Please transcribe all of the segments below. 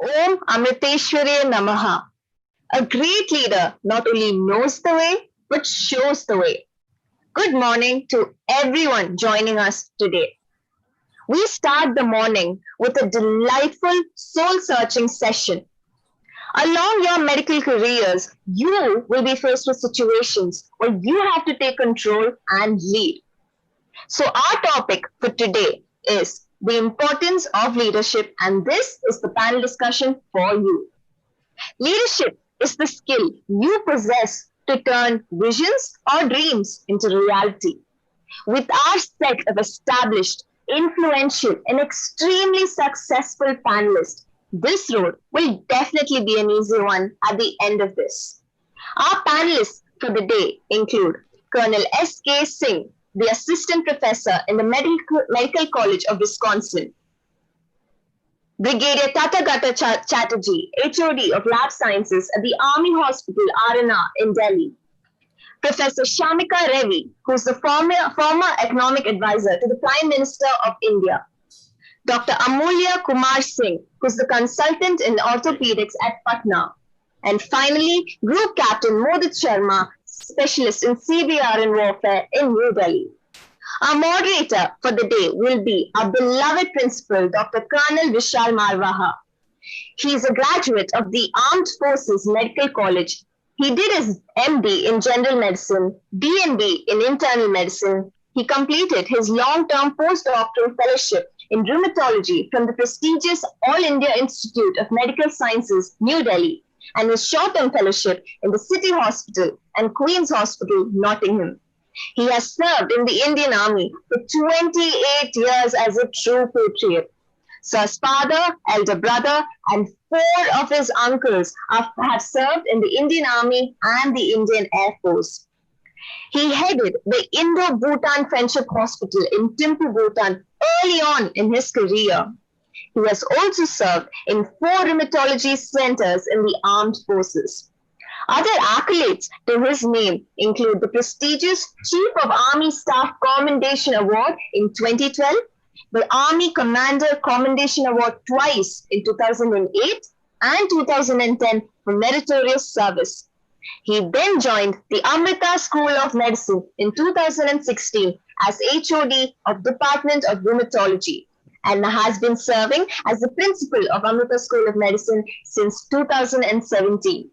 Om Amriteshwaraya Namaha. A great leader not only knows the way, but shows the way. Good morning to everyone joining us today. We start the morning with a delightful, soul searching session. Along your medical careers, you will be faced with situations where you have to take control and lead. So, our topic for today is the importance of leadership, and this is the panel discussion for you. Leadership is the skill you possess to turn visions or dreams into reality. With our set of established, influential, and extremely successful panelists, this road will definitely be an easy one at the end of this. Our panelists for the day include Colonel S.K. Singh, the Assistant Professor in the Medical College of Wisconsin, Brigadier Tathagata Chatterjee, HOD of Lab Sciences at the Army Hospital, Arana in Delhi, Professor Shamika Ravi, who is the former economic advisor to the Prime Minister of India, Dr. Amulya Kumar Singh, who is the consultant in orthopedics at Patna, and finally, Group Captain Modit Sharma, specialist in CBR and warfare in New Delhi. Our moderator for the day will be our beloved principal, Dr. Colonel Vishal Marwaha. He is a graduate of the Armed Forces Medical College. He did his MD in General Medicine, DND in Internal Medicine. He completed his long-term postdoctoral fellowship in rheumatology from the prestigious All India Institute of Medical Sciences, New Delhi, and his short-term fellowship in the City Hospital and Queen's Hospital, Nottingham. He has served in the Indian Army for 28 years as a true patriot. Sir's father, elder brother, and 4 of his uncles have served in the Indian Army and the Indian Air Force. He headed the Indo-Bhutan Friendship Hospital in Thimphu, Bhutan early on in his career. He has also served in 4 rheumatology centers in the armed forces. Other accolades to his name include the prestigious Chief of Army Staff Commendation Award in 2012, the Army Commander Commendation Award twice in 2008 and 2010 for meritorious service. He then joined the Amrita School of Medicine in 2016 as HOD of Department of Rheumatology and has been serving as the principal of Amrita School of Medicine since 2017.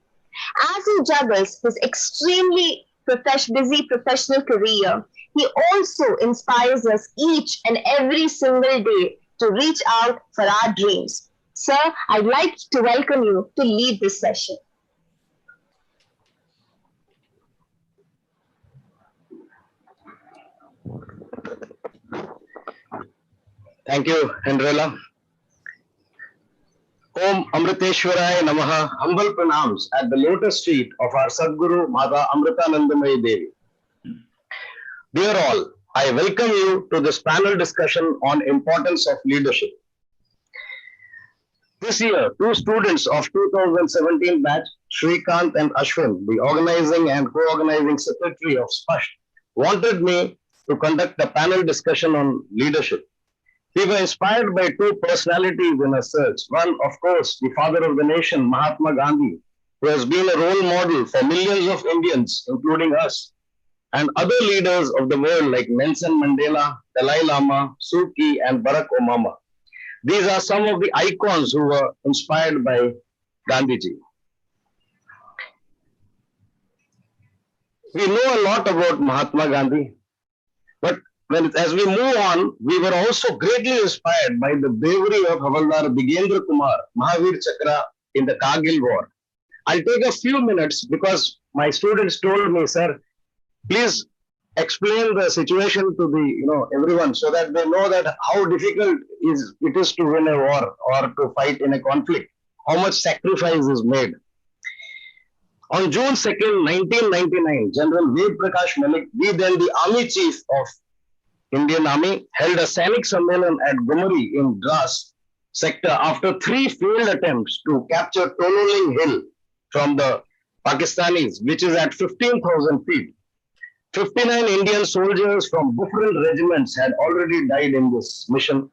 As he juggles his extremely busy professional career, he also inspires us each and every single day to reach out for our dreams. Sir, I'd like to welcome you to lead this session. Thank you, Henriella. Om Amriteshwaraya Namaha, humble pranams at the lotus feet of our Sadguru Mata Amritanandamayi Devi. Dear all, I welcome you to this panel discussion on importance of leadership. This year, 2 students of 2017 batch, Shrikant and Ashwin, the organizing and co-organizing secretary of SPASH, wanted me to conduct a panel discussion on leadership. We were inspired by 2 personalities in our search. One, of course, the father of the nation, Mahatma Gandhi, who has been a role model for millions of Indians, including us, and other leaders of the world like Nelson Mandela, Dalai Lama, Suu Kyi, and Barack Obama. These are some of the icons who were inspired by Gandhiji. We know a lot about Mahatma Gandhi, but as we move on, we were also greatly inspired by the bravery of Havaldar Bigendra Kumar, Mahavir Chakra in the Kargil War. I'll take a few minutes because my students told me, sir, please explain the situation to everyone so that they know that how difficult it is to win a war or to fight in a conflict, how much sacrifice is made. On June 2nd, 1999, General Ved Prakash Malik, then the Army Chief of Indian Army, held a Sainik Sammelan at Gumari in Dras sector after 3 failed attempts to capture Tololing Hill from the Pakistanis, which is at 15,000 feet. 59 Indian soldiers from different regiments had already died in this mission.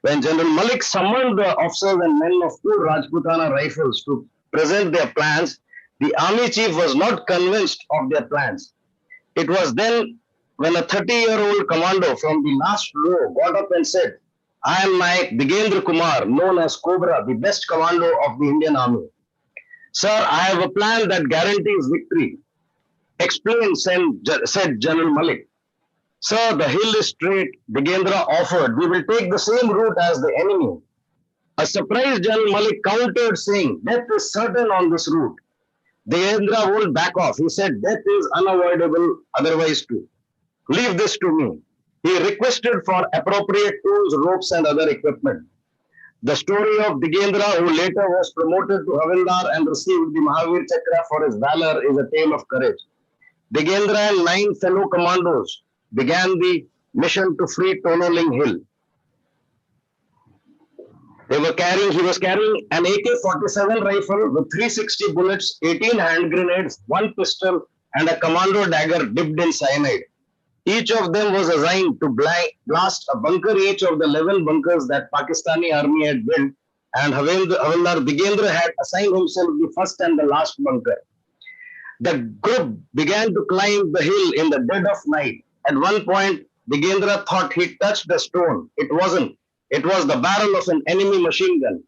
When General Malik summoned the officers and men of two Rajputana rifles to present their plans, the army chief was not convinced of their plans. It was then when a 30-year-old commando from the last row got up and said, "I am Naik Digendra Kumar, known as Cobra, the best commando of the Indian Army. Sir, I have a plan that guarantees victory." "Explain," said General Malik. "Sir, the hill is straight," Digendra offered. "We will take the same route as the enemy." A surprised General Malik countered, saying, "Death is certain on this route." Digendra won't back off. He said, "Death is unavoidable otherwise too. Leave this to me." He requested for appropriate tools, ropes, and other equipment. The story of Digendra, who later was promoted to Havildar and received the Mahavir Chakra for his valor, is a tale of courage. Digendra and 9 fellow commandos began the mission to free Tonoling Hill. He was carrying an AK-47 rifle with 360 bullets, 18 hand grenades, 1 pistol, and a commando dagger dipped in cyanide. Each of them was assigned to blast a bunker each of the 11 bunkers that Pakistani army had built, and Havildar Digendra had assigned himself the first and the last bunker. The group began to climb the hill in the dead of night. At one point, Digendra thought he touched a stone. It wasn't. It was the barrel of an enemy machine gun.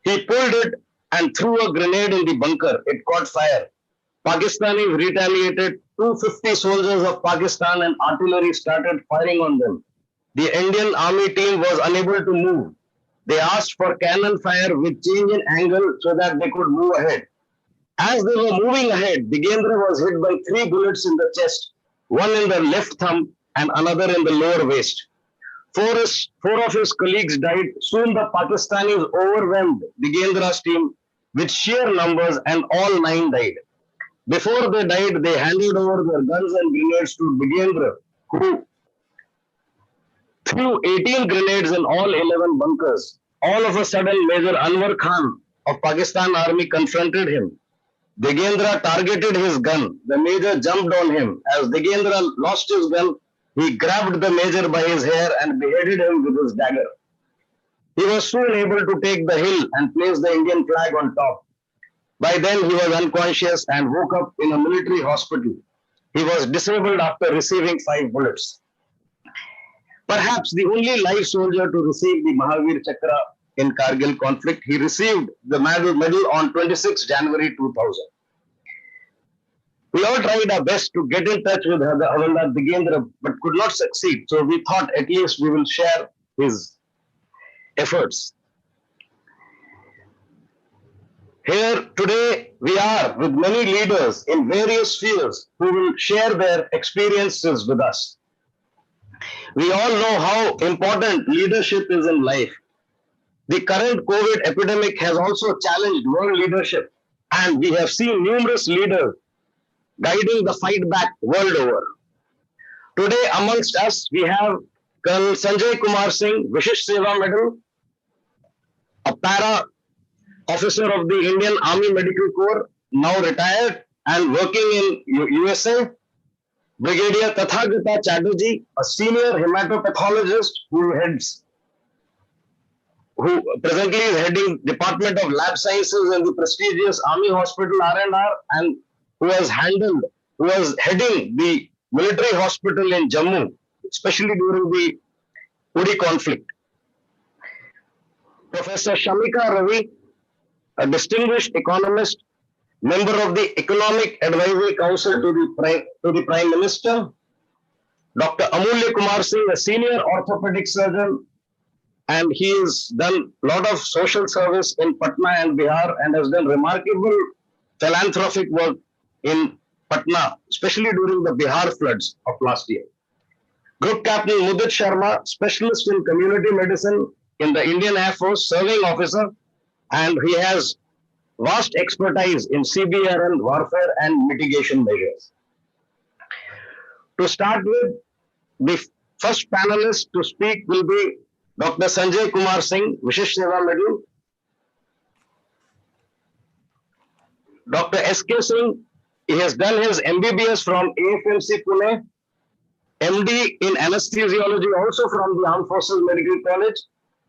He pulled it and threw a grenade in the bunker. It caught fire. Pakistanis retaliated. 250 soldiers of Pakistan and artillery started firing on them. The Indian army team was unable to move. They asked for cannon fire with change in angle so that they could move ahead. As they were moving ahead, Digendra was hit by 3 bullets in the chest, 1 in the left thumb and another in the lower waist. 4 of his colleagues died. Soon the Pakistanis overwhelmed Digendra's team with sheer numbers and all 9 died. Before they died, they handed over their guns and grenades to Digendra, who threw 18 grenades in all 11 bunkers. All of a sudden, Major Anwar Khan of Pakistan Army confronted him. Digendra targeted his gun. The major jumped on him. As Digendra lost his gun, he grabbed the major by his hair and beheaded him with his dagger. He was soon able to take the hill and place the Indian flag on top. By then, he was unconscious and woke up in a military hospital. He was disabled after receiving 5 bullets. Perhaps the only live soldier to receive the Mahavir Chakra in Kargil conflict, he received the medal on 26 January 2000. We all tried our best to get in touch with Havildar Digendra, but could not succeed. So we thought at least we will share his efforts. Here today we are with many leaders in various fields who will share their experiences with us. We all know how important leadership is in life. The current COVID epidemic has also challenged world leadership, and we have seen numerous leaders guiding the fight back world over. Today amongst us we have Colonel Sanjay Kumar Singh, Vishish Seva Medal, a para officer of the Indian Army Medical Corps, now retired and working in USA. Brigadier Tathagata Chatterjee, a senior hematopathologist who presently is heading Department of Lab Sciences in the prestigious Army Hospital R&R, and who was heading the military hospital in Jammu, especially during the Uri conflict. Professor Shamika Ravi, a distinguished economist, member of the Economic Advisory Council to the Prime Minister. Dr. Amulya Kumar Singh, a senior orthopedic surgeon, and he has done a lot of social service in Patna and Bihar and has done remarkable philanthropic work in Patna, especially during the Bihar floods of last year. Group Captain Mudit Sharma, specialist in community medicine in the Indian Air Force, serving officer, and he has vast expertise in CBRN warfare and mitigation measures. To start with, the first panelist to speak will be Dr. Sanjay Kumar Singh, Vishish Seva Medal. Dr. S.K. Singh, he has done his MBBS from AFMC Pune, MD in anesthesiology also from the Armed Forces Medical College,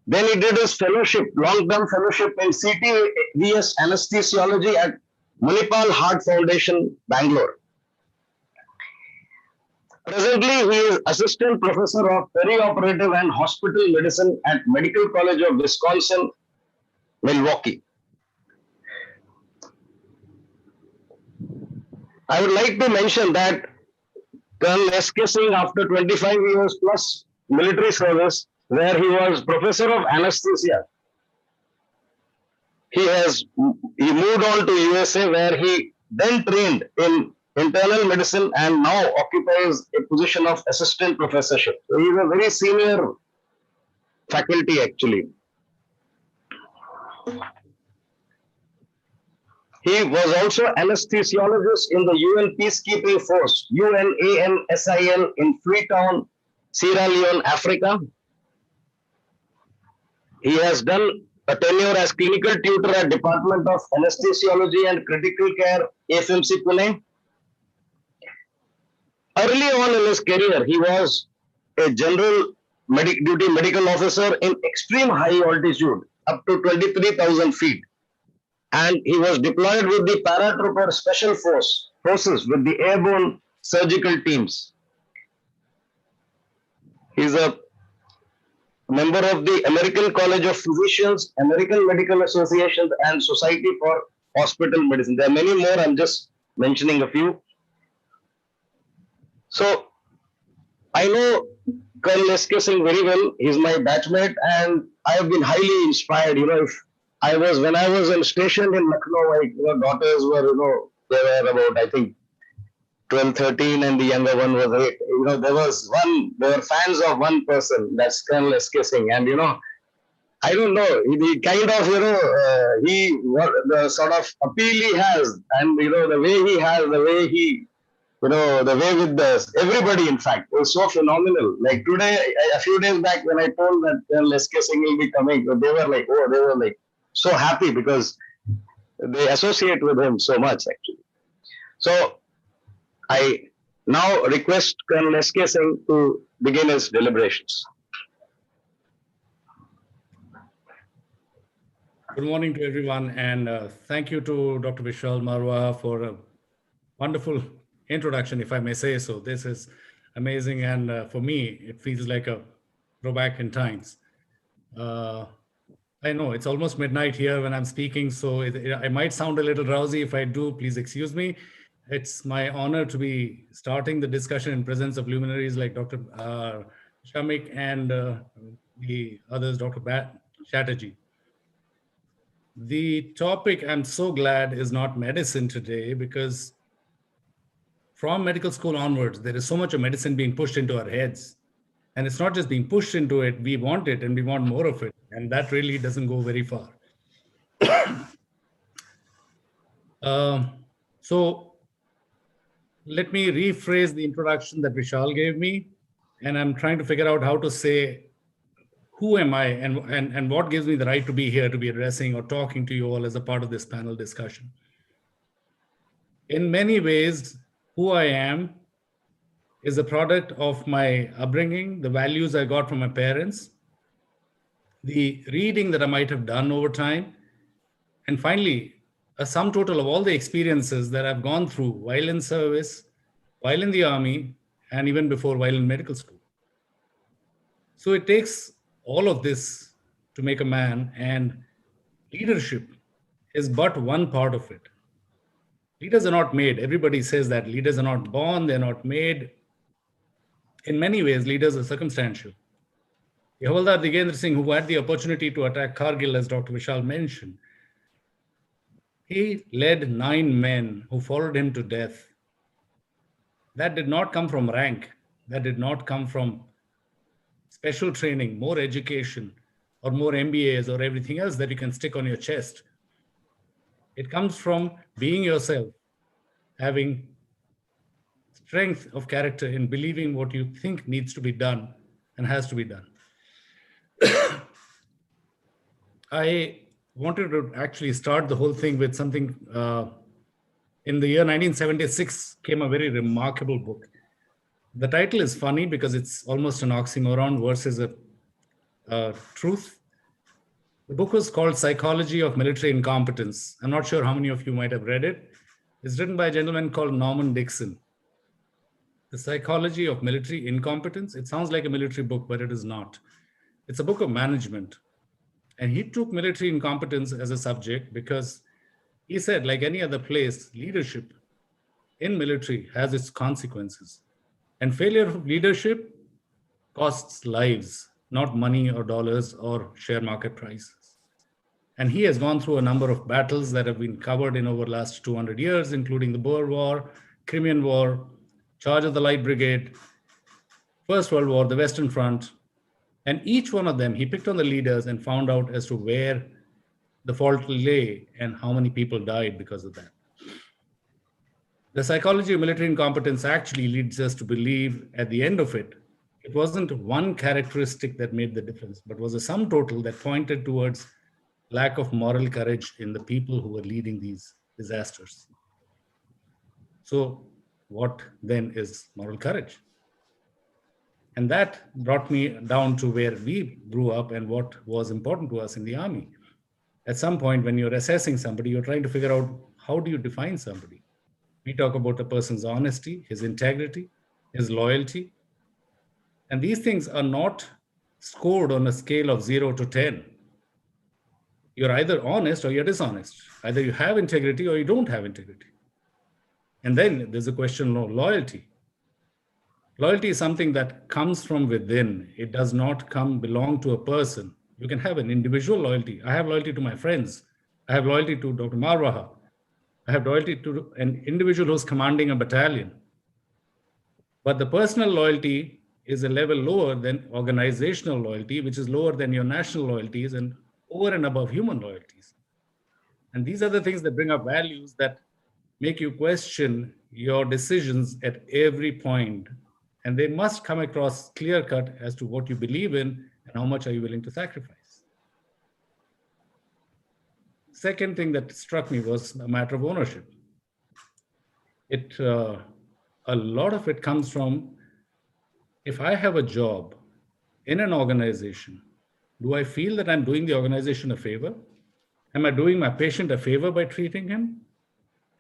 Then he did his fellowship, long-term fellowship in CTVS anesthesiology at Manipal Heart Foundation, Bangalore. Presently, he is assistant professor of perioperative and hospital medicine at Medical College of Wisconsin, Milwaukee. I would like to mention that Colonel S.K. Singh, after 25 years plus military service, where he was professor of anesthesia, he moved on to USA, where he then trained in internal medicine and now occupies a position of assistant professorship. So he is a very senior faculty actually. He was also anesthesiologist in the UN Peacekeeping Force, UNAMSIL, in Freetown, Sierra Leone, Africa. He has done a tenure as clinical tutor at Department of Anesthesiology and Critical Care, FMC Pune. Early on in his career, he was a general duty medical officer in extreme high altitude, up to 23,000 feet. And he was deployed with the paratrooper special forces with the airborne surgical teams. He's a member of the American College of Physicians, American Medical Association, and Society for Hospital Medicine. There are many more, I'm just mentioning a few. So, I know Colonel S.K. Singh very well. He's my batchmate, and I have been highly inspired. You know, when I was stationed in Lucknow, daughters were, they were about, I think, 12, 13, and the younger one was 8. They were fans of one person, that's Colonel S.K. Singh. And, I don't know, he kind of, the sort of appeal he has, and, the way he has, the way he, the way with everybody, in fact, was so phenomenal. Like today, a few days back, when I told that Colonel S.K. Singh will be coming, they were like so happy because they associate with him so much, actually. So, I now request Colonel S.K. Singh to begin his deliberations. Good morning to everyone, and thank you to Dr. Vishal Marwah for a wonderful introduction, if I may say so. This is amazing, and for me, it feels like a throwback in times. I know it's almost midnight here when I'm speaking, so I might sound a little drowsy. If I do, please excuse me. It's my honor to be starting the discussion in presence of luminaries like Dr. Shamik and the others, Dr. Chatterjee. The topic, I'm so glad, is not medicine today, because from medical school onwards, there is so much of medicine being pushed into our heads. And it's not just being pushed into it, we want it and we want more of it. And that really doesn't go very far. So let me rephrase the introduction that Vishal gave me. And I'm trying to figure out how to say, who am I and what gives me the right to be here, to be addressing or talking to you all as a part of this panel discussion. In many ways, who I am is a product of my upbringing, the values I got from my parents, the reading that I might have done over time, and finally, a sum total of all the experiences that I've gone through while in service, while in the army, and even before while in medical school. So it takes all of this to make a man, and leadership is but one part of it. Leaders are not made. Everybody says that leaders are not born, they're not made. In many ways, leaders are circumstantial. Havaldar Digendra Singh, who had the opportunity to attack Kargil, as Dr. Vishal mentioned, he led 9 men who followed him to death. That did not come from rank. That did not come from special training, more education, or more MBAs or everything else that you can stick on your chest. It comes from being yourself, having strength of character in believing what you think needs to be done and has to be done. I wanted to actually start the whole thing with something. In the year 1976 came a very remarkable book. The title is funny because it's almost an oxymoron versus a truth. The book was called Psychology of Military Incompetence. I'm not sure how many of you might have read it. It's written by a gentleman called Norman Dixon. The Psychology of Military Incompetence. It sounds like a military book, but it is not. It's a book of management. And he took military incompetence as a subject because he said, like any other place, leadership in military has its consequences. And failure of leadership costs lives, not money or dollars or share market prices. And he has gone through a number of battles that have been covered in over the last 200 years, including the Boer War, Crimean War, Charge of the Light Brigade, First World War, the Western Front. And each one of them, he picked on the leaders and found out as to where the fault lay and how many people died because of that. The psychology of military incompetence actually leads us to believe at the end of it, it wasn't one characteristic that made the difference, but was a sum total that pointed towards lack of moral courage in the people who were leading these disasters. So what then is moral courage? And that brought me down to where we grew up and what was important to us in the army. At some point, when you're assessing somebody, you're trying to figure out how do you define somebody? We talk about a person's honesty, his integrity, his loyalty. And these things are not scored on a scale of 0 to 10. You're either honest or you're dishonest. Either you have integrity or you don't have integrity. And then there's a question of loyalty. Loyalty is something that comes from within. It does not belong to a person. You can have an individual loyalty. I have loyalty to my friends. I have loyalty to Dr. Marwaha. I have loyalty to an individual who's commanding a battalion. But the personal loyalty is a level lower than organizational loyalty, which is lower than your national loyalties and over and above human loyalties. And these are the things that bring up values that make you question your decisions at every point. And they must come across clear cut as to what you believe in and how much are you willing to sacrifice. Second thing that struck me was a matter of ownership. A lot of it comes from, if I have a job in an organization, do I feel that I'm doing the organization a favor? Am I doing my patient a favor by treating him?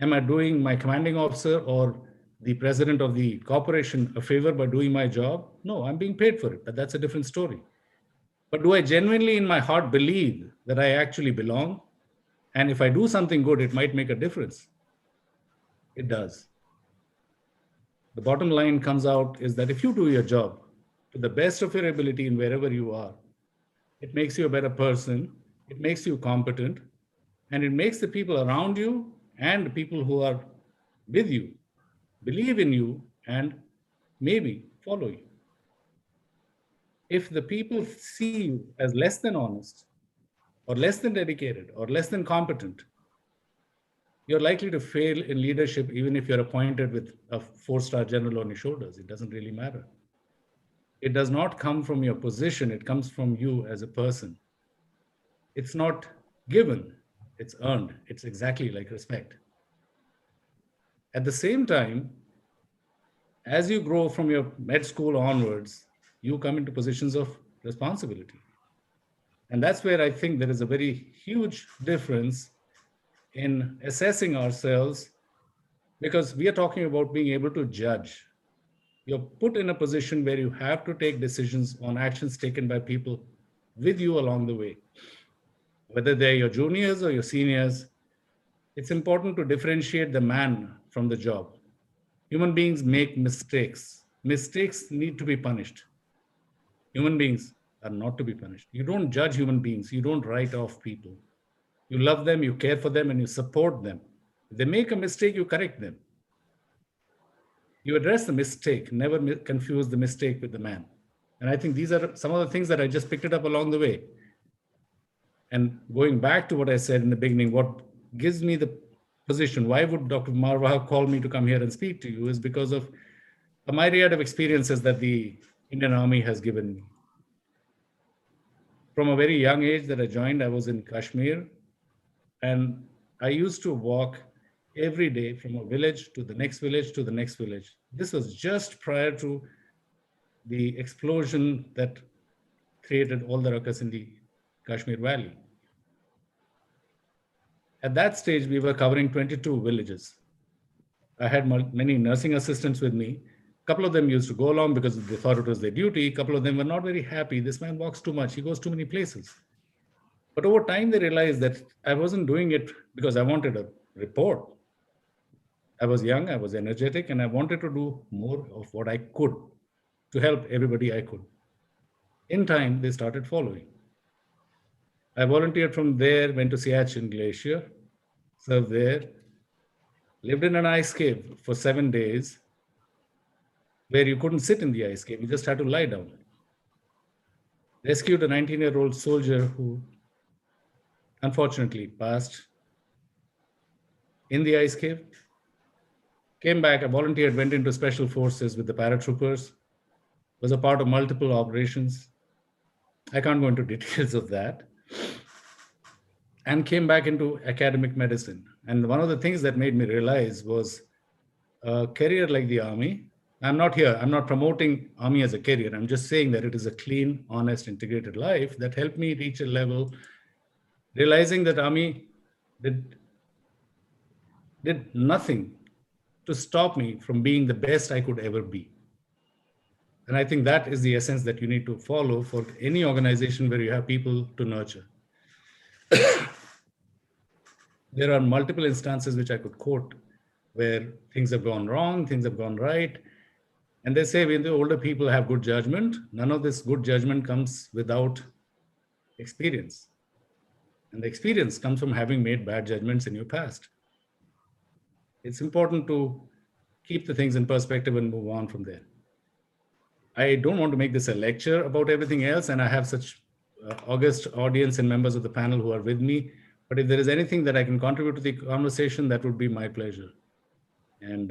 Am I doing my commanding officer or the president of the corporation a favor by doing my job? No, I'm being paid for it, but that's a different story. But do I genuinely in my heart believe that I actually belong? And if I do something good, it might make a difference. It does. The bottom line comes out is that if you do your job to the best of your ability in wherever you are, it makes you a better person, it makes you competent, and it makes the people around you and the people who are with you believe in you and maybe follow you. If the people see you as less than honest, or less than dedicated, or less than competent, you're likely to fail in leadership even if you're appointed with a 4-star general on your shoulders. It doesn't really matter. It does not come from your position, it comes from you as a person. It's not given, it's earned. It's exactly like respect. At the same time, as you grow from your med school onwards, you come into positions of responsibility. And that's where I think there is a very huge difference in assessing ourselves, because we are talking about being able to judge. You're put in a position where you have to take decisions on actions taken by people with you along the way. Whether they're your juniors or your seniors, it's important to differentiate the man from the job. Human beings make mistakes. Mistakes need to be punished. Human beings are not to be punished. You don't judge human beings. You don't write off people. You love them, you care for them, and you support them. If they make a mistake, you correct them. You address the mistake, never confuse the mistake with the man. And I think these are some of the things that I just picked it up along the way. And going back to what I said in the beginning, what gives me the position, why would Dr. Marwaha call me to come here and speak to you, is because of a myriad of experiences that the Indian Army has given me. From a very young age that I joined, I was in Kashmir, and I used to walk every day from a village to the next village to the next village. This was just prior to the explosion that created all the ruckus in the Kashmir Valley. At that stage, we were covering 22 villages. I had many nursing assistants with me. A couple of them used to go along because they thought it was their duty. A couple of them were not very happy. This man walks too much. He goes too many places. But over time, they realized that I wasn't doing it because I wanted a report. I was young, I was energetic, and I wanted to do more of what I could to help everybody I could. In time, they started following. I volunteered from there, went to Siachen Glacier, served there, lived in an ice cave for 7 days, where you couldn't sit in the ice cave, you just had to lie down. Rescued a 19-year-old soldier who unfortunately passed in the ice cave. Came back, I volunteered, went into special forces with the paratroopers, was a part of multiple operations. I can't go into details of that. And came back into academic medicine. And one of the things that made me realize was a career like the Army. I'm not promoting Army as a career. I'm just saying that it is a clean, honest, integrated life that helped me reach a level, realizing that Army did nothing to stop me from being the best I could ever be. And I think that is the essence that you need to follow for any organization where you have people to nurture. There are multiple instances which I could quote where things have gone wrong, things have gone right. And they say when the older people have good judgment, none of this good judgment comes without experience. And the experience comes from having made bad judgments in your past. It's important to keep the things in perspective and move on from there. I don't want to make this a lecture about everything else, and I have such august audience and members of the panel who are with me. But if there is anything that I can contribute to the conversation, that would be my pleasure. And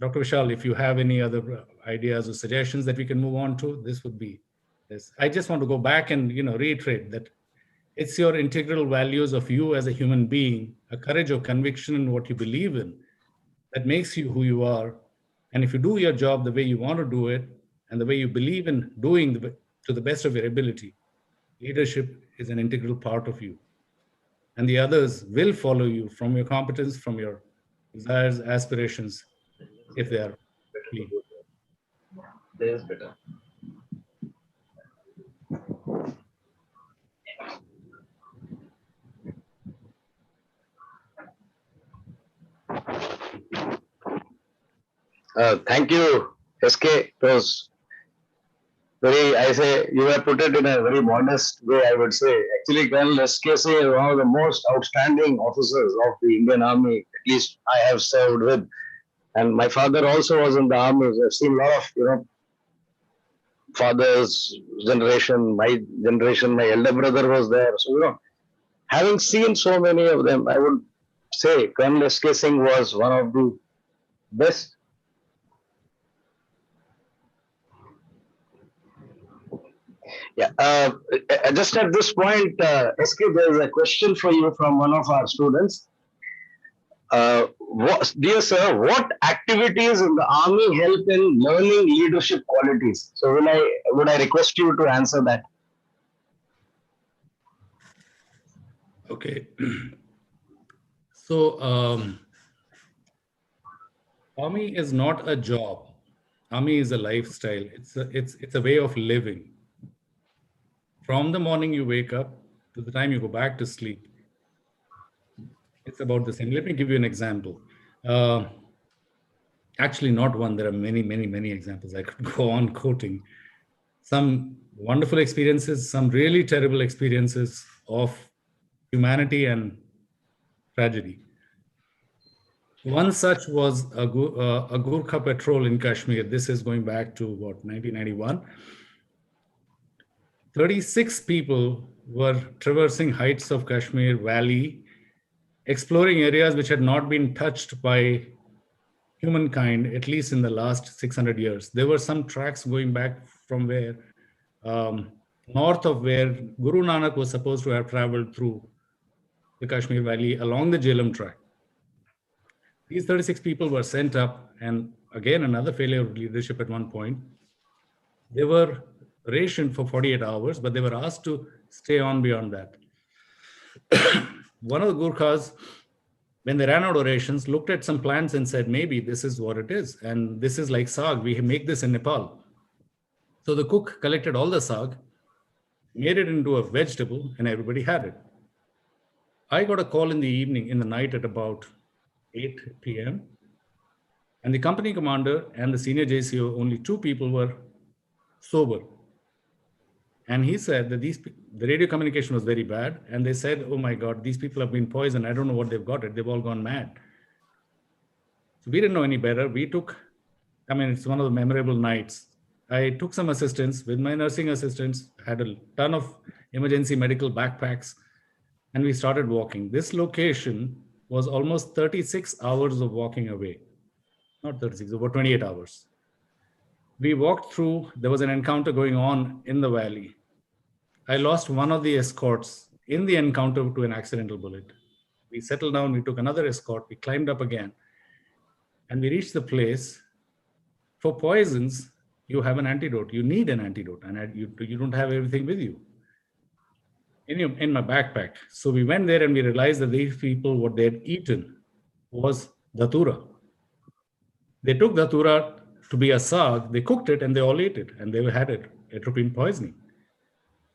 Dr. Vishal, if you have any other ideas or suggestions that we can move on to, this would be this. I just want to go back and reiterate that it's your integral values of you as a human being, a courage of conviction in what you believe in, that makes you who you are. And if you do your job the way you want to do it, and the way you believe in doing to the best of your ability, leadership is an integral part of you. And the others will follow you from your competence, from your desires, aspirations, if they are clean. There's better. Thank you, SK. It was you have put it in a very modest way, I would say. Actually, Colonel SK Singh is one of the most outstanding officers of the Indian Army, at least I have served with. And my father also was in the army. I've seen a lot of, father's generation, my generation, my elder brother was there. So, having seen so many of them, I would say Colonel SK Singh was one of the best. Yeah, just at this point, SK, there's a question for you from one of our students. Dear sir, what activities in the army help in learning leadership qualities? So would I request you to answer that? Okay. So army is not a job. Army is a lifestyle. It's a way of living. From the morning you wake up to the time you go back to sleep, it's about the same. Let me give you an example. Actually, not one. There are many, many, many examples. I could go on quoting some wonderful experiences, some really terrible experiences of humanity and tragedy. One such was a Gurkha patrol in Kashmir. This is going back to 1991. 36 people were traversing heights of Kashmir Valley, exploring areas which had not been touched by humankind, at least in the last 600 years. There were some tracks going back from where, north of where Guru Nanak was supposed to have traveled through the Kashmir Valley along the Jhelum track. These 36 people were sent up, and again, another failure of leadership at one point. They were rationed for 48 hours, but they were asked to stay on beyond that. one of the Gurkhas, when they ran out of rations, looked at some plants and said, maybe this is what it is. And this is like saag. We make this in Nepal. So the cook collected all the saag, made it into a vegetable, and everybody had it. I got a call in the evening, in the night at about 8 p.m. And the company commander and the senior JCO, only 2 people were sober. And he said that the radio communication was very bad. And they said, oh my God, these people have been poisoned. I don't know what they've got it. They've all gone mad. So we didn't know any better. It's one of the memorable nights. I took some assistance with my nursing assistants, had a ton of emergency medical backpacks, and we started walking. This location was almost 36 hours of walking away. Not 36, about 28 hours. We walked through, there was an encounter going on in the valley. I lost one of the escorts in the encounter to an accidental bullet. We settled down, we took another escort, we climbed up again, and we reached the place. For poisons, you have an antidote. You need an antidote, and you don't have everything with you in my backpack. So we went there and we realized that these people, what they had eaten was datura. They took datura to be a saag, they cooked it and they all ate it, and they had atropine poisoning.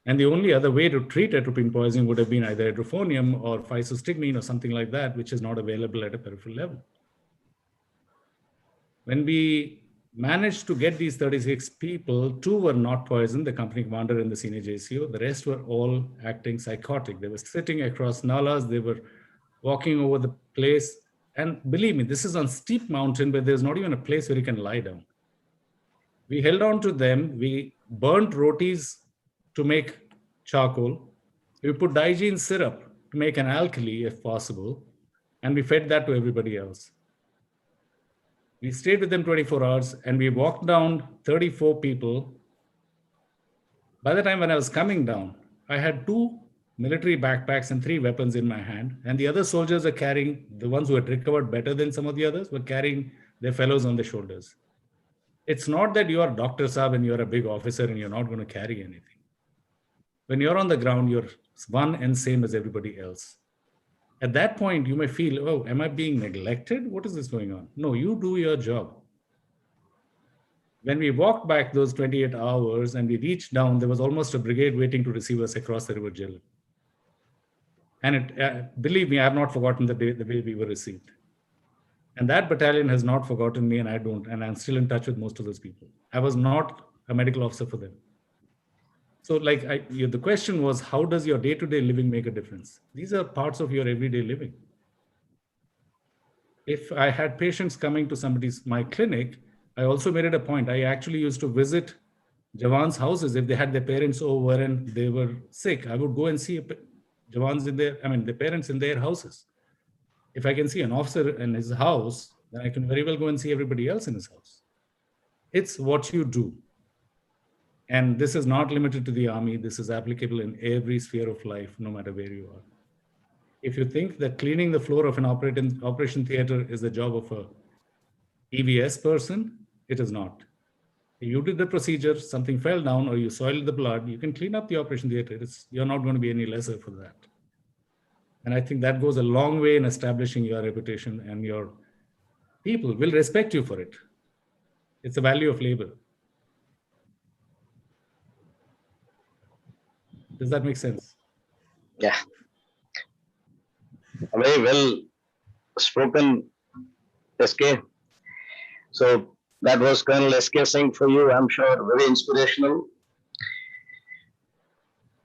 And the only other way to treat atropine poisoning would have been either hydrophonium or physostigmine or something like that, which is not available at a peripheral level. When we managed to get these 36 people, 2 were not poisoned, the company commander and the senior JCO. The rest were all acting psychotic. They were sitting across nalas, they were walking over the place. And believe me, this is on steep mountain where there's not even a place where you can lie down. We held on to them. We burnt rotis to make charcoal. We put Digene syrup to make an alkali if possible. And we fed that to everybody else. We stayed with them 24 hours and we walked down 34 people. By the time when I was coming down, I had 2 military backpacks and 3 weapons in my hand. And the other soldiers are carrying, the ones who had recovered better than some of the others, were carrying their fellows on their shoulders. It's not that you are Dr. Saab and you're a big officer and you're not going to carry anything. When you're on the ground, you're one and same as everybody else. At that point, you may feel, oh, am I being neglected? What is this going on? No, you do your job. When we walked back those 28 hours and we reached down, there was almost a brigade waiting to receive us across the river Jhelum. And believe me, I have not forgotten the way we were received. And that battalion has not forgotten me, and I don't. And I'm still in touch with most of those people. I was not a medical officer for them. So the question was, how does your day-to-day living make a difference? These are parts of your everyday living. If I had patients coming to my clinic, I also made it a point. I actually used to visit Jawans' houses. If they had their parents over and they were sick, I would go and see Jawans the parents in their houses. If I can see an officer in his house, then I can very well go and see everybody else in his house. It's what you do. And this is not limited to the army. This is applicable in every sphere of life, no matter where you are. If you think that cleaning the floor of an operation theater is the job of a EVS person, it is not. You did the procedure, something fell down, or you soiled the blood, you can clean up the operation theater. You're not going to be any lesser for that. And I think that goes a long way in establishing your reputation, and your people will respect you for it. It's the value of labor. Does that make sense? Yeah. Very well spoken, SK. So that was Colonel SK Singh for you, I'm sure, very inspirational.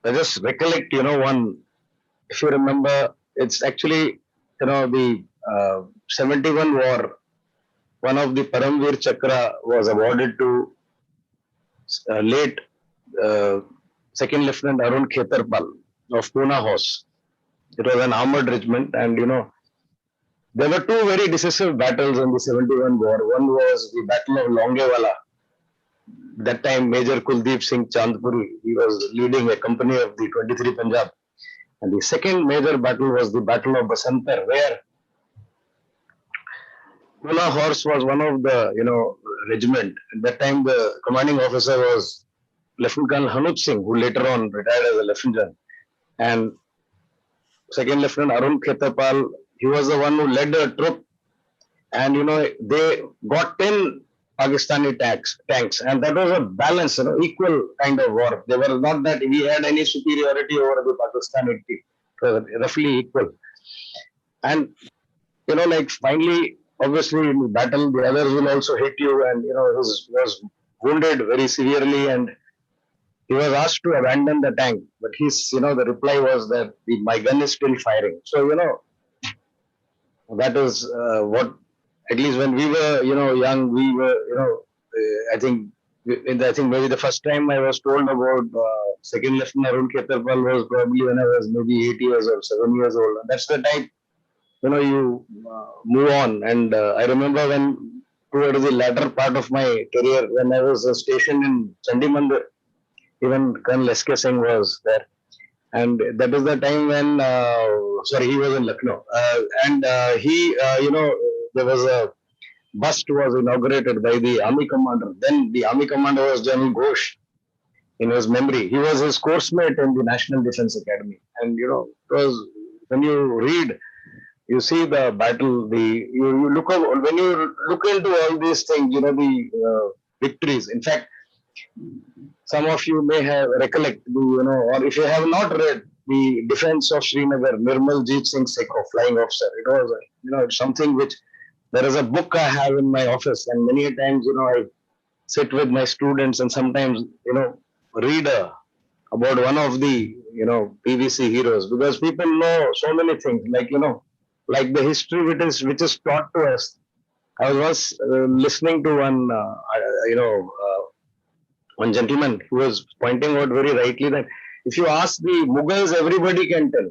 I just recollect, if you remember, it's actually, the 71 war, one of the Paramveer Chakra was awarded to late Second Lieutenant Arun Khetarpal of Pune Horse. It was an armored regiment, and there were 2 very decisive battles in the 71 war. One was the Battle of Longewala. That time, Major Kuldeep Singh Chandpuri, he was leading a company of the 23 Punjab. And the second major battle was the Battle of Basantar, where Pune Horse was one of the, regiment. At that time, the commanding officer was Lieutenant Colonel Hanuj Singh, who later on retired as a lieutenant. And Second Lieutenant Arun Khetapal, he was the one who led the troop, and they got 10 Pakistani tanks, and that was a balance, equal kind of war. They were not that we had any superiority over the Pakistani team. It was roughly equal. And like finally, obviously in battle, the others will also hit you, and he was wounded very severely, and he was asked to abandon the tank, but the reply was that my gun is still firing. So that is what, at least when we were young, we were I think maybe the first time I was told about Second Lieutenant Arun Khetapal was probably when I was maybe 8 years or 7 years old. And that's the time you move on. And I remember when towards the latter part of my career, when I was stationed in Chandimandir, even Colonel S.K. Singh was there. And that is the time when, he was in Lucknow. There was a bust was inaugurated by the army commander. Then the army commander was General Ghosh. In his memory, he was his course mate in the National Defence Academy. And, it was, when you read, you see the battle, you look over, when you look into all these things, the victories. In fact, some of you may have recollect, or if you have not read the Defense of Srinagar, Nirmaljeet Singh Sekho, Flying Officer. It was, something which, there is a book I have in my office, and many a times, I sit with my students and sometimes, read about one of the, PVC heroes, because people know so many things, like the history which is taught to us. I was once listening to one gentleman who was pointing out very rightly that if you ask the Mughals, everybody can tell,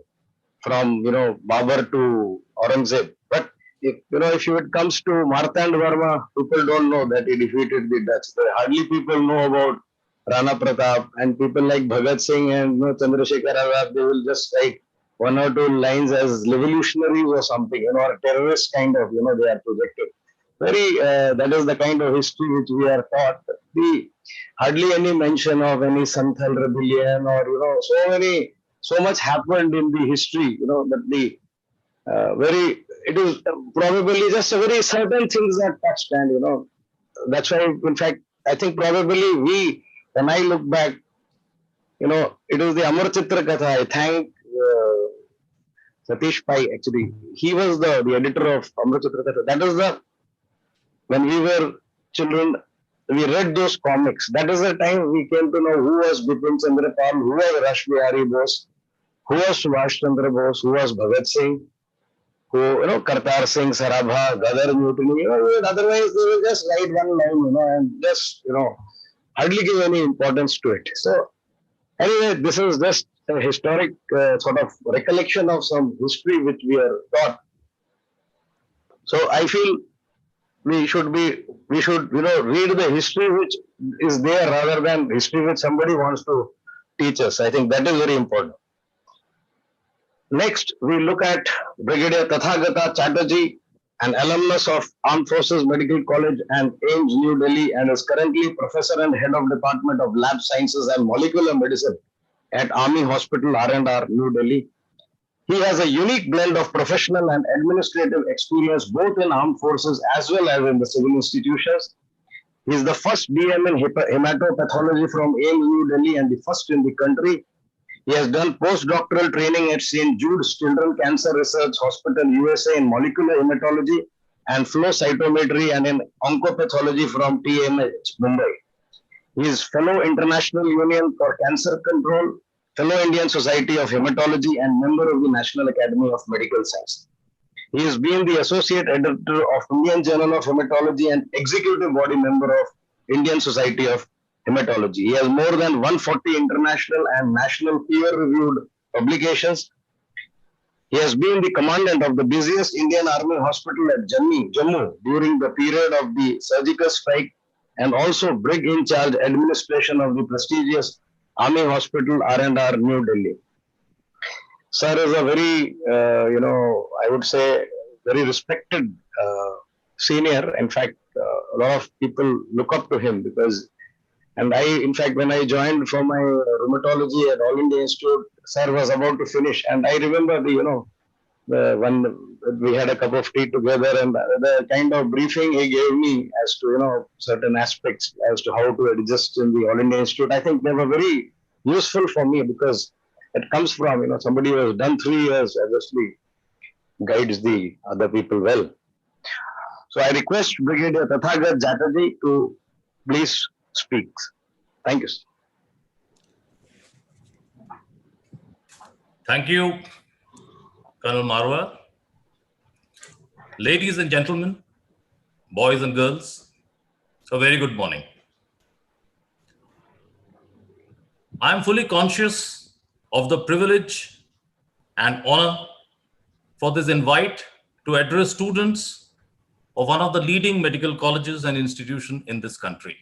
from Babur to Aurangzeb. But if it comes to Martand Varma, people don't know that he defeated the Dutch. Hardly people know about Rana Pratap, and people like Bhagat Singh and Chandrasekhar Azad. They will just write one or two lines as revolutionaries or something, or terrorist kind of, they are projected. That is the kind of history which we are taught. Hardly any mention of any Santhal rebellion, or so much happened in the history, that it is probably just a very certain things that touched, and that's why, in fact, I think probably when I look back, it was the Amar Chitra Katha. I thank Satish Pai, actually. He was the editor of Amar Chitra Katha. That is when we were children, we read those comics. That is the time we came to know who was Bipin Chandra Pal, who was Rash Bihari Bose, who was Subhash Chandra Bose, who was Bhagat Singh, who, Kartar Singh, Sarabha, Gadar Mutiny. Otherwise, they will just write one line, and just, hardly give any importance to it. So, anyway, this is just a historic sort of recollection of some history which we are taught. So, I feel we should read the history which is there rather than history which somebody wants to teach us. I think that is very important. Next, we look at Brigadier Tathagata Chatterjee, an alumnus of Armed Forces Medical College and AIIMS, New Delhi, and is currently Professor and Head of Department of Lab Sciences and Molecular Medicine at Army Hospital, R&R, New Delhi. He has a unique blend of professional and administrative experience both in armed forces as well as in the civil institutions. He is the first DM in hematopathology from AIIMS, New Delhi, and the first in the country. He has done postdoctoral training at St. Jude's Children's Cancer Research Hospital, USA, in molecular hematology and flow cytometry, and in oncopathology from TMH, Mumbai. He is Fellow International Union for Cancer Control, Fellow Indian Society of Hematology, and member of the National Academy of Medical Sciences. He has been the Associate Editor of Indian Journal of Hematology and Executive Body Member of Indian Society of Hematology. He has more than 140 international and national peer-reviewed publications. He has been the commandant of the busiest Indian Army hospital at Jammu during the period of the surgical strike, and also brig in charge administration of the prestigious Army Hospital, R&R, New Delhi. Sir is a very, I would say, very respected senior. In fact, a lot of people look up to him because And in fact, when I joined for my rheumatology at All India Institute, sir was about to finish. And I remember when we had a cup of tea together and the kind of briefing he gave me as to, certain aspects as to how to adjust in the All India Institute. I think they were very useful for me because it comes from, somebody who has done 3 years, obviously guides the other people well. So I request Brigadier Tathagat Chatterjee to please speak. Thank you, sir. Thank you, Colonel Marwah. Ladies and gentlemen, boys and girls, a very good morning. I am fully conscious of the privilege and honor for this invite to address students of one of the leading medical colleges and institutions in this country.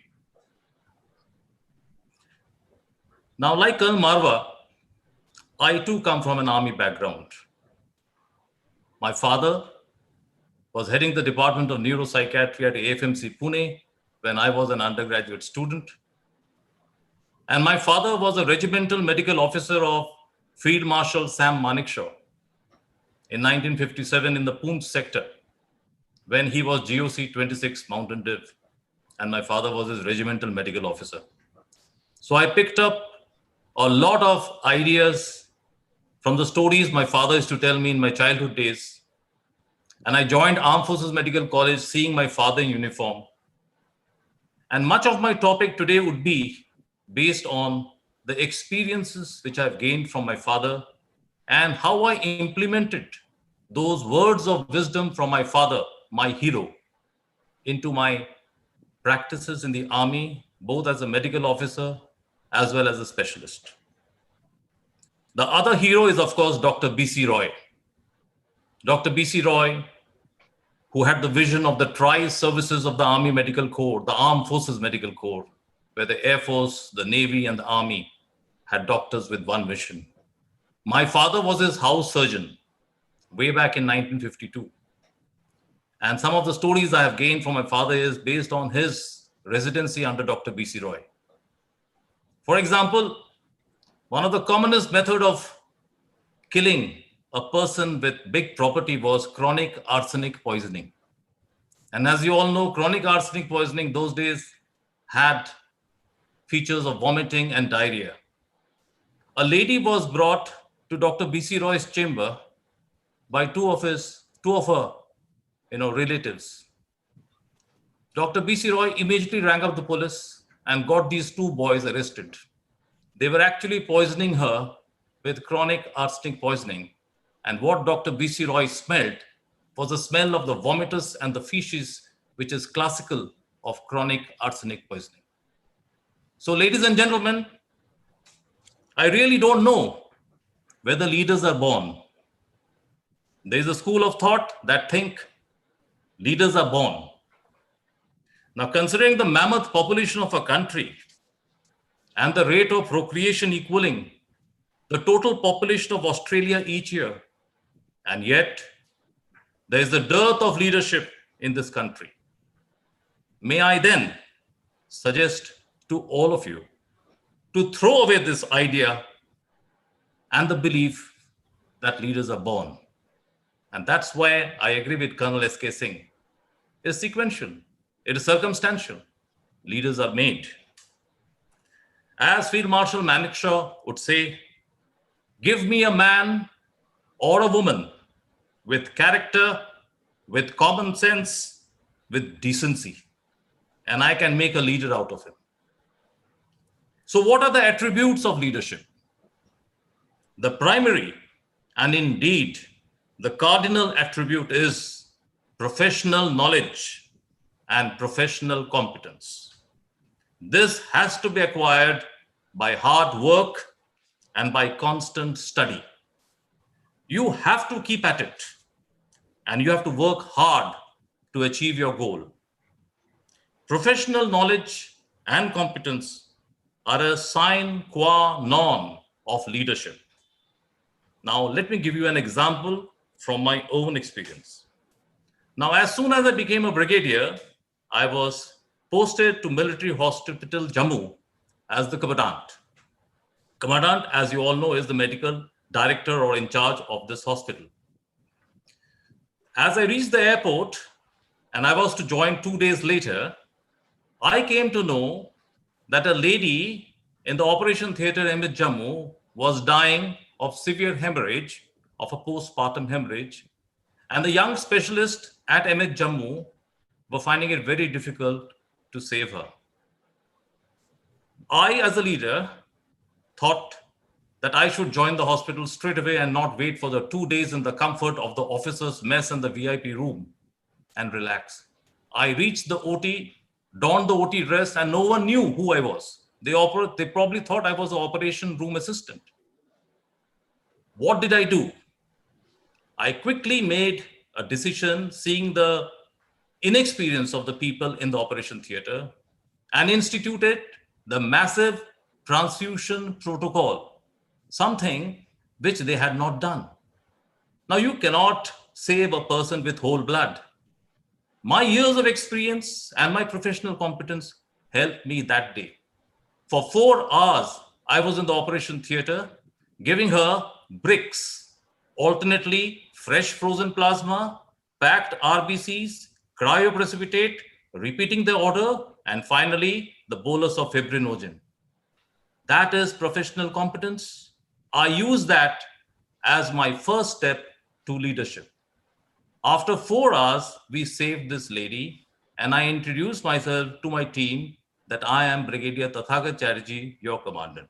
Now, like Colonel Marwah, I too come from an army background. My father was heading the Department of Neuropsychiatry at AFMC Pune when I was an undergraduate student. And my father was a regimental medical officer of Field Marshal Sam Manekshaw in 1957 in the Poonch sector when he was GOC 26 Mountain Div, and my father was his regimental medical officer. So I picked up a lot of ideas from the stories my father used to tell me in my childhood days. And I joined Armed Forces Medical College, seeing my father in uniform. And much of my topic today would be based on the experiences which I've gained from my father and how I implemented those words of wisdom from my father, my hero, into my practices in the army, both as a medical officer as well as a specialist. The other hero is, of course, Dr. B.C. Roy. Dr. B.C. Roy, who had the vision of the tri-services of the Army Medical Corps, the Armed Forces Medical Corps, where the Air Force, the Navy, and the Army had doctors with one mission. My father was his house surgeon way back in 1952. And some of the stories I have gained from my father is based on his residency under Dr. B.C. Roy. For example, one of the commonest method of killing a person with big property was chronic arsenic poisoning. And as you all know, chronic arsenic poisoning those days had features of vomiting and diarrhea. A lady was brought to Dr. B.C. Roy's chamber by two of her relatives. Dr. B.C. Roy immediately rang up the police and got these 2 boys arrested. They were actually poisoning her with chronic arsenic poisoning. And what Dr. B.C. Roy smelled was the smell of the vomitus and the feces, which is classical of chronic arsenic poisoning. So, ladies and gentlemen, I really don't know whether leaders are born. There is a school of thought that think leaders are born. Now, considering the mammoth population of a country and the rate of procreation equaling the total population of Australia each year, and yet there is a dearth of leadership in this country, may I then suggest to all of you to throw away this idea and the belief that leaders are born. And that's why I agree with Colonel S.K. Singh. It's sequential, it is circumstantial. Leaders are made. As Field Marshal Manekshaw would say, give me a man or a woman with character, with common sense, with decency, and I can make a leader out of him. So what are the attributes of leadership? The primary and indeed the cardinal attribute is professional knowledge and professional competence. This has to be acquired by hard work and by constant study. You have to keep at it and you have to work hard to achieve your goal. Professional knowledge and competence are a sine qua non of leadership. Now, let me give you an example from my own experience. Now, as soon as I became a brigadier, I was posted to Military Hospital Jammu as the commandant. Commandant, as you all know, is the medical director or in charge of this hospital. As I reached the airport and I was to join 2 days later, I came to know that a lady in the operation theatre in Jammu was dying of severe hemorrhage, of a postpartum hemorrhage, and the young specialists at MH Jammu were finding it very difficult to save her. I, as a leader, thought that I should join the hospital straight away and not wait for the 2 days in the comfort of the officers' mess and the VIP room and relax. I reached the OT, donned the OT dress, and no one knew who I was. They probably thought I was the operation room assistant. What did I do? I quickly made a decision, seeing the inexperience of the people in the operation theatre, and instituted the massive transfusion protocol, something which they had not done. Now, you cannot save a person with whole blood. My years of experience and my professional competence helped me that day. For 4 hours, I was in the operation theatre, giving her bricks, alternately fresh frozen plasma, packed RBCs, cryoprecipitate, repeating the order, and finally, the bolus of fibrinogen. That is professional competence. I use that as my first step to leadership. After 4 hours, we saved this lady, and I introduced myself to my team that I am Brigadier Tathagat Chatterjee, your commandant.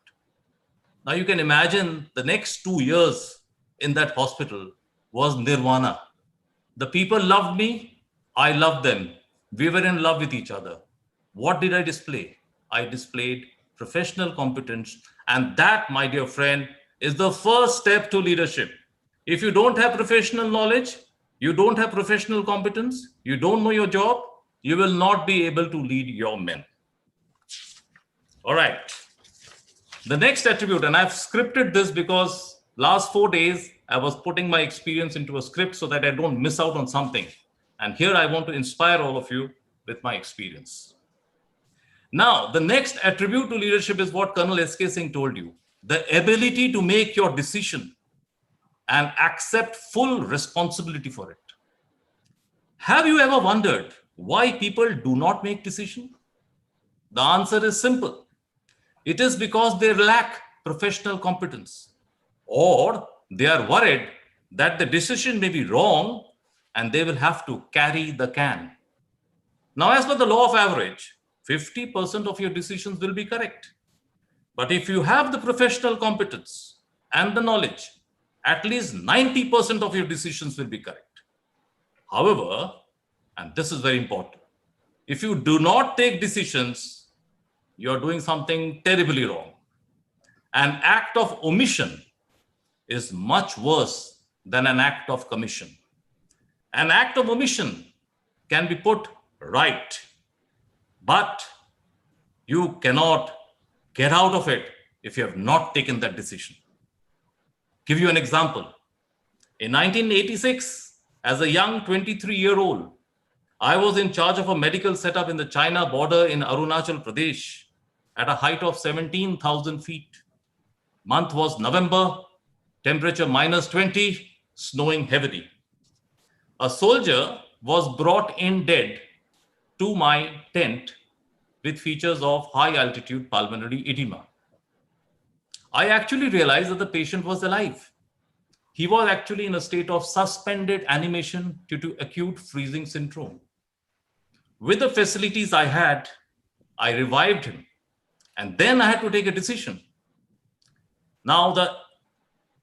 Now you can imagine the next 2 years in that hospital was nirvana. The people loved me, I loved them. We were in love with each other. What did I display? I displayed professional competence, and that, my dear friend, is the first step to leadership. If you don't have professional knowledge, you don't have professional competence, you don't know your job, you will not be able to lead your men. All right. The next attribute, and I've scripted this because last 4 days, I was putting my experience into a script so that I don't miss out on something. And here I want to inspire all of you with my experience. Now, the next attribute to leadership is what Colonel S.K. Singh told you, the ability to make your decision and accept full responsibility for it. Have you ever wondered why people do not make decisions? The answer is simple. It is because they lack professional competence, or they are worried that the decision may be wrong and they will have to carry the can. Now, as per the law of average, 50% of your decisions will be correct. But if you have the professional competence and the knowledge, at least 90% of your decisions will be correct. However, and this is very important, if you do not take decisions, you're doing something terribly wrong. An act of omission is much worse than an act of commission. An act of omission can be put right, but you cannot get out of it if you have not taken that decision. Give you an example. In 1986, as a young 23-year-old, I was in charge of a medical setup in the China border in Arunachal Pradesh at a height of 17,000 feet. Month was November, temperature -20, snowing heavily. A soldier was brought in dead to my tent with features of high altitude pulmonary edema. I actually realized that the patient was alive. He was actually in a state of suspended animation due to acute freezing syndrome. With the facilities I had, I revived him. And then I had to take a decision. Now, the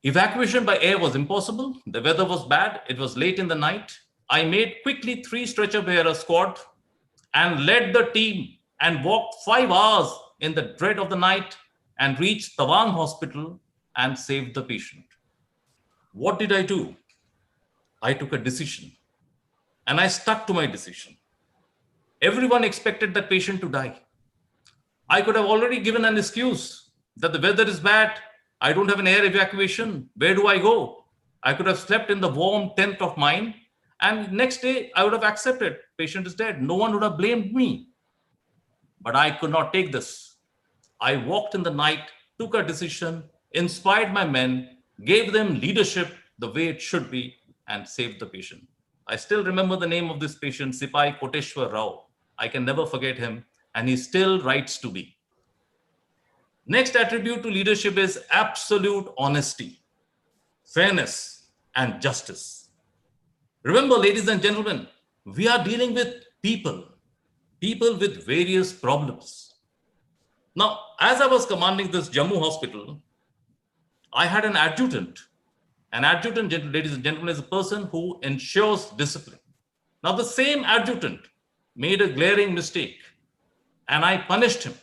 evacuation by air was impossible. The weather was bad. It was late in the night. I made quickly 3 stretcher bearer squad and led the team and walked 5 hours in the dread of the night and reached Tawang Hospital and saved the patient. What did I do? I took a decision and I stuck to my decision. Everyone expected that patient to die. I could have already given an excuse that the weather is bad. I don't have an air evacuation. Where do I go? I could have slept in the warm tent of mine, and next day I would have accepted patient is dead. No one would have blamed me. But I could not take this. I walked in the night, took a decision, inspired my men, gave them leadership the way it should be, and saved the patient. I still remember the name of this patient, Sipai Koteshwar Rao. I can never forget him, and he still writes to me. Next attribute to leadership is absolute honesty, fairness, and justice. Remember, ladies and gentlemen, we are dealing with people with various problems. Now, as I was commanding this Jammu hospital, I had an adjutant. An adjutant, ladies and gentlemen, is a person who ensures discipline. Now, the same adjutant made a glaring mistake, and I punished him.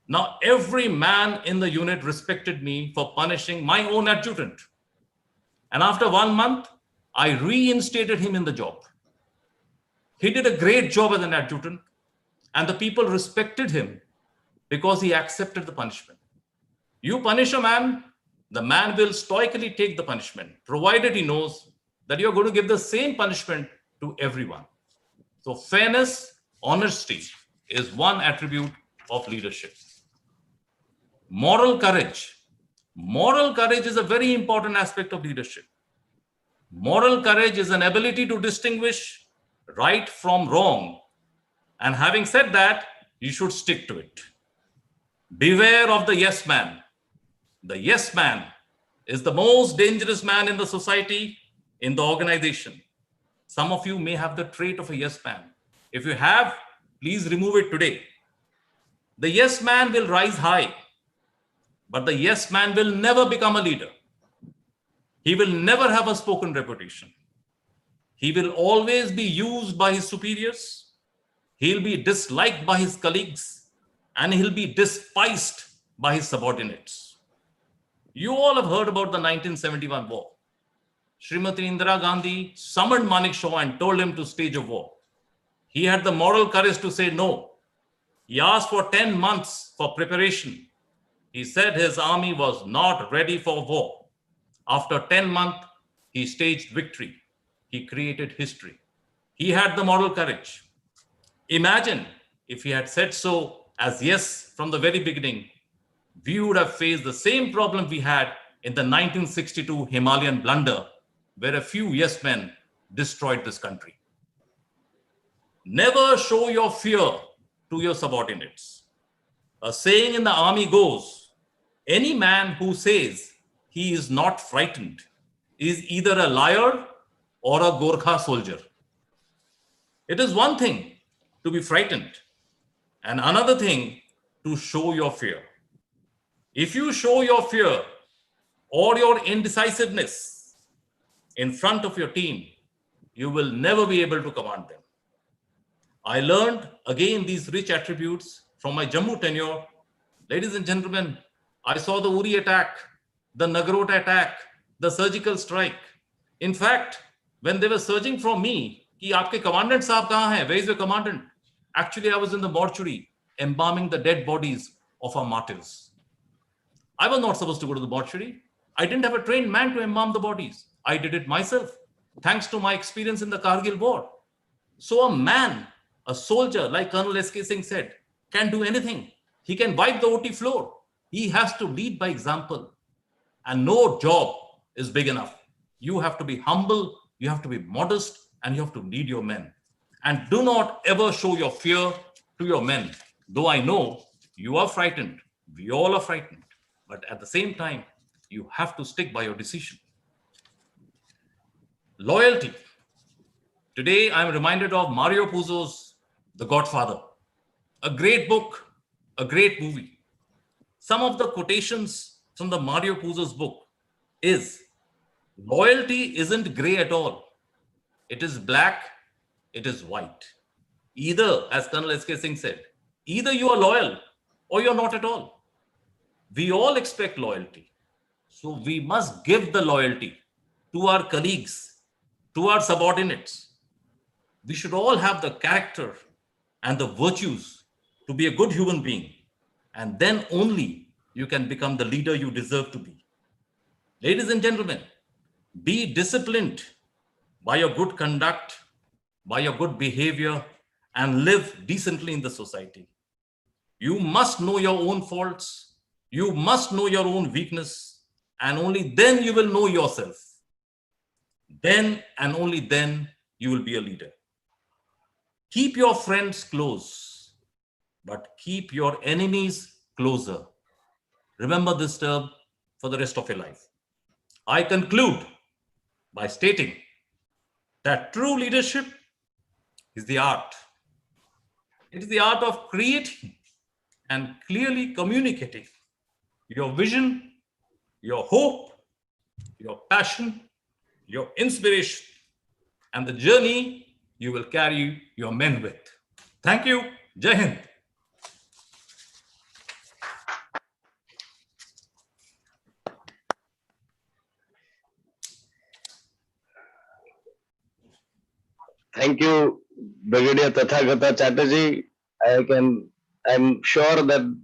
Now, every man in the unit respected me for punishing my own adjutant. And after 1 month, I reinstated him in the job. He did a great job as an adjutant, and the people respected him because he accepted the punishment. You punish a man, the man will stoically take the punishment, provided he knows that you're going to give the same punishment to everyone. So fairness, honesty is one attribute of leadership. Moral courage. Moral courage is a very important aspect of leadership. Moral courage is an ability to distinguish right from wrong. And having said that, you should stick to it. Beware of the yes man. The yes man is the most dangerous man in the society, in the organization. Some of you may have the trait of a yes man. If you have, please remove it today. The yes man will rise high, but the yes man will never become a leader. He will never have a spoken reputation. He will always be used by his superiors. He'll be disliked by his colleagues, and he'll be despised by his subordinates. You all have heard about the 1971 war. Srimati Indira Gandhi summoned Manekshaw and told him to stage a war. He had the moral courage to say no. He asked for 10 months for preparation. He said his army was not ready for war. After 10 months, he staged victory. He created history. He had the moral courage. Imagine if he had said so as yes from the very beginning, we would have faced the same problem we had in the 1962 Himalayan blunder, where a few yes men destroyed this country. Never show your fear to your subordinates. A saying in the army goes, any man who says he is not frightened is either a liar or a Gorkha soldier. It is one thing to be frightened, and another thing to show your fear. If you show your fear or your indecisiveness in front of your team, you will never be able to command them. I learned again these rich attributes from my Jammu tenure. Ladies and gentlemen, I saw the Uri attack, the Nagrota attack, the surgical strike. In fact, when they were searching for me, कि आपके commandant साहब कहाँ हैं? Where is your commandant? Actually, I was in the mortuary embalming the dead bodies of our martyrs. I was not supposed to go to the mortuary. I didn't have a trained man to embalm the bodies. I did it myself, thanks to my experience in the Kargil war. So a man, a soldier, like Colonel S.K. Singh said, can do anything. He can wipe the OT floor. He has to lead by example. And no job is big enough. You have to be humble, you have to be modest, and you have to lead your men. And do not ever show your fear to your men. Though I know you are frightened, we all are frightened. But at the same time, you have to stick by your decision. Loyalty. Today, I'm reminded of Mario Puzo's The Godfather. A great book, a great movie. Some of the quotations from the Mario Puzo's book is, loyalty isn't gray at all. It is black, it is white. Either, as Colonel S.K. Singh said, either you are loyal or you're not at all. We all expect loyalty. So we must give the loyalty to our colleagues, to our subordinates. We should all have the character and the virtues to be a good human being. And then only you can become the leader you deserve to be. Ladies and gentlemen, be disciplined by your good conduct, by your good behavior, and live decently in the society. You must know your own faults. You must know your own weakness. And only then you will know yourself. Then and only then you will be a leader. Keep your friends close, but keep your enemies closer. Remember this term for the rest of your life. I conclude by stating that true leadership is the art. It is the art of creating and clearly communicating your vision, your hope, your passion, your inspiration, and the journey you will carry your men with. Thank you. Jai Hind. Thank you, Brigadier Tathagata Chatterjee. I'm sure that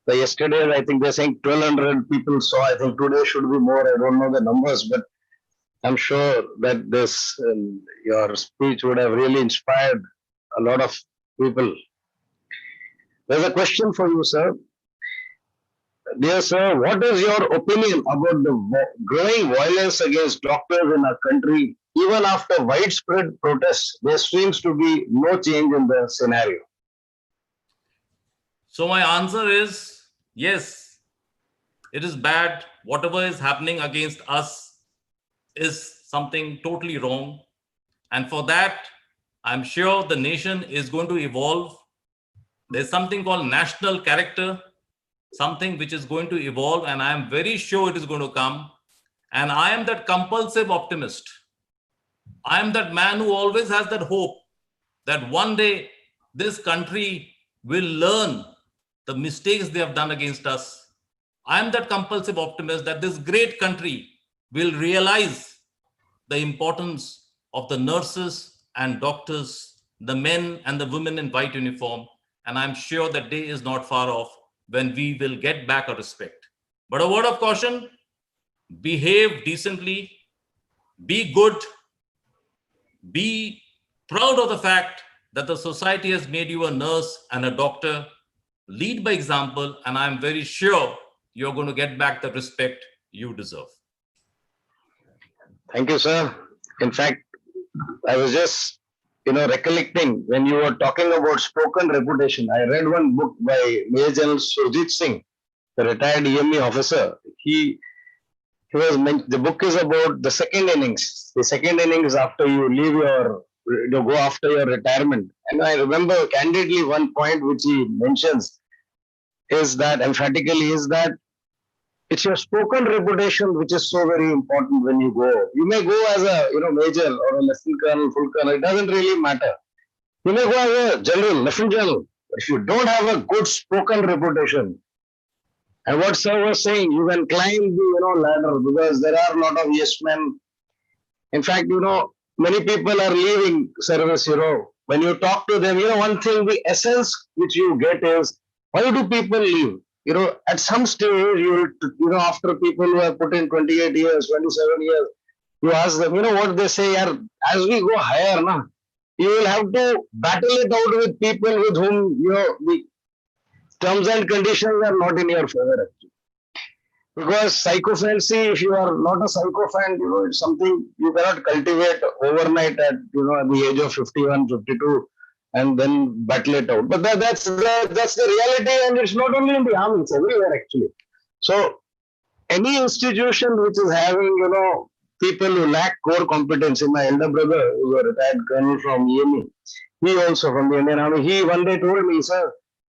yesterday, I think they're saying 1,200 people saw. I think today should be more. I don't know the numbers, but I'm sure that your speech would have really inspired a lot of people. There's a question for you, sir. Dear sir, what is your opinion about the growing violence against doctors in our country? Even after widespread protests, there seems to be no change in the scenario. So my answer is yes, it is bad. Whatever is happening against us is something totally wrong. And for that, I'm sure the nation is going to evolve. There's something called national character, something which is going to evolve, and I am very sure it is going to come. And I am that compulsive optimist. I am that man who always has that hope that one day this country will learn the mistakes they have done against us. I am that compulsive optimist that this great country will realize the importance of the nurses and doctors, the men and the women in white uniform. And I'm sure that day is not far off when we will get back our respect. But a word of caution, behave decently, be good, be proud of the fact that the society has made you a nurse and a doctor. Lead by example, and I'm very sure you're going to get back the respect you deserve. Thank you, sir. In fact, I was just, recollecting when you were talking about spoken reputation. I read one book by Major General Surjit Singh, the retired EME officer. The book is about the second innings. The second innings after you leave go after your retirement. And I remember candidly one point which he mentions is that emphatically is that it's your spoken reputation which is so very important when you go. You may go as a major or a lieutenant colonel, full colonel. It doesn't really matter. You may go as a general, lieutenant general. But if you don't have a good spoken reputation, and what sir was saying, you can climb the ladder because there are a lot of yes men. In fact, many people are leaving service. When you talk to them, one thing, the essence which you get is why do people leave? At some stage, after people who have put in 28 years, 27 years, you ask them, what they say, as we go higher, you will have to battle it out with people with whom, the terms and conditions are not in your favor, actually. Because psychophancy, if you are not a sycophant, it's something you cannot cultivate overnight at, at the age of 51, 52. And then battle it out. But that's the reality, and it's not only in the army, it's everywhere actually. So any institution which is having, people who lack core competence, in my elder brother, who was a retired colonel from EME, he also from the Indian Army, he one day told me, sir,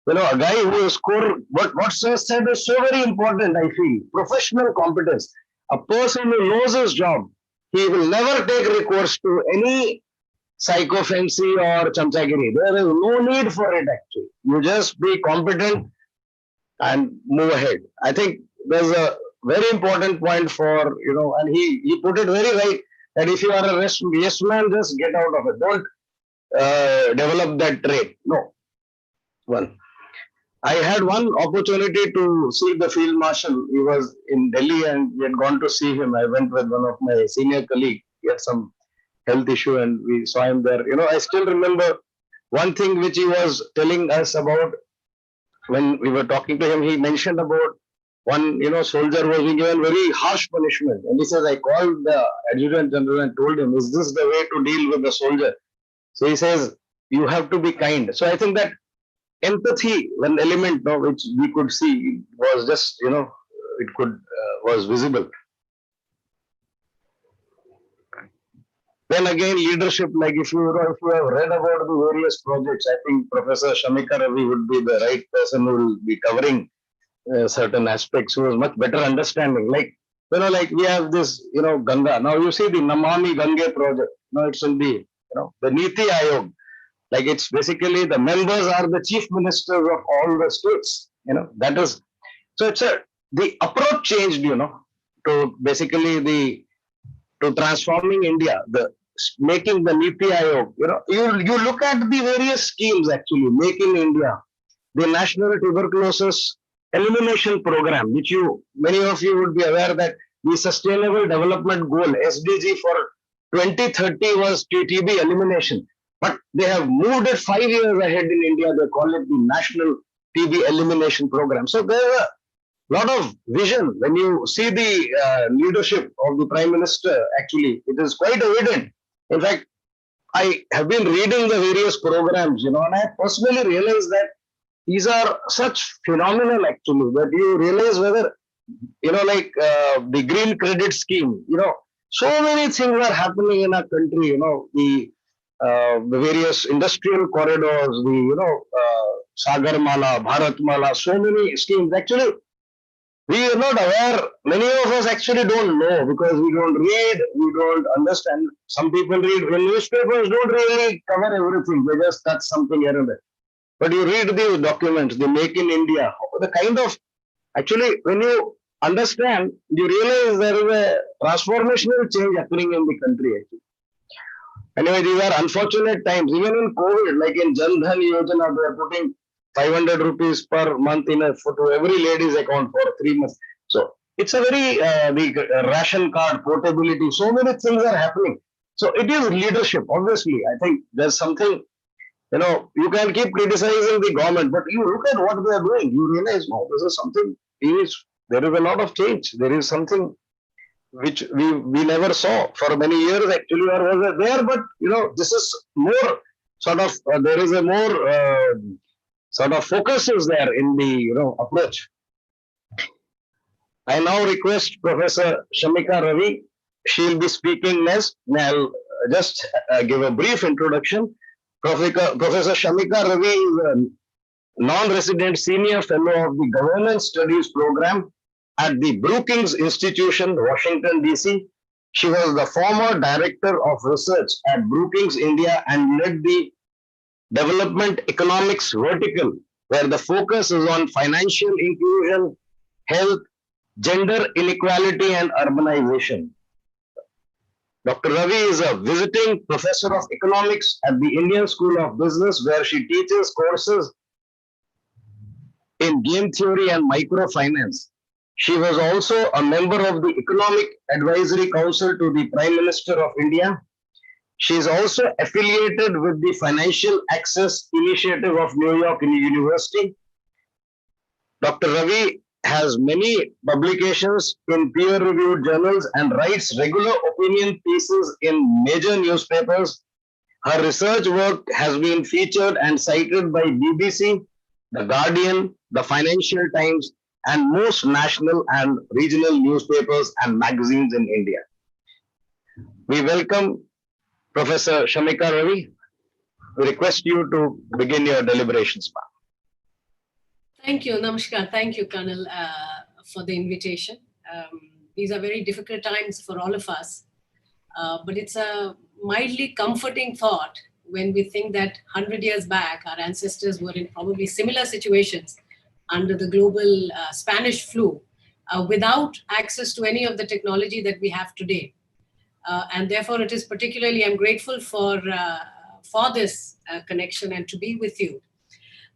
a guy who has core, what sir said is so very important, I feel, professional competence. A person who knows his job, he will never take recourse to any psychophancy or chamchagiri. There is no need for it actually. You just be competent and move ahead. I think there's a very important point for, and he put it very right, that if you are a yes man, just get out of it. Don't develop that trait. No. One. I had one opportunity to see the field marshal. He was in Delhi and we had gone to see him. I went with one of my senior colleagues. He had some health issue and we saw him there. I still remember one thing which he was telling us about when we were talking to him, he mentioned about one, soldier was being given very harsh punishment. And he says, I called the adjutant general and told him, is this the way to deal with the soldier? So he says, you have to be kind. So I think that empathy, one element which we could see was just, was visible. Then again, leadership, like if you have read about the various projects, I think Professor Shamika Ravi would be the right person who will be covering certain aspects, who has much better understanding. Like we have this, Ganga. Now you see the Namami Gange project. Now it's in the, the Niti Ayog. Like it's basically the members are the chief ministers of all the states. That is, so it's the approach changed, to basically to transforming India, making the Niti Ayog. You look at the various schemes actually, Make in India, the National Tuberculosis Elimination Program, which many of you would be aware that the Sustainable Development Goal, SDG for 2030 was TB elimination. But they have moved it 5 years ahead in India. They call it the National TB Elimination Program. So there's a lot of vision. When you see the leadership of the Prime Minister, actually, it is quite evident. In fact, I have been reading the various programs, and I personally realized that these are such phenomenal, actually, that you realize whether, the green credit scheme, so many things are happening in our country, the various industrial corridors, the, Sagarmala, Bharatmala, so many schemes. Actually, we are not aware. Many of us actually don't know because we don't read, we don't understand. Some people read. When newspapers don't really cover everything, they just touch something here and there. But you read these documents, the Make in India, the kind of, actually, when you understand, you realize there is a transformational change happening in the country, actually. Anyway, these are unfortunate times. Even in COVID, like in Jan Dhan Yojana, they are putting 500 rupees per month to every lady's account for 3 months. So it's a very, the ration card, portability, so many things are happening. So it is leadership, obviously. I think there's something, you can keep criticizing the government, but you look at what they are doing, you realize, no, this is something, there is a lot of change. There is something which we never saw for many years, actually, or was there, but, this is more sort of, there is a more sort of focus is there in the, approach. I now request Professor Shamika Ravi. She will be speaking next. I'll just give a brief introduction. Professor Shamika Ravi is a non-resident senior fellow of the Governance Studies program at the Brookings Institution, Washington, D.C. She was the former director of research at Brookings India and led the development economics vertical, where the focus is on financial inclusion, health, gender inequality, and urbanization. Dr. Ravi is a visiting professor of economics at the Indian School of Business, where she teaches courses in game theory and microfinance. She was also a member of the Economic Advisory Council to the Prime Minister of India. She is also affiliated with the Financial Access Initiative of New York University. Dr. Ravi has many publications in peer-reviewed journals and writes regular opinion pieces in major newspapers. Her research work has been featured and cited by BBC, The Guardian, The Financial Times, and most national and regional newspapers and magazines in India. We welcome Professor Shamika Ravi. We request you to begin your deliberations, ma'am. Thank you, Namaskar. Thank you, Colonel, for the invitation. These are very difficult times for all of us, but it's a mildly comforting thought when we think that 100 years back, our ancestors were in probably similar situations under the global Spanish flu, without access to any of the technology that we have today. And therefore, it is particularly, I'm grateful for this connection and to be with you.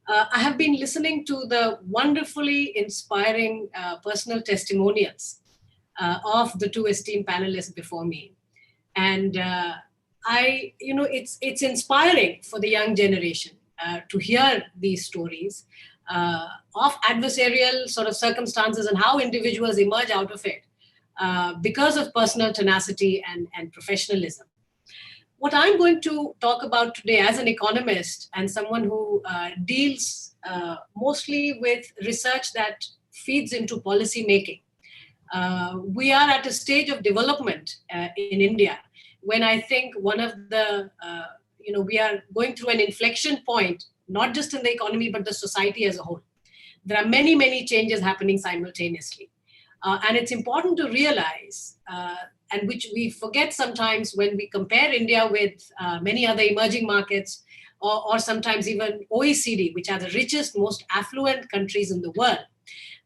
I have been listening to the wonderfully inspiring personal testimonials of the two esteemed panelists before me. And it's inspiring for the young generation to hear these stories. of adversarial sort of circumstances and how individuals emerge out of it because of personal tenacity and professionalism. What I'm going to talk about today as an economist and someone who deals mostly with research that feeds into policy making. We are at a stage of development in India when I think one of the, we are going through an inflection point, not just in the economy, but the society as a whole. There are many, many changes happening simultaneously. And it's important to realize, and which we forget sometimes when we compare India with many other emerging markets, or sometimes even OECD, which are the richest, most affluent countries in the world,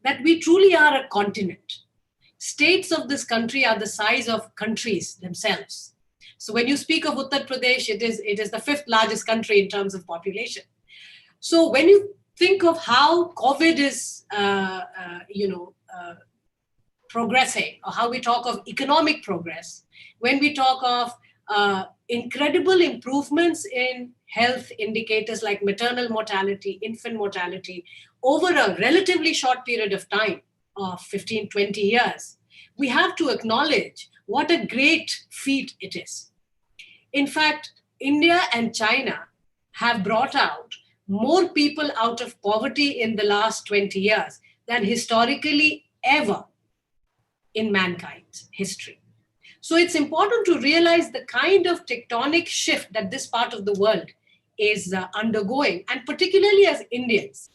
that we truly are a continent. States of this country are the size of countries themselves. So when you speak of Uttar Pradesh, it is the 5th largest country in terms of population. So when you think of how COVID is, progressing, or how we talk of economic progress, when we talk of incredible improvements in health indicators like maternal mortality, infant mortality, over a relatively short period of time of 15, 20 years, we have to acknowledge what a great feat it is. In fact, India and China have brought out more people out of poverty in the last 20 years than historically ever in mankind's history. So it's important to realize the kind of tectonic shift that this part of the world is undergoing, and particularly as Indians.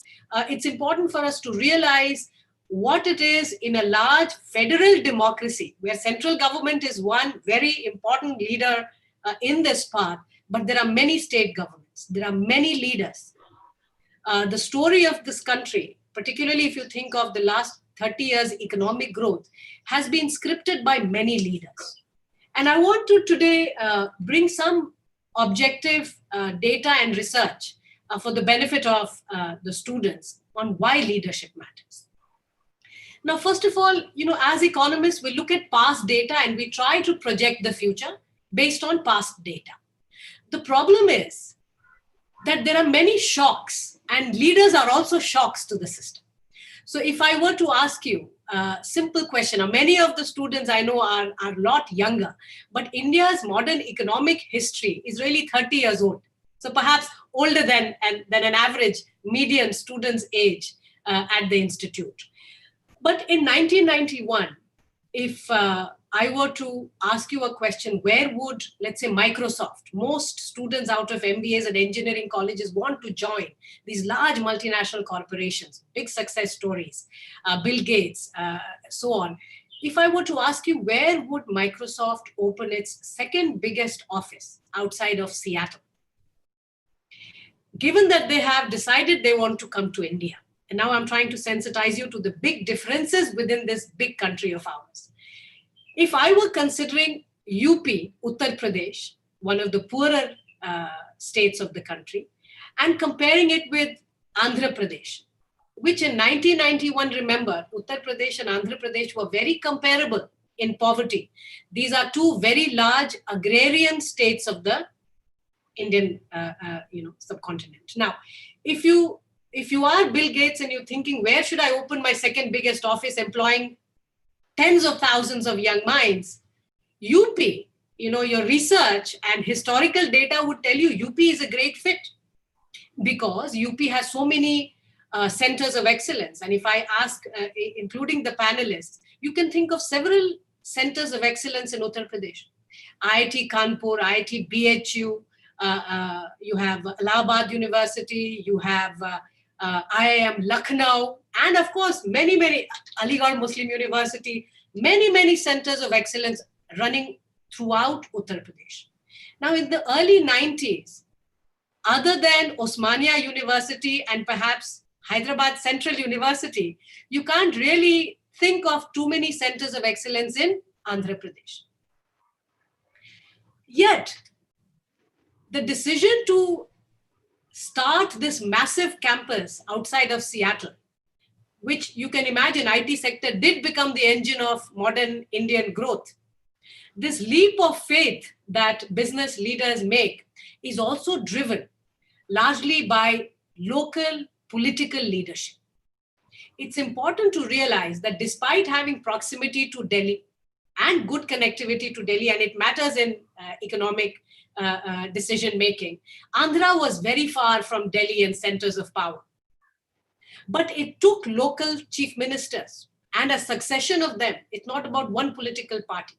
It's important for us to realize what it is in a large federal democracy, where central government is one very important leader in this part, but there are many state governments, there are many leaders. The story of this country, particularly if you think of the last 30 years economic growth, has been scripted by many leaders. And I want to today bring some objective data and research for the benefit of the students on why leadership matters. Now, first of all, as economists, we look at past data and we try to project the future based on past data. The problem is that there are many shocks, and leaders are also shocks to the system. So if I were to ask you a simple question, or many of the students I know are a lot younger, but India's modern economic history is really 30 years old. So perhaps older than an average median student's age at the institute. But in 1991, if I were to ask you a question, where would, let's say, Microsoft, most students out of MBAs and engineering colleges want to join these large multinational corporations, big success stories, Bill Gates, so on. If I were to ask you, where would Microsoft open its second biggest office outside of Seattle? Given that they have decided they want to come to India, and now I'm trying to sensitize you to the big differences within this big country of ours. If I were considering UP, Uttar Pradesh, one of the poorer states of the country, and comparing it with Andhra Pradesh, which in 1991, remember, Uttar Pradesh and Andhra Pradesh were very comparable in poverty. These are two very large agrarian states of the Indian subcontinent. Now, if you are Bill Gates and you're thinking, where should I open my second biggest office employing tens of thousands of young minds, UP, your research and historical data would tell you UP is a great fit, because UP has so many centers of excellence. And if I ask, including the panelists, you can think of several centers of excellence in Uttar Pradesh. IIT Kanpur, IIT BHU, you have Allahabad University, you have IIM Lucknow, and of course, many, Aligarh Muslim University, many centers of excellence running throughout Uttar Pradesh. Now, in the early 90s, other than Osmania University and perhaps Hyderabad Central University, you can't really think of too many centers of excellence in Andhra Pradesh. Yet, the decision to start this massive campus outside of Seattle, which you can imagine IT sector did become the engine of modern Indian growth. This leap of faith that business leaders make is also driven largely by local political leadership. It's important to realize that despite having proximity to Delhi and good connectivity to Delhi, and it matters in economic decision making, Andhra was very far from Delhi and centers of power. But it took local chief ministers and a succession of them. It's not about one political party,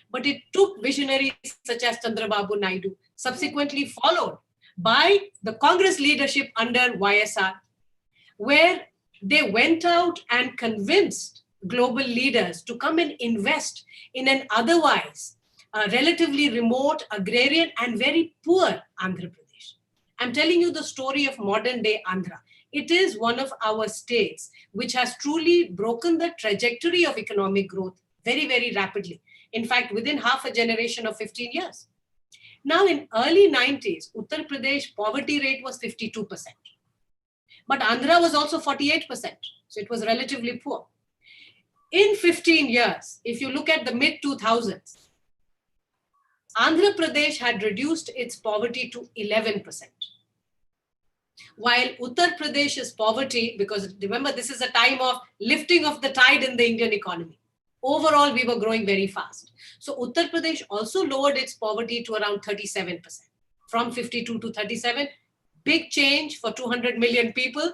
but it took visionaries such as Chandrababu Naidu, subsequently followed by the Congress leadership under YSR, where they went out and convinced global leaders to come and invest in an otherwise relatively remote, agrarian, and very poor Andhra Pradesh. I'm telling you the story of modern day Andhra. It is one of our states which has truly broken the trajectory of economic growth very, very rapidly. In fact, within half a generation of 15 years. Now, in early 90s, Uttar Pradesh poverty rate was 52%. But Andhra was also 48%. So it was relatively poor. In 15 years, if you look at the mid 2000s, Andhra Pradesh had reduced its poverty to 11%. While Uttar Pradesh's poverty, because remember, this is a time of lifting of the tide in the Indian economy. Overall, we were growing very fast. So Uttar Pradesh also lowered its poverty to around 37%, from 52 to 37. Big change for 200 million people.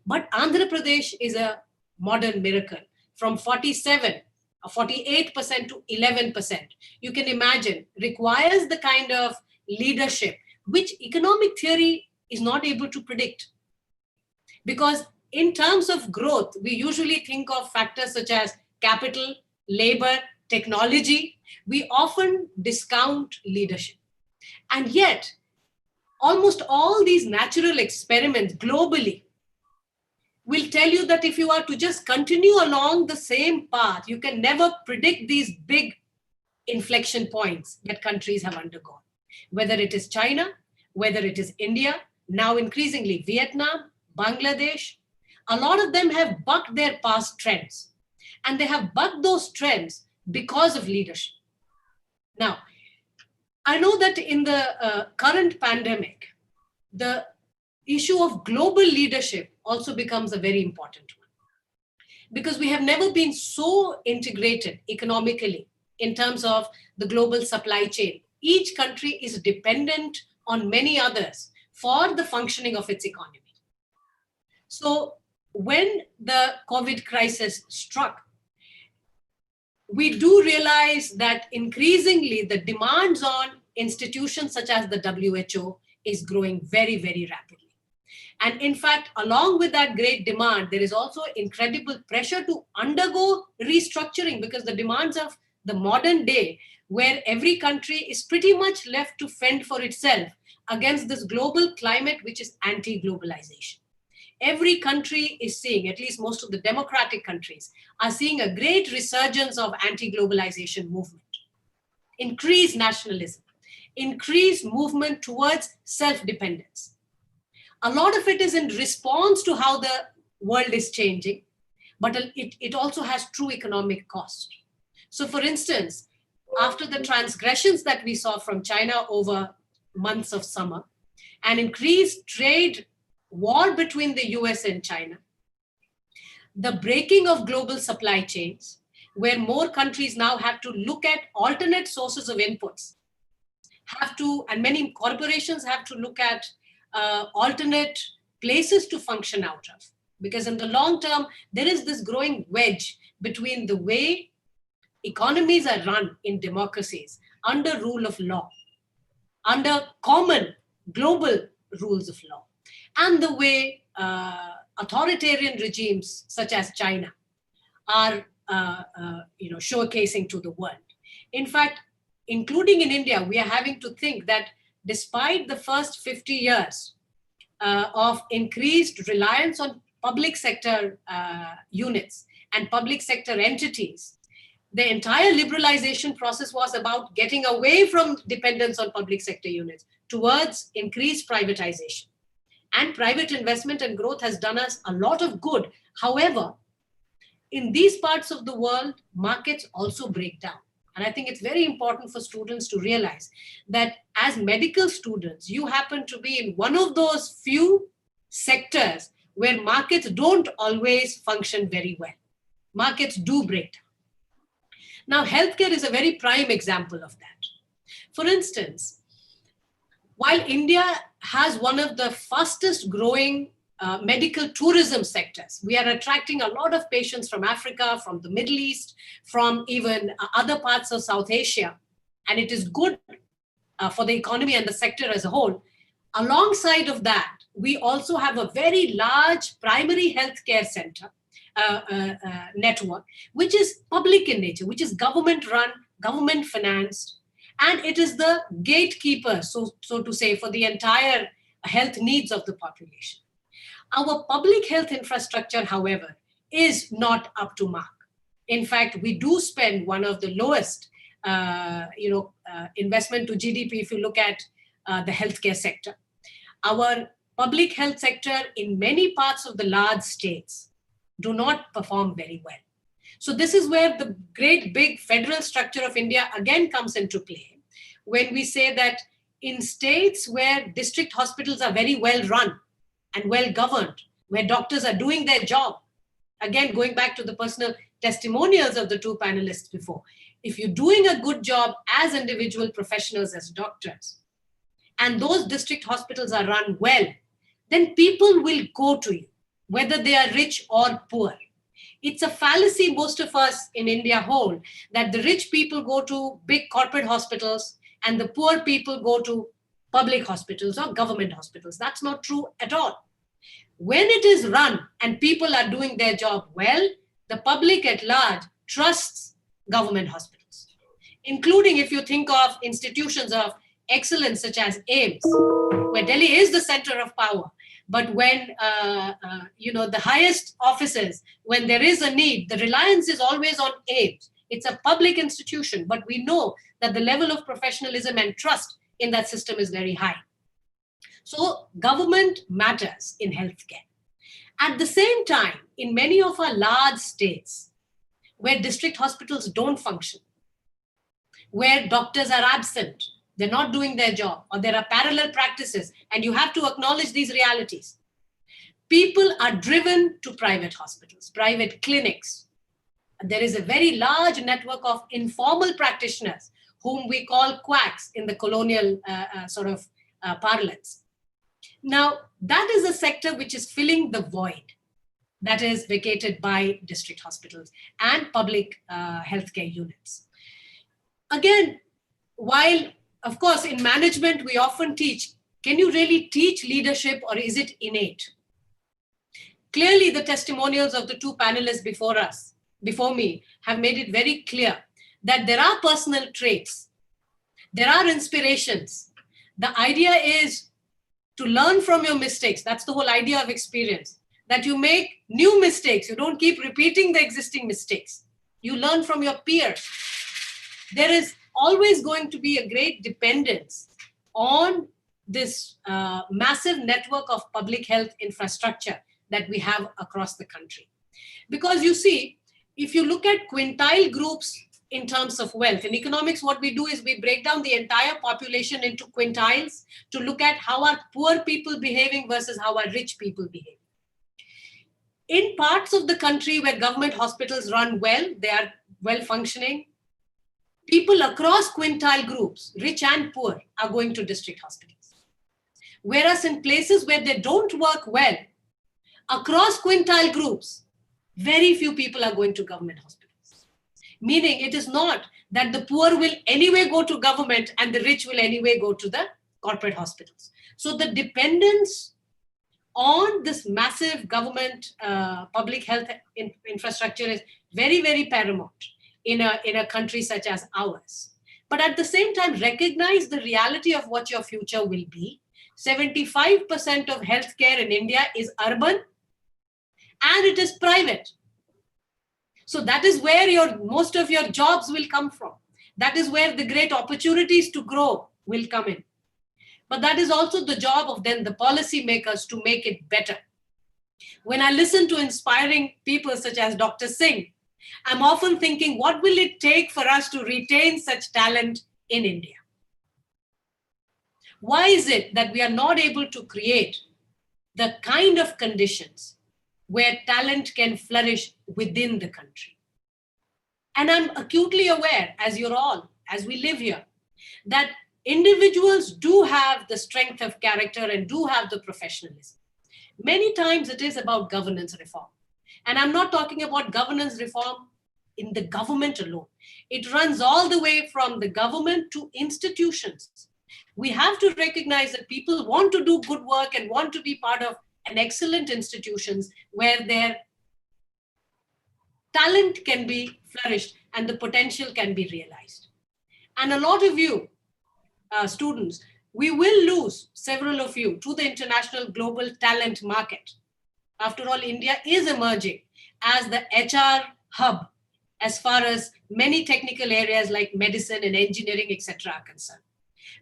But Andhra Pradesh is a modern miracle. From 48% to 11%. You can imagine, requires the kind of leadership which economic theory is not able to predict. Because in terms of growth, we usually think of factors such as capital, labor, technology. We often discount leadership. And yet, almost all these natural experiments globally will tell you that if you are to just continue along the same path, you can never predict these big inflection points that countries have undergone. Whether it is China, whether it is India, now increasingly Vietnam, Bangladesh, a lot of them have bucked their past trends. And they have bucked those trends because of leadership. Now, I know that in the current pandemic, the issue of global leadership also becomes a very important one. Because we have never been so integrated economically in terms of the global supply chain. Each country is dependent on many others for the functioning of its economy. So when the COVID crisis struck, we do realize that increasingly the demands on institutions such as the WHO is growing very, very rapidly. And in fact, along with that great demand, there is also incredible pressure to undergo restructuring, because the demands of the modern day, where every country is pretty much left to fend for itself against this global climate, which is anti-globalization. Every country is seeing, at least most of the democratic countries, are seeing a great resurgence of anti-globalization movement, increased nationalism, increased movement towards self-dependence. A lot of it is in response to how the world is changing, but it also has true economic cost. So for instance, after the transgressions that we saw from China over months of summer, an increased trade war between the US and China, the breaking of global supply chains, where more countries now have to look at alternate sources of inputs, and many corporations have to look at alternate places to function out of. Because in the long term, there is this growing wedge between the way economies are run in democracies under rule of law, under common global rules of law, and the way authoritarian regimes such as China are showcasing to the world. In fact, including in India, we are having to think that despite the first 50 years of increased reliance on public sector units and public sector entities, the entire liberalization process was about getting away from dependence on public sector units towards increased privatization. And private investment and growth has done us a lot of good. However, in these parts of the world, markets also break down. And I think it's very important for students to realize that as medical students, you happen to be in one of those few sectors where markets don't always function very well. Markets do break down. Now, healthcare is a very prime example of that. For instance, while India has one of the fastest growing medical tourism sectors, we are attracting a lot of patients from Africa, from the Middle East, from even other parts of South Asia, and it is good for the economy and the sector as a whole. Alongside of that, we also have a very large primary healthcare center network, which is public in nature, which is government run, government financed, and it is the gatekeeper, so to say, for the entire health needs of the population. Our public health infrastructure, however, is not up to mark. In fact, we do spend one of the lowest investment to GDP if you look at the healthcare sector. Our public health sector in many parts of the large states do not perform very well. So this is where the great big federal structure of India again comes into play, when we say that in states where district hospitals are very well run and well governed, where doctors are doing their job, again, going back to the personal testimonials of the two panelists before, if you're doing a good job as individual professionals, as doctors, and those district hospitals are run well, then people will go to you, whether they are rich or poor. It's a fallacy most of us in India hold, that the rich people go to big corporate hospitals and the poor people go to public hospitals or government hospitals. That's not true at all. When it is run and people are doing their job well, the public at large trusts government hospitals, including if you think of institutions of excellence such as AIIMS, where Delhi is the center of power. But when, the highest offices, when there is a need, the reliance is always on AIIMS. It's a public institution, but we know that the level of professionalism and trust in that system is very high. So government matters in healthcare. At the same time, in many of our large states, where district hospitals don't function, where doctors are absent, they're not doing their job, or there are parallel practices, and you have to acknowledge these realities. People are driven to private hospitals, private clinics. There is a very large network of informal practitioners, whom we call quacks in the colonial parlance. Now, that is a sector which is filling the void that is vacated by district hospitals and public healthcare units. Again, while, of course, in management, we often teach, can you really teach leadership or is it innate? Clearly, the testimonials of the two panelists before me, have made it very clear that there are personal traits, there are inspirations. The idea is to learn from your mistakes. That's the whole idea of experience, that you make new mistakes. You don't keep repeating the existing mistakes. You learn from your peers. There is always going to be a great dependence on this massive network of public health infrastructure that we have across the country. Because you see, if you look at quintile groups in terms of wealth, in economics, what we do is we break down the entire population into quintiles to look at how are poor people behaving versus how are rich people behaving. In parts of the country where government hospitals run well, they are well functioning, people across quintile groups, rich and poor, are going to district hospitals. Whereas in places where they don't work well, across quintile groups, very few people are going to government hospitals. Meaning it is not that the poor will anyway go to government and the rich will anyway go to the corporate hospitals. So the dependence on this massive government public health infrastructure is very, very paramount in a country such as ours. But at the same time, recognize the reality of what your future will be. 75% of healthcare in India is urban and it is private. So that is where most of your jobs will come from. That is where the great opportunities to grow will come in. But that is also the job of then the policy makers to make it better. When I listen to inspiring people such as Dr. Singh, I'm often thinking, what will it take for us to retain such talent in India? Why is it that we are not able to create the kind of conditions where talent can flourish within the country. And I'm acutely aware, as you're all, as we live here, that individuals do have the strength of character and do have the professionalism. Many times it is about governance reform. And I'm not talking about governance reform in the government alone. It runs all the way from the government to institutions. We have to recognize that people want to do good work and want to be part of an excellent institutions where their talent can be flourished and the potential can be realized. And a lot of you, students, we will lose several of you to the international global talent market. After all, India is emerging as the HR hub as far as many technical areas like medicine and engineering, etc. are concerned.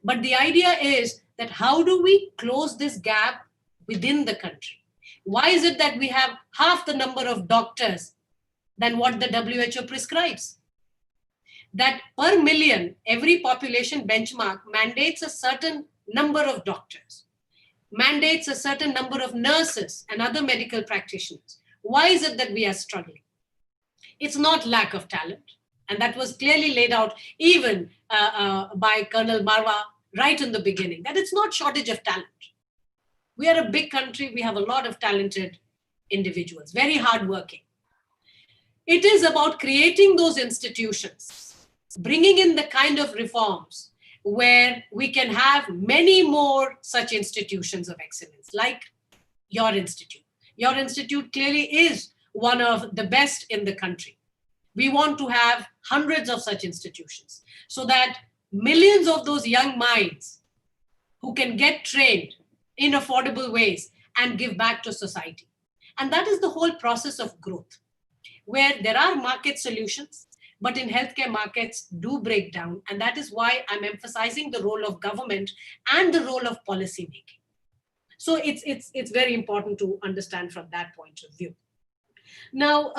But the idea is that how do we close this gap within the country? Why is it that we have half the number of doctors than what the WHO prescribes? That per million, every population benchmark mandates a certain number of doctors, mandates a certain number of nurses and other medical practitioners. Why is it that we are struggling? It's not lack of talent. And that was clearly laid out even by Colonel Marwa right in the beginning, that it's not shortage of talent. We are a big country. We have a lot of talented individuals, very hardworking. It is about creating those institutions, bringing in the kind of reforms where we can have many more such institutions of excellence, like your institute. Your institute clearly is one of the best in the country. We want to have hundreds of such institutions so that millions of those young minds who can get trained in affordable ways and give back to society. And that is the whole process of growth, where there are market solutions, but in healthcare markets do break down. And that is why I'm emphasizing the role of government and the role of policy making. So it's very important to understand from that point of view. Now,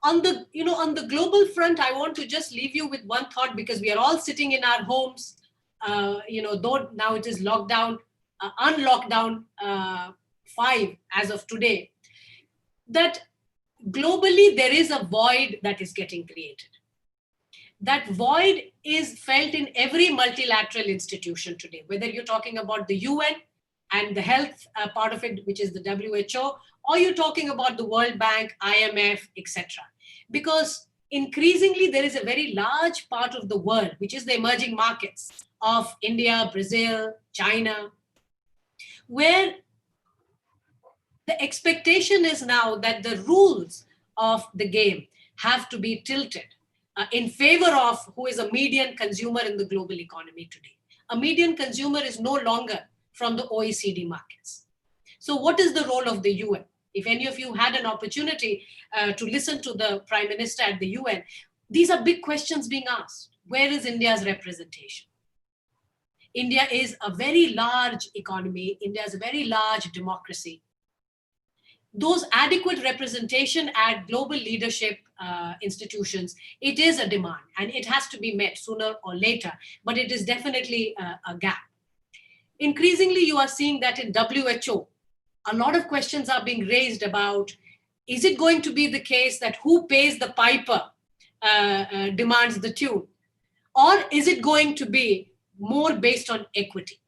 on the global front, I want to just leave you with one thought, because we are all sitting in our homes, though now it is lockdown, unlockdown 5 as of today, that globally there is a void that is getting created. That void is felt in every multilateral institution today, whether you're talking about the UN and the health part of it, which is the WHO, or you're talking about the World Bank, IMF, etc. Because increasingly there is a very large part of the world, which is the emerging markets of India, Brazil, China, where the expectation is now that the rules of the game have to be tilted in favor of who is a median consumer in the global economy today. A median consumer is no longer from the OECD markets. So what is the role of the UN? If any of you had an opportunity to listen to the Prime Minister at the UN, these are big questions being asked. Where is India's representation? India is a very large economy. India is a very large democracy. Those adequate representation at global leadership institutions, it is a demand and it has to be met sooner or later, but it is definitely a gap. Increasingly, you are seeing that in WHO, a lot of questions are being raised about, is it going to be the case that who pays the piper demands the tune? Or is it going to be more based on equity?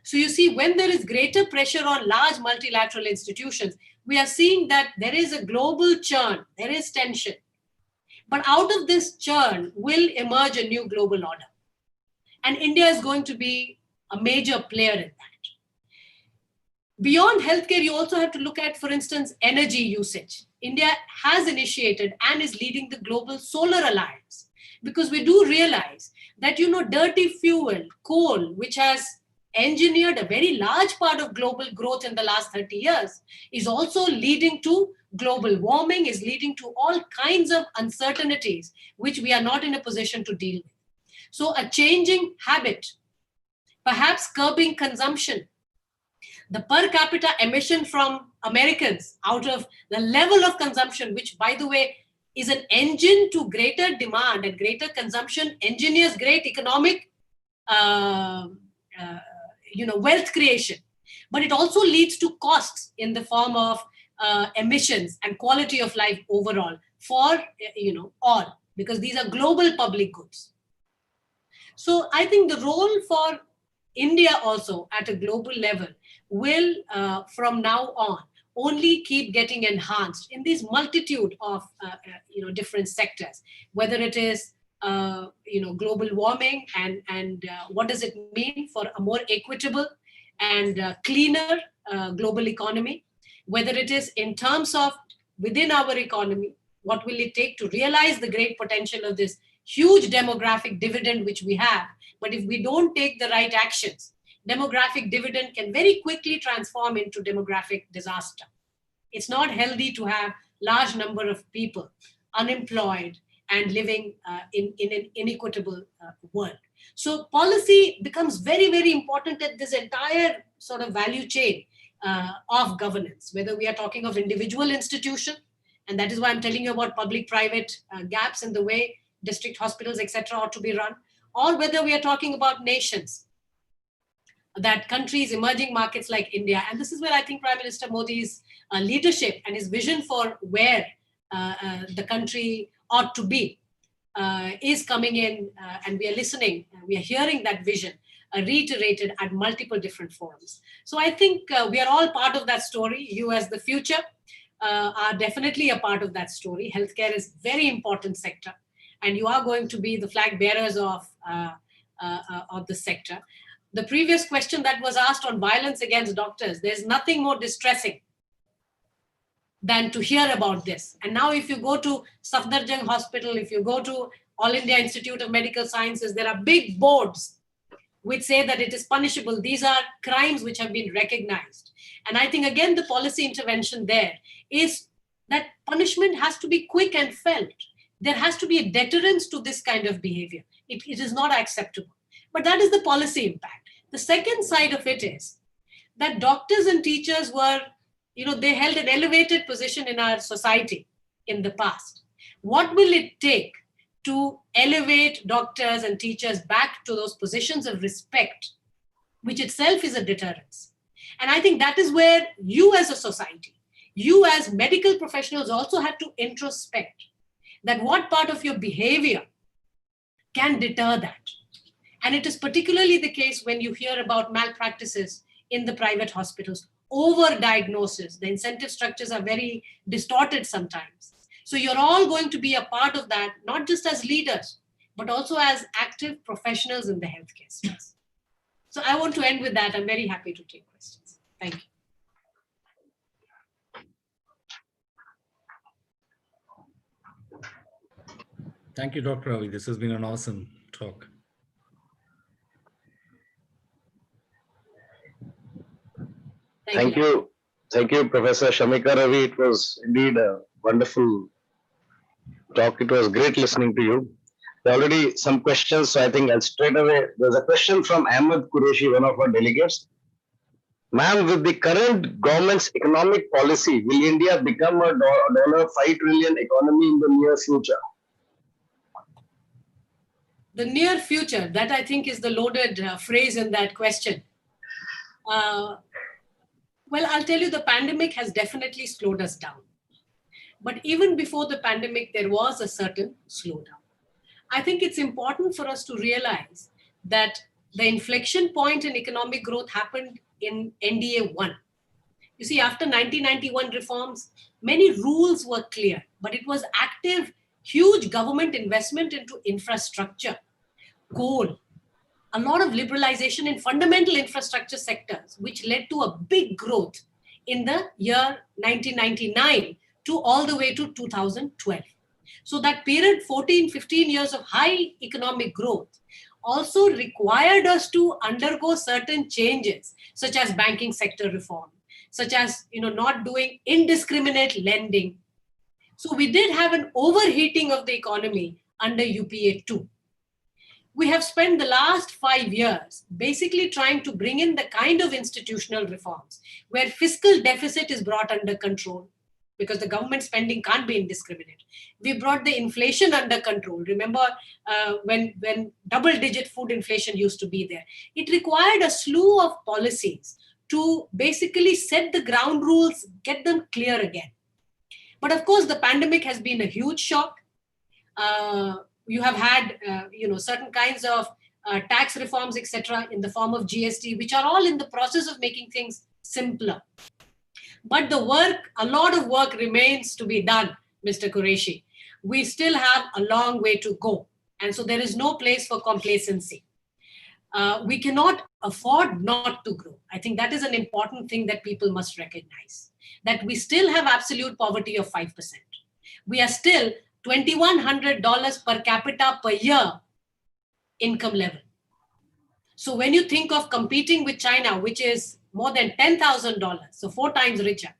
So you see, when there is greater pressure on large multilateral institutions, we are seeing that there is a global churn, there is tension. But out of this churn will emerge a new global order. And India is going to be a major player in that. Beyond healthcare, you also have to look at, for instance, energy usage. India has initiated and is leading the Global Solar Alliance, because we do realize that, dirty fuel, coal, which has engineered a very large part of global growth in the last 30 years, is also leading to global warming, is leading to all kinds of uncertainties, which we are not in a position to deal with. So a changing habit, perhaps curbing consumption, the per capita emission from Americans out of the level of consumption, which, by the way, is an engine to greater demand and greater consumption, engineers great economic wealth creation. but it also leads to costs in the form of emissions and quality of life overall for all, because these are global public goods. So I think the role for India also at a global level will from now on only keep getting enhanced in this multitude of different sectors, whether it is global warming and what does it mean for a more equitable and cleaner global economy, whether it is in terms of within our economy, what will it take to realize the great potential of this huge demographic dividend which we have. But if we don't take the right actions, demographic dividend can very quickly transform into demographic disaster. It's not healthy to have large number of people unemployed and living in an inequitable world. So policy becomes very, very important at this entire sort of value chain of governance, whether we are talking of individual institution, and that is why I'm telling you about public-private gaps in the way district hospitals, etc., ought to be run, or whether we are talking about nations, that countries, emerging markets like India. And this is where I think Prime Minister Modi's leadership and his vision for where the country ought to be is coming in, and we are listening, we are hearing that vision reiterated at multiple different forums. So I think we are all part of that story. You as the future are definitely a part of that story. Healthcare is a very important sector, and you are going to be the flag bearers of the sector. The previous question that was asked on violence against doctors, there's nothing more distressing than to hear about this. And now if you go to Safdarjung Hospital, if you go to All India Institute of Medical Sciences, there are big boards which say that it is punishable. These are crimes which have been recognized. And I think, again, the policy intervention there is that punishment has to be quick and felt. There has to be a deterrence to this kind of behavior. It is not acceptable. But that is the policy impact. The second side of it is that doctors and teachers were, they held an elevated position in our society in the past. What will it take to elevate doctors and teachers back to those positions of respect, which itself is a deterrence? And I think that is where you as a society, you as medical professionals also have to introspect that what part of your behavior can deter that. And it is particularly the case when you hear about malpractices in the private hospitals, over-diagnosis. The incentive structures are very distorted sometimes. So you're all going to be a part of that, not just as leaders, but also as active professionals in the healthcare space. So I want to end with that. I'm very happy to take questions. Thank you. Thank you, Dr. Ravi. This has been an awesome talk. Thank you. Thank you, Professor Shamika Ravi. It was indeed a wonderful talk. It was great listening to you. There are already some questions, so I think I'll straight away. There's a question from Ahmed Qureshi, one of our delegates. Ma'am, with the current government's economic policy, will India become a $5 trillion economy in the near future? The near future, that I think is the loaded phrase in that question. Well, I'll tell you, the pandemic has definitely slowed us down. But even before the pandemic, there was a certain slowdown. I think it's important for us to realize that the inflection point in economic growth happened in NDA 1. You see, after 1991 reforms, many rules were clear, but it was active, huge government investment into infrastructure, coal, a lot of liberalization in fundamental infrastructure sectors, which led to a big growth in the year 1999 to all the way to 2012. So that period, 14, 15 years of high economic growth, also required us to undergo certain changes, such as banking sector reform, such as not doing indiscriminate lending. So we did have an overheating of the economy under UPA 2. We have spent the last 5 years basically trying to bring in the kind of institutional reforms where fiscal deficit is brought under control, because the government spending can't be indiscriminate. We brought the inflation under control. Remember when double-digit food inflation used to be there. It required a slew of policies to basically set the ground rules, get them clear again. But of course, the pandemic has been a huge shock. You have had, certain kinds of tax reforms, etc., in the form of GST, which are all in the process of making things simpler. But a lot of work remains to be done, Mr. Qureshi. We still have a long way to go. And so there is no place for complacency. We cannot afford not to grow. I think that is an important thing that people must recognize, that we still have absolute poverty of 5%. We are still $2,100 per capita per year income level. So when you think of competing with China, which is more than $10,000, so 4 times richer,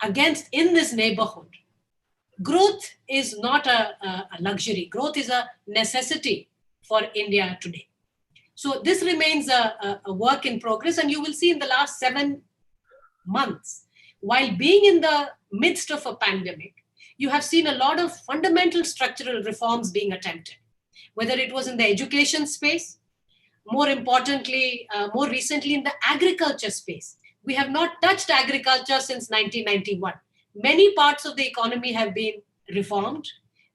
against in this neighborhood, growth is not a luxury. Growth is a necessity for India today. So this remains a work in progress, and you will see in the last 7 months, while being in the midst of a pandemic, you have seen a lot of fundamental structural reforms being attempted, whether it was in the education space, more importantly, more recently in the agriculture space. We have not touched agriculture since 1991. Many parts of the economy have been reformed.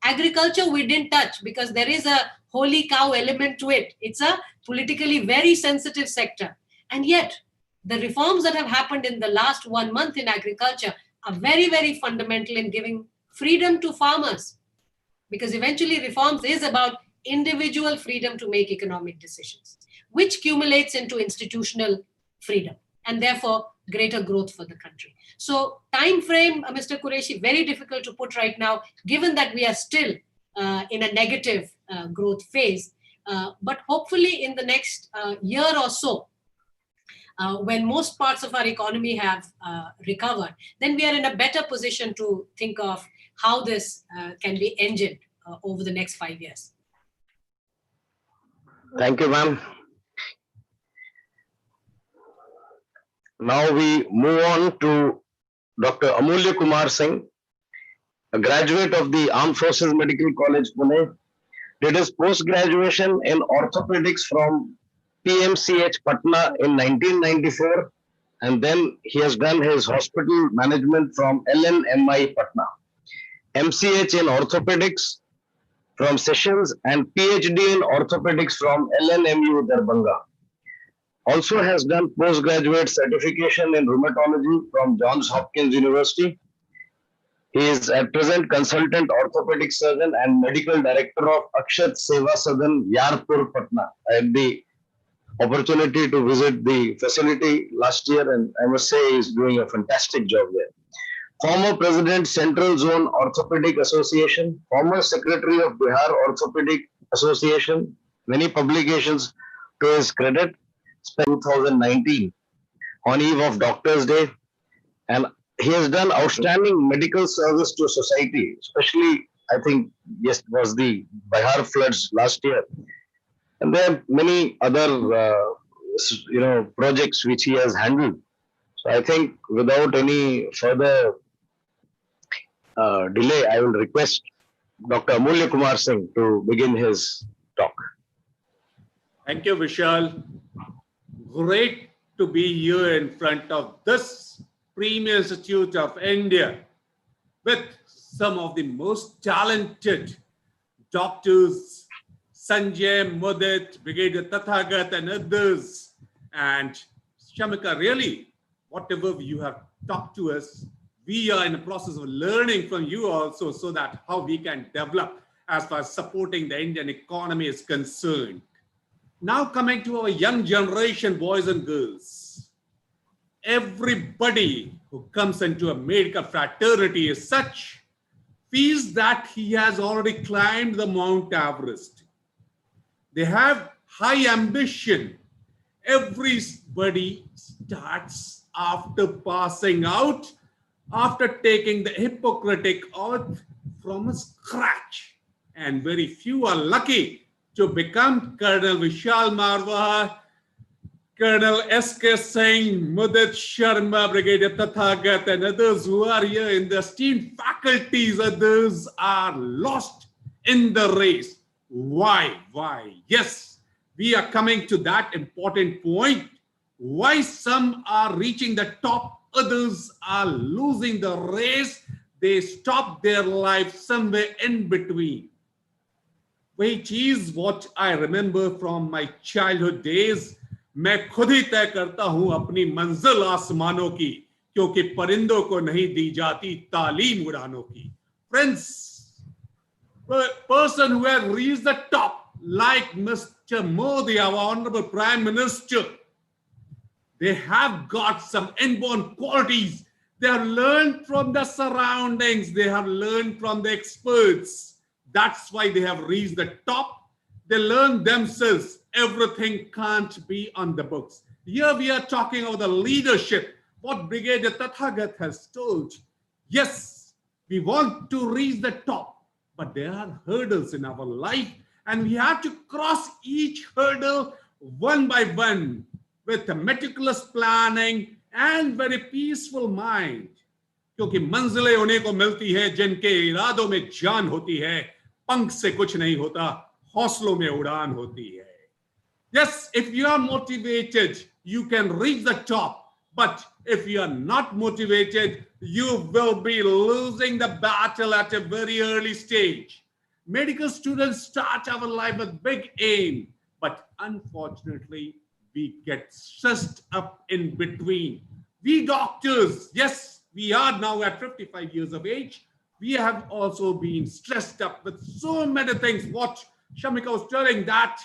Agriculture we didn't touch because there is a holy cow element to it. It's a politically very sensitive sector. And yet, the reforms that have happened in the last 1 month in agriculture are very, very fundamental in giving freedom to farmers. Because eventually reforms is about individual freedom to make economic decisions, which cumulates into institutional freedom and therefore greater growth for the country. So time frame, Mr. Qureshi, very difficult to put right now, given that we are still in a negative growth phase. But hopefully in the next year or so, when most parts of our economy have recovered, then we are in a better position to think of how this can be engined over the next 5 years. Thank you, ma'am. Now we move on to Dr. Amulya Kumar Singh, a graduate of the Armed Forces Medical College, Pune. Did his post-graduation in orthopedics from PMCH Patna in 1994, and then he has done his hospital management from LNMI Patna. MCH in orthopedics from Sessions and PhD in orthopedics from LNMU Darbhanga. Also has done postgraduate certification in rheumatology from Johns Hopkins University. He is at present consultant orthopedic surgeon and medical director of Akshat Seva Sadan, Yarpur, Patna. I had the opportunity to visit the facility last year, and I must say he is doing a fantastic job there. Former President, Central Zone Orthopedic Association, former Secretary of Bihar Orthopedic Association, many publications to his credit, spent 2019 on eve of Doctor's Day, and he has done outstanding medical service to society, especially, I think, yes, it was the Bihar floods last year. And there are many other, projects which he has handled. So I think without any further delay, I will request Dr. Amulya Kumar Singh to begin his talk. Thank you, Vishal. Great to be here in front of this Premier Institute of India with some of the most talented doctors, Sanjay, Mudit, Brigadier Tathagat, and others. And Shamika, really, whatever you have talked to us, we are in the process of learning from you also, so that how we can develop as far as supporting the Indian economy is concerned. Now coming to our young generation, boys and girls, everybody who comes into a medical fraternity as such feels that he has already climbed the Mount Everest. They have high ambition. Everybody starts after passing out, after taking the Hippocratic oath from scratch. And very few are lucky to become Colonel Vishal Marwah, Colonel S.K. Singh, Mudit Sharma, Brigadier Tathagat, and others who are here in the esteemed faculties. Others are lost in the race. Why? Yes, we are coming to that important point. why some are reaching the top, others are losing the race. They stop their life somewhere in between. Which is what I remember from my childhood days. मैं खुद ही तय करता हूं अपनी मंजिल आसमानों की, क्योंकि परिंदों को नहीं दी जाती तालीम उड़ानों की. Friends, a person who has reached the top, like Mr. Modi, our honorable Prime Minister, they have got some inborn qualities. They have learned from the surroundings. They have learned from the experts. That's why they have reached the top. They learn themselves. Everything can't be on the books. Here we are talking about the leadership, what Brigadier Tathagat has told. Yes, we want to reach the top, but there are hurdles in our life, and we have to cross each hurdle one by one with a meticulous planning and very peaceful mind. क्योंकि मंजिलें उन्हें को मिलती है जिनके इरादों में जान होती है, पंख से कुछ नहीं होता, हौसलों में उड़ान होती है. Yes, if you are motivated, you can reach the top. But if you are not motivated, you will be losing the battle at a very early stage. Medical students start our life with big aim, but unfortunately, we get stressed up in between. We doctors, yes, we are now at 55 years of age. We have also been stressed up with so many things. What Shamika was telling that,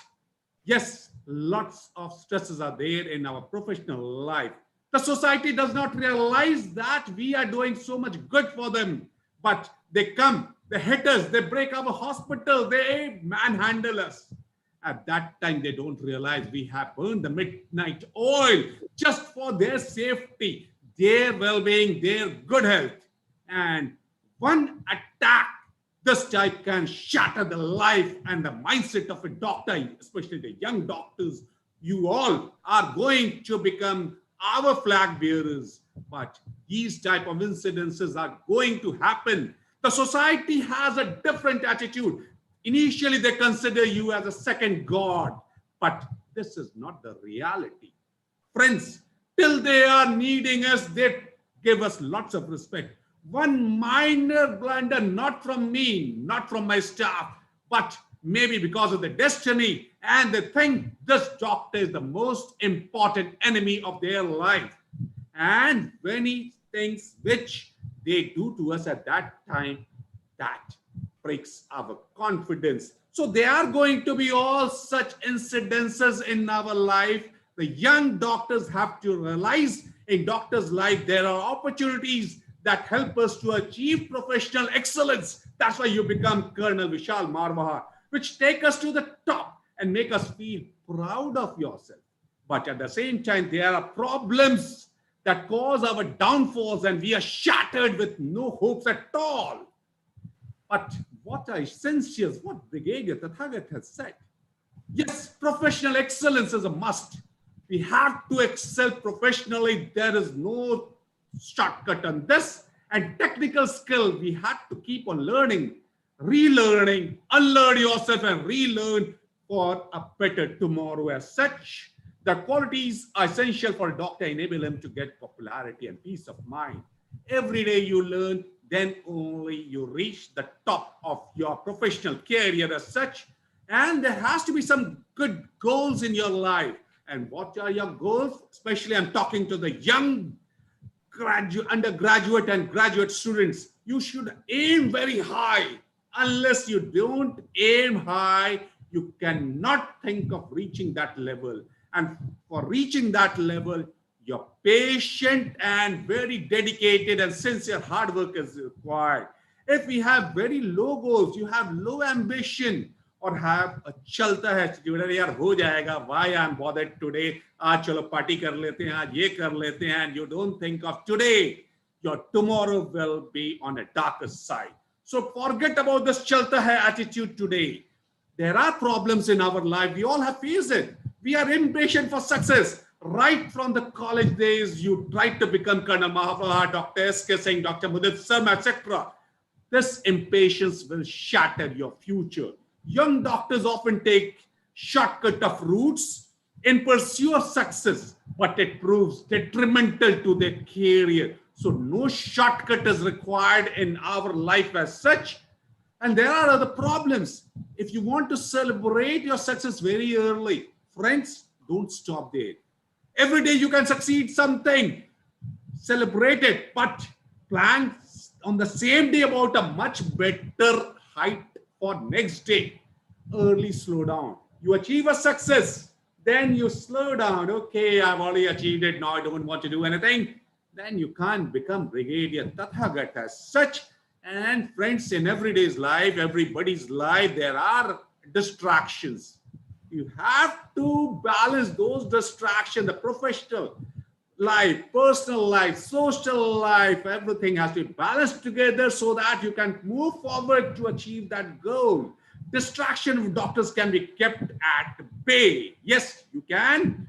yes, lots of stresses are there in our professional life. The society does not realize that we are doing so much good for them, but they come, they hit us, they break our hospital, they manhandle us. At that time, they don't realize we have burned the midnight oil just for their safety, their well-being, their good health. And one attack this type can shatter the life and the mindset of a doctor, especially the young doctors. You all are going to become our flag bearers, but these type of incidences are going to happen. The society has a different attitude. Initially, they consider you as a second god, but this is not the reality. Friends, till they are needing us, they give us lots of respect. One minor blunder, not from me, not from my staff, but maybe because of the destiny, and they think this doctor is the most important enemy of their life. And many things which they do to us at that time, that breaks our confidence. So there are going to be all such incidences in our life. The young doctors have to realize in doctors' life there are opportunities that help us to achieve professional excellence. That's why you become Colonel Vishal Marwaha, which take us to the top and make us feel proud of yourself. But at the same time, there are problems that cause our downfalls and we are shattered with no hopes at all. But what I sense here is what Brigadier Tathagat has said. Yes, professional excellence is a must. We have to excel professionally. There is no shortcut on this. And technical skill, we have to keep on learning, relearning, unlearn yourself and relearn for a better tomorrow. As such, the qualities are essential for a doctor, enable him to get popularity and peace of mind. Every day you learn, then only you reach the top of your professional career as such. And there has to be some good goals in your life. And what are your goals? Especially I'm talking to the young undergraduate and graduate students. You should aim very high. Unless you don't aim high, you cannot think of reaching that level. And for reaching that level, your patient and very dedicated and sincere hard work is required. If we have very low goals, you have low ambition, or have a chalta hai attitude, yaar ho jayega, why I'm bothered today, aaj chalo party kar lete hain, aaj ye kar lete hain, and you don't think of today, your tomorrow will be on a darker side. So forget about this chalta hai attitude today. There are problems in our life. We all have faced it. We are impatient for success. Right from the college days, you tried to become Colonel Marwaha, Dr. S.K. Singh, Dr. Mudit Sharma, etc. This impatience will shatter your future. Young doctors often take shortcut of routes in pursuit of success, but it proves detrimental to their career. So no shortcut is required in our life as such. And there are other problems. If you want to celebrate your success very early, friends, don't stop there. Every day you can succeed something, celebrate it, but plan on the same day about a much better height for next day. Early slow down. You achieve a success, then you slow down. Okay, I've already achieved it. Now I don't want to do anything. Then you can't become Brigadier Tathagat as such. And friends, in everyday's life, everybody's life, there are distractions. You have to balance those distractions, the professional life, personal life, social life, everything has to be balanced together so that you can move forward to achieve that goal. Distraction of doctors can be kept at bay. Yes, you can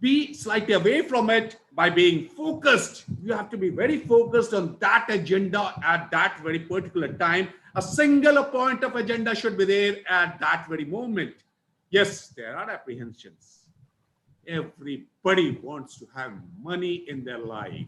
be slightly away from it by being focused. You have to be very focused on that agenda at that very particular time. A single point of agenda should be there at that very moment. Yes, there are apprehensions. Everybody wants to have money in their life.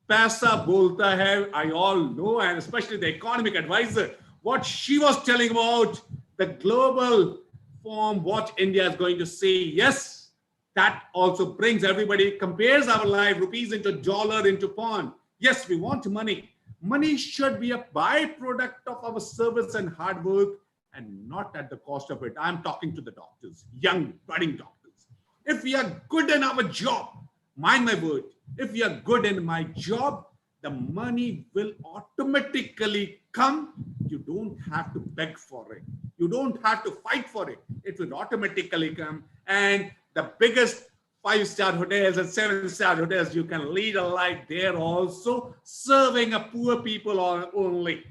Paisa bolta hai, I all know, and especially the economic advisor, what she was telling about the global form, what India is going to say. Yes, that also brings everybody, compares our life, rupees into dollar, into pound. Yes, we want money. Money should be a byproduct of our service and hard work and not at the cost of it. I'm talking to the doctors, young, budding doctors. If we are good in our job, mind my word, if we are good in my job, the money will automatically come. You don't have to beg for it. You don't have to fight for it. It will automatically come. And the biggest 5-star hotels and 7-star hotels, you can lead a life there also, serving a poor people only.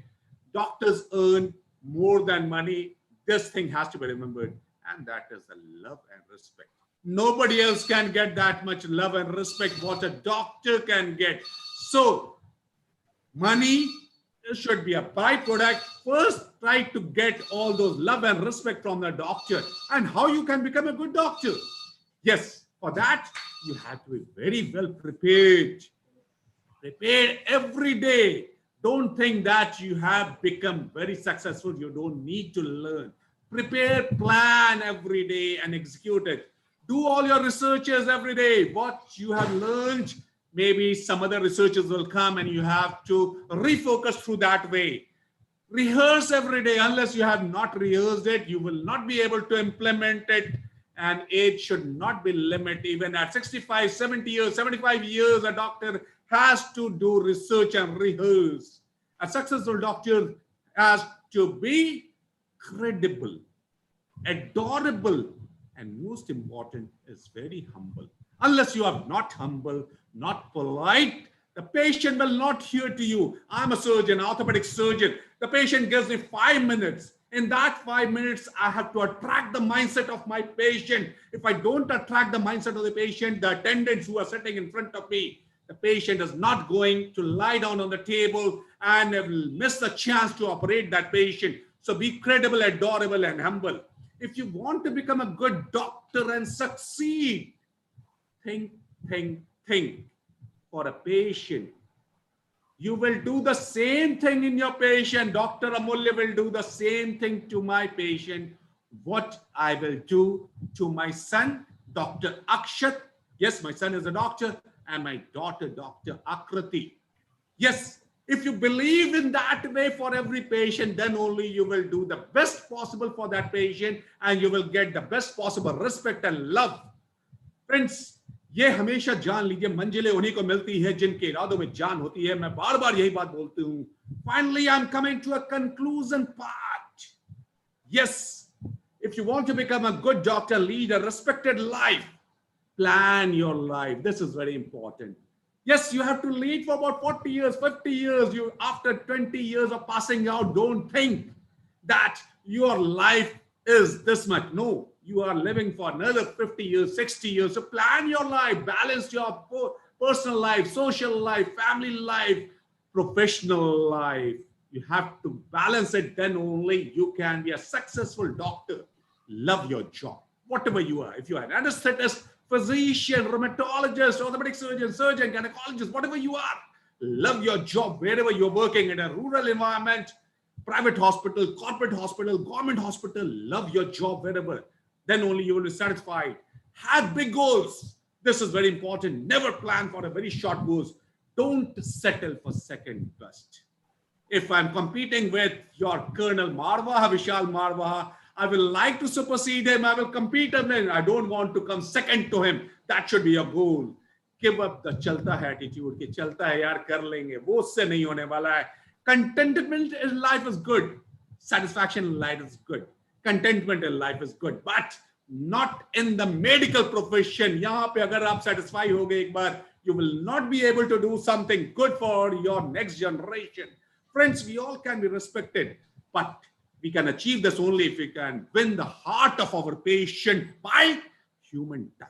Doctors earn more than money. This thing has to be remembered. And that is the love and respect. Nobody else can get that much love and respect what a doctor can get. So money should be a byproduct. First, try to get all those love and respect from the doctor. And how you can become a good doctor? Yes, for that, you have to be very well prepared. Prepare every day. Don't think that you have become very successful. You don't need to learn. Prepare, plan every day and execute it. Do all your researches every day. What you have learned, maybe some other researchers will come and you have to refocus through that way. Rehearse every day. Unless you have not rehearsed it, you will not be able to implement it. And age should not be limited. Even at 65, 70 years, 75 years, a doctor has to do research and rehearse. A successful doctor has to be credible, adorable, and most important is very humble. Unless you are not humble, not polite, the patient will not hear to you. I'm a surgeon, orthopedic surgeon. The patient gives me 5 minutes. In that 5 minutes, I have to attract the mindset of my patient. If I don't attract the mindset of the patient, the attendants who are sitting in front of me, the patient is not going to lie down on the table and will miss the chance to operate that patient. So be credible, adorable, and humble. If you want to become a good doctor and succeed, think for a patient. You will do the same thing in your patient. Dr. Amulya will do the same thing to my patient. What I will do to my son, Dr. Akshat. Yes, my son is a doctor, and my daughter, Dr. Akriti. Yes, if you believe in that way for every patient, then only you will do the best possible for that patient and you will get the best possible respect and love. Friends, ये हमेशा जान लीजिए, मंजिलें उन्हीं को मिलती है जिनके इरादों में जान होती है. मैं बार बार यही बात बोलती हूँ. Finally, I'm coming to a conclusion part. Yes, if you want to become a good doctor, lead a respected life, plan your life. This is very important. Yes, you have to lead for about 40 years, 50 years. You, after 20 years of passing out, don't think that your life is this much. No, you are living for another 50 years, 60 years. So plan your life, balance your personal life, social life, family life, professional life. You have to balance it. Then only you can be a successful doctor. Love your job. whatever you are. If you are an anesthetist, physician, rheumatologist, orthopedic surgeon, gynecologist, whatever you are, love your job wherever you're working, in a rural environment, private hospital, corporate hospital, government hospital, love your job wherever. Then only you will be satisfied. Have big goals. This is very important. Never plan for a very short goals. Don't settle for second best. If I'm competing with your Colonel Marwaha, Vishal Marwaha, I will like to supersede him. I will compete with him. I don't want to come second to him. That should be your goal. Give up the chalta hai attitude. Ki chalta hai yaar, kar lenge. Wo usse nahi hone wala hai. Contentment in life is good. Satisfaction in life is good. Contentment in life is good. But not in the medical profession. Yahan pe agar aap satisfy ho gaye ek baar, you will not be able to do something good for your next generation. Friends, we all can be respected, but we can achieve this only if we can win the heart of our patient by human touch.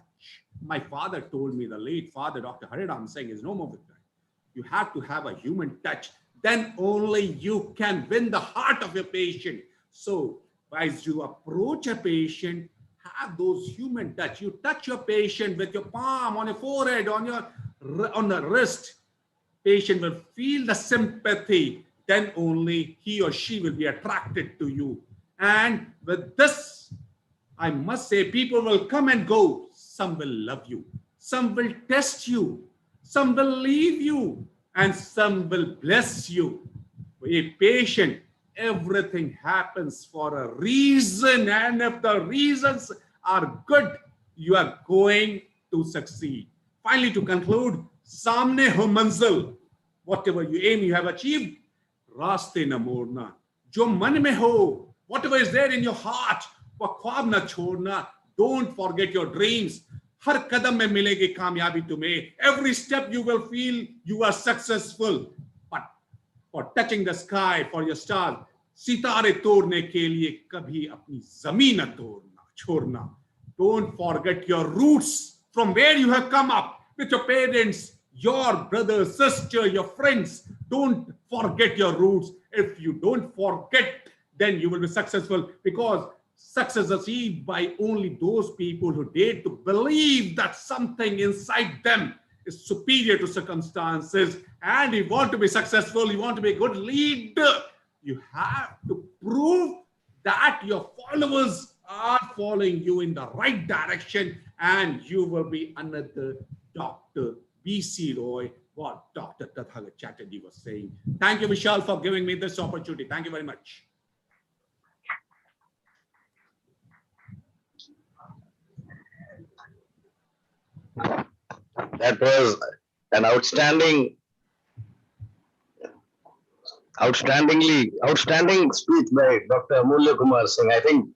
My father told me, the late father, Dr. Hariram Singh, is no more with me. You have to have a human touch. Then only you can win the heart of your patient. So as you approach a patient, have those human touch. You touch your patient with your palm, on your forehead, on the wrist. Patient will feel the sympathy. Then only he or she will be attracted to you. And with this, I must say, people will come and go. Some will love you. Some will test you. Some will leave you. And some will bless you. A patient, everything happens for a reason. And if the reasons are good, you are going to succeed. Finally, to conclude, Samne ho manzil. Whatever you aim, you have achieved. Raaste na morna. Jo man mein ho, whatever is there in your heart, wo khwab na chhodna. Don't forget your dreams. Har kadam mein milegi kamyabi tumhe. Every step you will feel you are successful. But for touching the sky, for your stars, sitare todne ke liye kabhi apni zameen na chhodna. Don't forget your roots, from where you have come up, with your parents, your brother, sister, your friends. Don't forget your roots. If you don't forget, then you will be successful, because success is achieved by only those people who dare to believe that something inside them is superior to circumstances. And if you want to be successful, you want to be a good leader, you have to prove that your followers are following you in the right direction, and you will be another Dr. B.C. Roy, what Dr. Tathagat Chatterjee was saying. Thank you, Vishal, for giving me this opportunity. Thank you very much. That was an outstanding speech by Dr. Amulya Kumar Singh. I think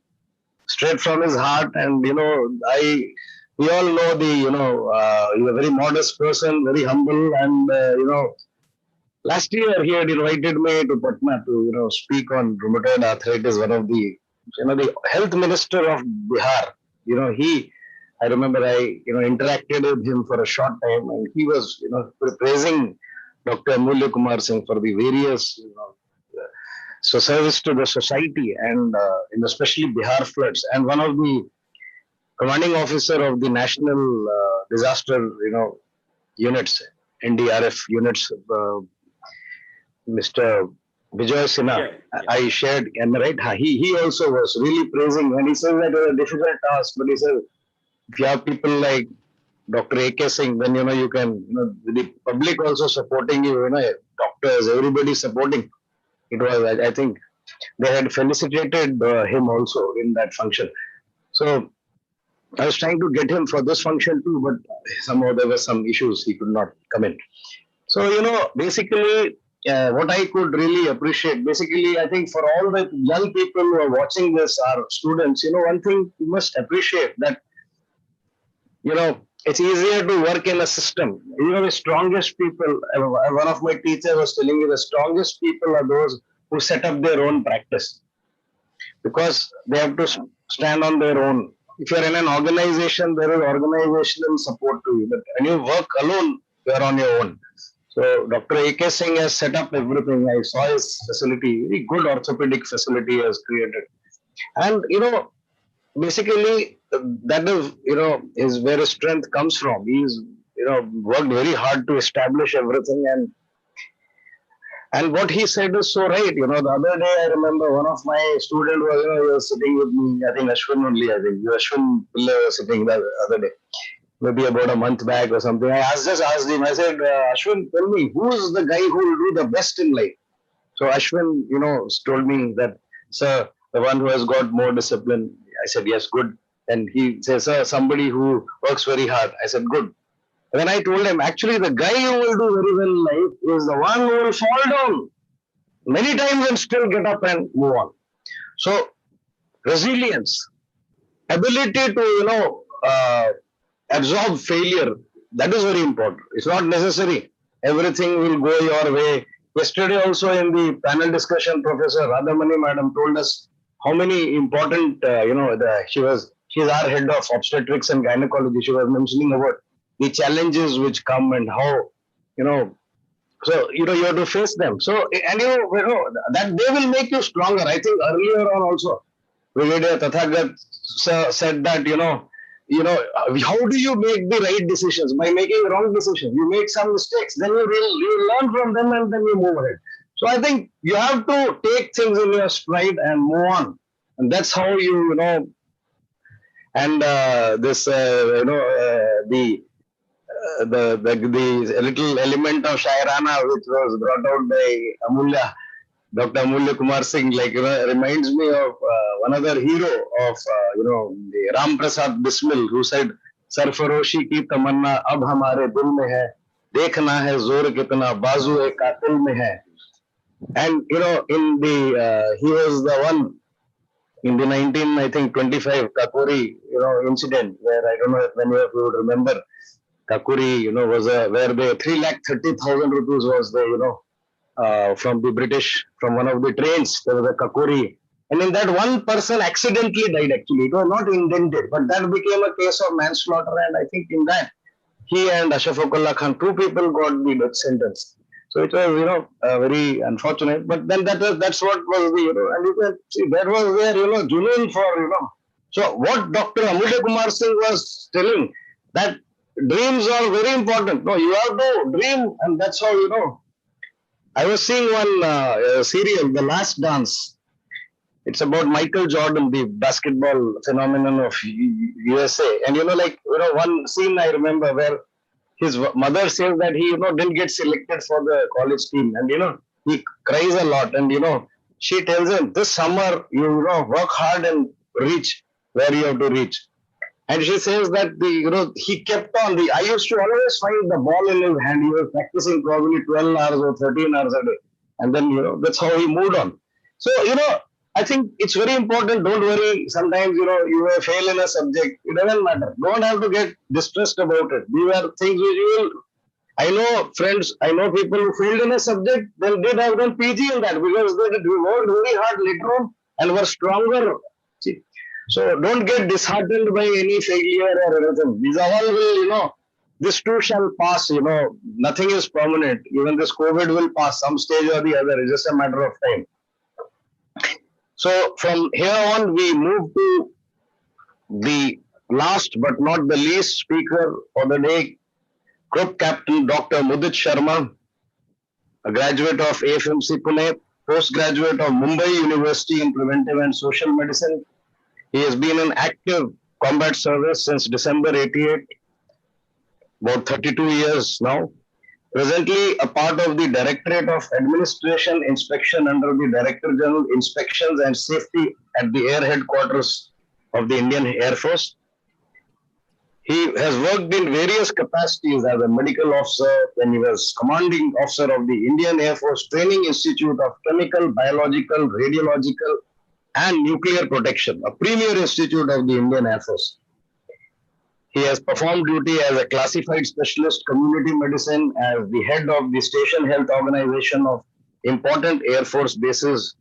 straight from his heart, and we all know he's a very modest person, very humble, and last year he had invited me to Patna to speak on rheumatoid arthritis. One of the the health minister of Bihar. I remember I interacted with him for a short time, and he was praising Dr. Amulya Kumar Singh for the various service to the society, and especially Bihar floods. And one of the commanding officer of the national disaster units, NDRF units, Mr. Vijay Sinha, I shared, and right, he also was really praising, and he said that it was a difficult task, but he said, if you have people like Dr. A.K. Singh, then you can, the public also supporting you, doctors, everybody supporting. It was, I think, they had felicitated him also in that function. So I was trying to get him for this function too, but somehow there were some issues, he could not come in. So, basically, what I could really appreciate, basically, I think for all the young people who are watching this, our students, one thing you must appreciate, that it's easier to work in a system. The strongest people, one of my teachers was telling me, the strongest people are those who set up their own practice, because they have to stand on their own. If you're in an organization, there is organizational support to you. But when you work alone, you're on your own. So Dr. A.K. Singh has set up everything. I saw his facility, very good orthopedic facility he has created. And, basically, that is, is where his strength comes from. He's, worked very hard to establish everything, and what he said is so right. The other day I remember one of my student was, he was sitting with me. I think Ashwin only. I think Ashwin Pillai was sitting the other day, maybe about a month back or something. I just asked him. I said, Ashwin, tell me, who's the guy who will do the best in life? So Ashwin, told me that, sir, the one who has got more discipline. I said, yes, good. And he says, sir, somebody who works very hard. I said, good. And then I told him, actually, the guy who will do very well in life is the one who will fall down many times and still get up and move on. So, resilience, ability to, absorb failure, that is very important. It's not necessary. Everything will go your way. Yesterday also in the panel discussion, Professor Radhamani Madam told us how many important, she's our head of obstetrics and gynecology. She was mentioning about the challenges which come and how, so, you have to face them. So, and that they will make you stronger. I think earlier on also, Brigadier Tathagat said that, how do you make the right decisions? By making wrong decisions. You make some mistakes, then you learn from them and then you move ahead. So I think you have to take things in your stride and move on. And that's how and the little element of Shairana which was brought out by Amulya, Dr. Amulya Kumar Singh, reminds me of one other hero of, the Ram Prasad Bismil, who said, Sarfaroshi ki tamanna ab hamare dil mein hai, dekhna hai zor kitna bazu e qatil mein hai. And, he was the one in the 1925 Kakori, incident where I don't know if many of you would remember, Kakuri, was where the 3,30,000 rupees was the, from the British, from one of the trains, there was a Kakuri. And in that one person accidentally died actually. It was not intended, but that became a case of manslaughter. And I think in that, he and Ashfaqullah Khan, two people got the death sentence. So it was, very unfortunate. But then that's what was the, and you can see that was where, Junoon for, So what Dr. Amulya Kumar Singh was telling, that dreams are very important. No, you have to dream, and that's how, I was seeing one serial, The Last Dance. It's about Michael Jordan, the basketball phenomenon of USA. And, one scene I remember where his mother says that he, didn't get selected for the college team. And, he cries a lot. And, she tells him, this summer, work hard and reach where you have to reach. And she says that he kept on. I used to always find the ball in his hand. He was practicing probably 12 hours or 13 hours a day. And then, that's how he moved on. So, I think it's very important. Don't worry. Sometimes, you may fail in a subject. It doesn't matter. Don't have to get distressed about it. These are things which you will. I know friends, I know people who failed in a subject, they did have done PG in that because they worked very hard later on and were stronger. See? So don't get disheartened by any failure or anything. These are all will, this too shall pass, nothing is permanent. Even this COVID will pass some stage or the other. It's just a matter of time. So from here on, we move to the last but not the least speaker for the day, Group Captain Dr. Mudit Sharma, a graduate of AFMC Pune, postgraduate of Mumbai University in Preventive and Social Medicine. He has been in active combat service since December 88, about 32 years now. Presently a part of the Directorate of Administration Inspection under the Director General Inspections and Safety at the Air Headquarters of the Indian Air Force. He has worked in various capacities as a medical officer when he was commanding officer of the Indian Air Force Training Institute of Chemical, Biological, Radiological and Nuclear Protection, a premier institute of the Indian Air Force. He has performed duty as a classified specialist community medicine as the head of the Station Health Organization of important Air Force bases.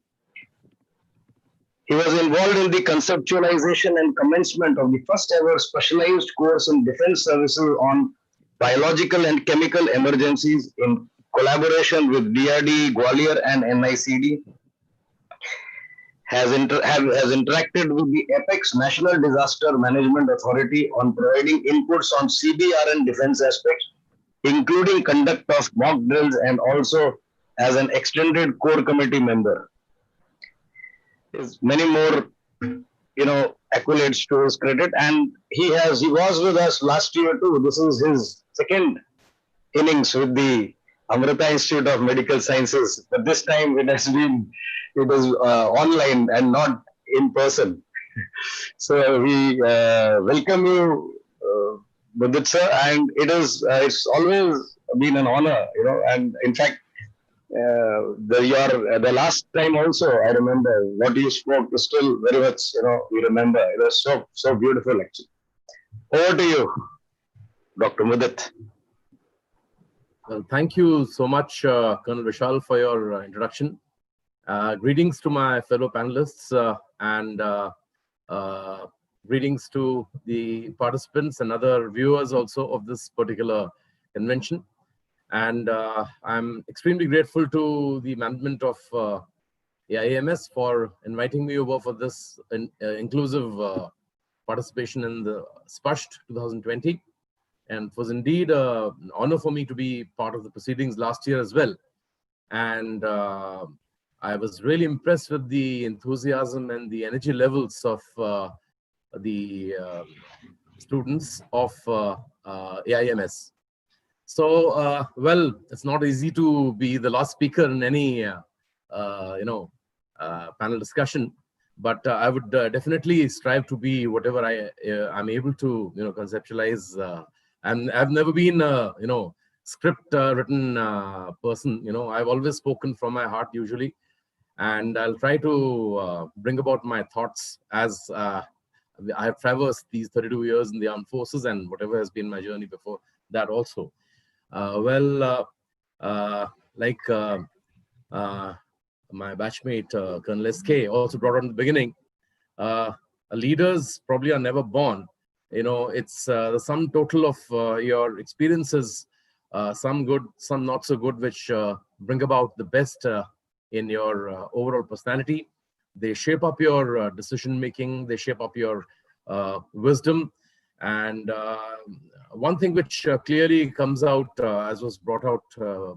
He was involved in the conceptualization and commencement of the first ever specialized course in defense services on biological and chemical emergencies in collaboration with DRD, Gwalior and NICD. has interacted with the Apex National Disaster Management Authority on providing inputs on CBRN defense aspects, including conduct of mock drills, and also as an extended core committee member. There's many more, accolades to his credit, and he was with us last year too. This is his second innings with the Amrita Institute of Medical Sciences, but this time it was online and not in person. So we welcome you, Mudit sir, and it's always been an honor, and in fact, the last time also, I remember what you spoke is still very much, we remember. It was so beautiful actually. Over to you, Dr. Mudit. Well, thank you so much, Colonel Vishal, for your introduction. Greetings to my fellow panelists and greetings to the participants and other viewers also of this particular convention. And I'm extremely grateful to the management of AIMS for inviting me over for this inclusive participation in the SPAST 2020. And it was indeed an honor for me to be part of the proceedings last year as well. And I was really impressed with the enthusiasm and the energy levels of the students of AIMS. So, well, it's not easy to be the last speaker in any, panel discussion, but I would definitely strive to be whatever I'm able to, conceptualize. And I've never been a, script written person. I've always spoken from my heart usually, and I'll try to bring about my thoughts as I've traversed these 32 years in the armed forces and whatever has been my journey before that also. My batchmate, Colonel SK, also brought out in the beginning, leaders probably are never born. It's the sum total of your experiences, some good, some not so good, which bring about the best in your overall personality. They shape up your decision making, they shape up your wisdom. And one thing which clearly comes out, as was brought out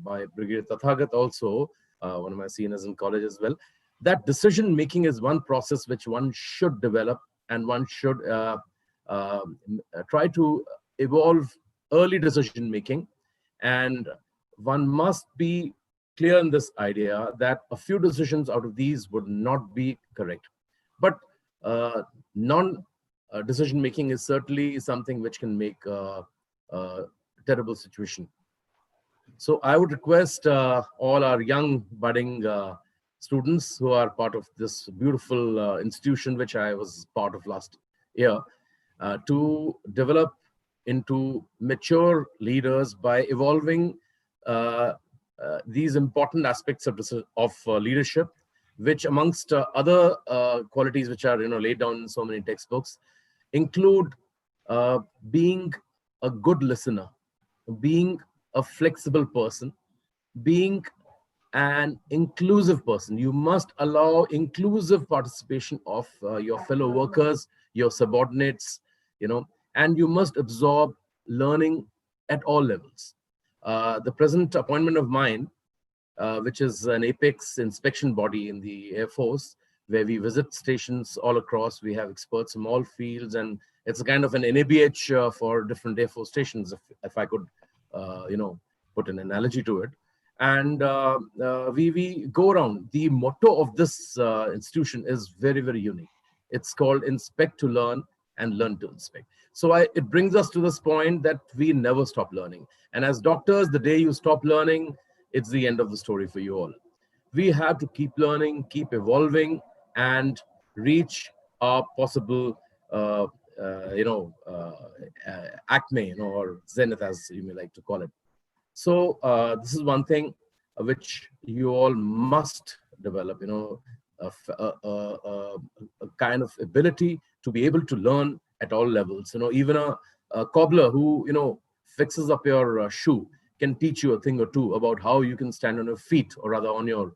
by Brigadier Tathagat also, one of my seniors in college as well, that decision making is one process which one should develop, and one should try to evolve early decision making. And one must be clear in this idea that a few decisions out of these would not be correct. But non-decision making is certainly something which can make a terrible situation. So I would request all our young budding students who are part of this beautiful institution, which I was part of last year, to develop into mature leaders by evolving these important aspects of leadership, which amongst other qualities which are laid down in so many textbooks, include being a good listener, being a flexible person, being an inclusive person. You must allow inclusive participation of your fellow workers, your subordinates, and you must absorb learning at all levels. The present appointment of mine, which is an apex inspection body in the Air Force, where we visit stations all across. We have experts from all fields, and it's a kind of an NABH for different Air Force stations, if I could, put an analogy to it. And we go around. The motto of this institution is very, very unique. It's called Inspect to Learn and Learn to Inspect. So it brings us to this point that we never stop learning. And as doctors, the day you stop learning, it's the end of the story for you all. We have to keep learning, keep evolving, and reach our possible, acme, or zenith, as you may like to call it. So this is one thing which you all must develop, a kind of ability to be able to learn at all levels. Even a cobbler who, fixes up your shoe can teach you a thing or two about how you can stand on your feet, or rather on your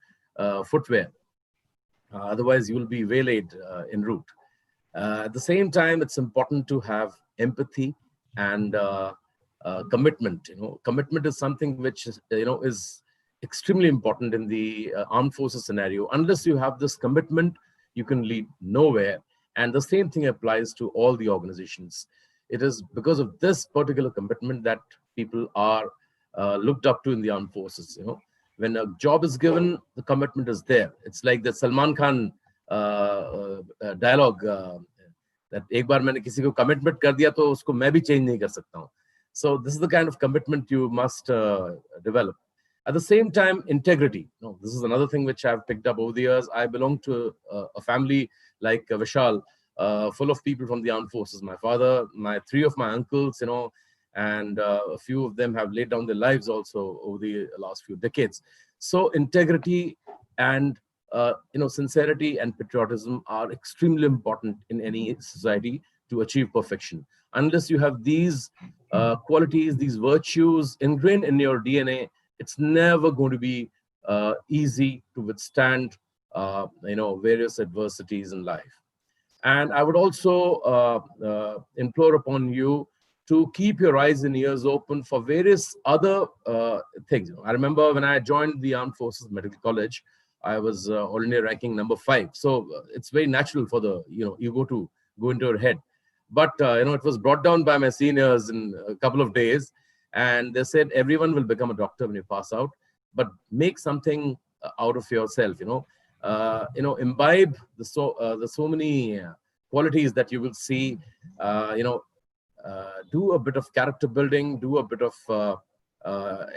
footwear. Otherwise, you will be waylaid en route. At the same time, it's important to have empathy and commitment. Commitment is something which is extremely important in the armed forces scenario. Unless you have this commitment, you can lead nowhere. And the same thing applies to all the organizations. It is because of this particular commitment that people are looked up to in the armed forces. When a job is given, the commitment is there. It's like the Salman Khan dialogue that एक बार मैंने किसी को commitment कर दिया तो उसको मैं भी change नहीं कर सकता हूँ. So this is the kind of commitment you must develop. At the same time, integrity. This is another thing which I've picked up over the years. I belong to a family like Vishal, full of people from the armed forces. My father, three of my uncles, and a few of them have laid down their lives also over the last few decades. So integrity and sincerity and patriotism are extremely important in any society to achieve perfection. Unless you have these qualities, these virtues ingrained in your DNA, it's never going to be easy to withstand various adversities in life. And I would also implore upon you to keep your eyes and ears open for various other things. I remember when I joined the Armed Forces Medical College, I was ordinary ranking number 5. So it's very natural for the ego to go into your head. But it was brought down by my seniors in a couple of days, and they said everyone will become a doctor when you pass out, but make something out of yourself. Imbibe the so many qualities that you will see. Do a bit of character building, do a bit of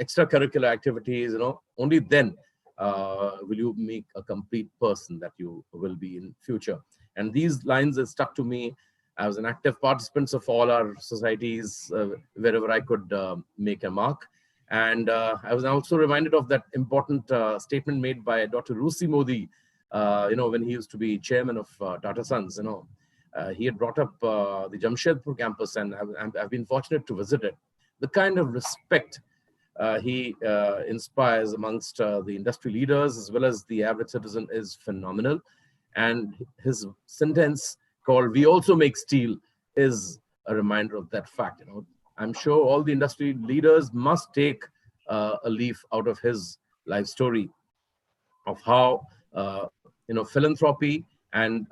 extracurricular activities. Only then will you make a complete person that you will be in future. And these lines have stuck to me. I was an active participant of all our societies wherever I could make a mark. And I was also reminded of that important statement made by Dr. Rusi Modi, when he used to be chairman of Tata Sons. He had brought up the Jamshedpur campus, and I've been fortunate to visit it. The kind of respect he inspires amongst the industry leaders as well as the average citizen is phenomenal. And his sentence called "We also make steel" is a reminder of that fact. I'm sure all the industry leaders must take a leaf out of his life story of how philanthropy and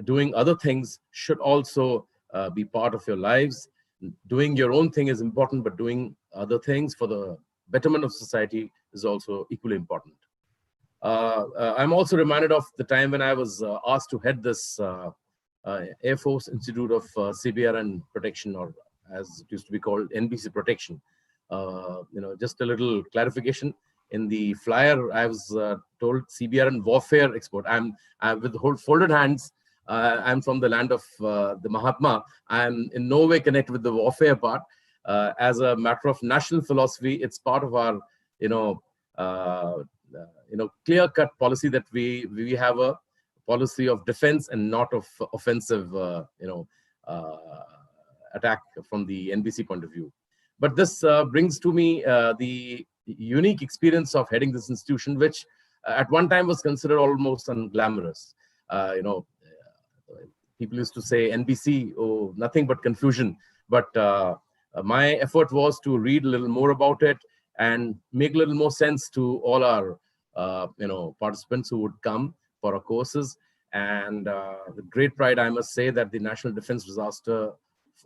doing other things should also be part of your lives. Doing your own thing is important, but doing other things for the betterment of society is also equally important. I'm also reminded of the time when I was asked to head this Air Force Institute of CBRN Protection, or as it used to be called, NBC Protection. Just a little clarification. In the flyer, I was told CBRN Warfare Expert. I'm with folded hands. I'm from the land of the Mahatma. I'm in no way connected with the warfare part. As a matter of national philosophy, it's part of our, clear-cut policy that we have a policy of defense and not of offensive, attack from the NBC point of view. But this brings to me the unique experience of heading this institution, which at one time was considered almost unglamorous. People used to say NBC, oh, nothing but confusion. But my effort was to read a little more about it and make a little more sense to all our, participants who would come for our courses. And with great pride, I must say that the National Defense Disaster,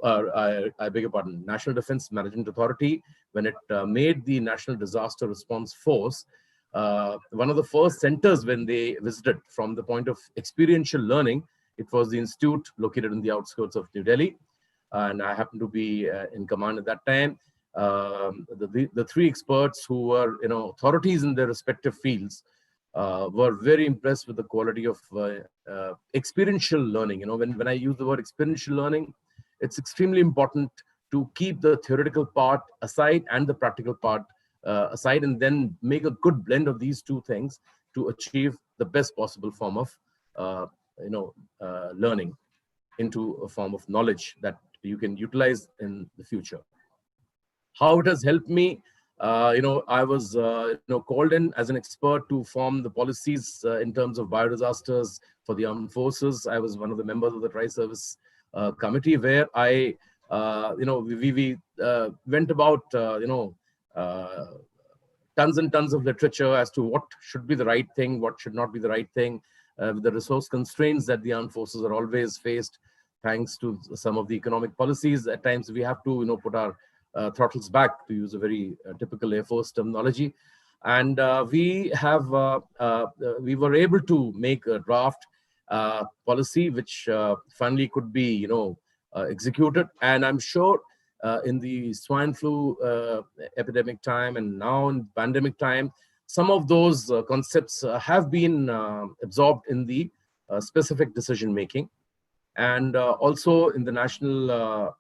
I beg your pardon, National Defense Management Authority, when it made the National Disaster Response Force, one of the first centers when they visited from the point of experiential learning, it was the institute located in the outskirts of New Delhi. And I happened to be in command at that time. The three experts who were authorities in their respective fields were very impressed with the quality of experiential learning. When I use the word experiential learning, it's extremely important to keep the theoretical part aside and the practical part aside, and then make a good blend of these two things to achieve the best possible form of learning into a form of knowledge that you can utilize in the future. How it has helped me I was called in as an expert to form the policies in terms of biodisasters for the armed forces. I was one of the members of the Tri-Service Committee, where I we went about tons and tons of literature as to what should be the right thing, what should not be the right thing, with the resource constraints that the armed forces are always faced, thanks to some of the economic policies. At times we have to put our throttles back, to use a very typical Air Force terminology. And we were able to make a draft policy which finally could be executed. And I'm sure in the swine flu epidemic time and now in pandemic time, some of those concepts have been absorbed in the specific decision making. And also in the National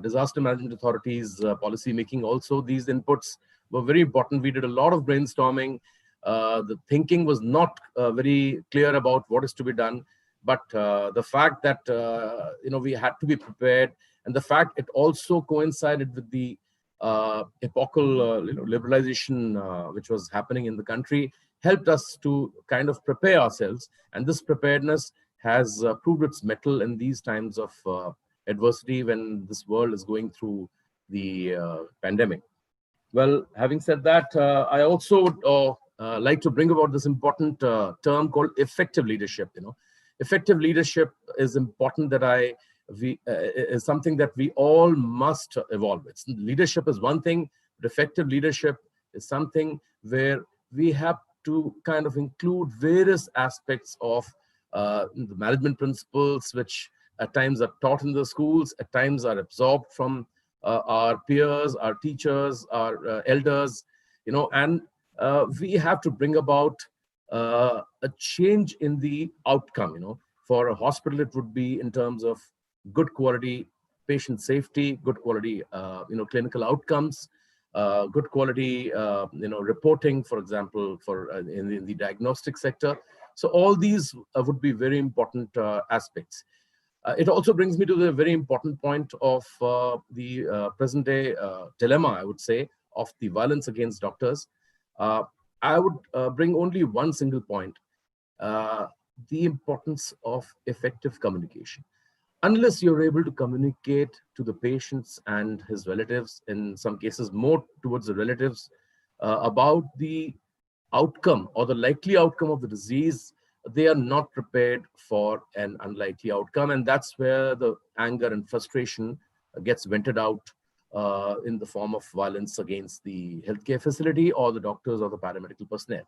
Disaster Management Authority's policy making, also these inputs were very important. We did a lot of brainstorming. The thinking was not very clear about what is to be done, but the fact that we had to be prepared, and the fact it also coincided with the epochal liberalization which was happening in the country, helped us to kind of prepare ourselves. And this preparedness has proved its mettle in these times of adversity, when this world is going through the pandemic. Well, having said that, I also would like to bring about this important term called effective leadership. Effective leadership is important, that is something that we all must evolve. Leadership is one thing, but effective leadership is something where we have to kind of include various aspects of the management principles, which at times are taught in the schools, at times are absorbed from our peers, our teachers, our elders, and we have to bring about a change in the outcome. For a hospital, it would be in terms of good quality patient safety, good quality clinical outcomes, good quality reporting, for example, in the diagnostic sector. So all these would be very important aspects. It also brings me to the very important point of the present day dilemma, I would say, of the violence against doctors. I would bring only one single point, the importance of effective communication. Unless you're able to communicate to the patients and his relatives, in some cases more towards the relatives, about the outcome or the likely outcome of the disease, they are not prepared for an unlikely outcome. And that's where the anger and frustration gets vented out in the form of violence against the healthcare facility or the doctors or the paramedical personnel.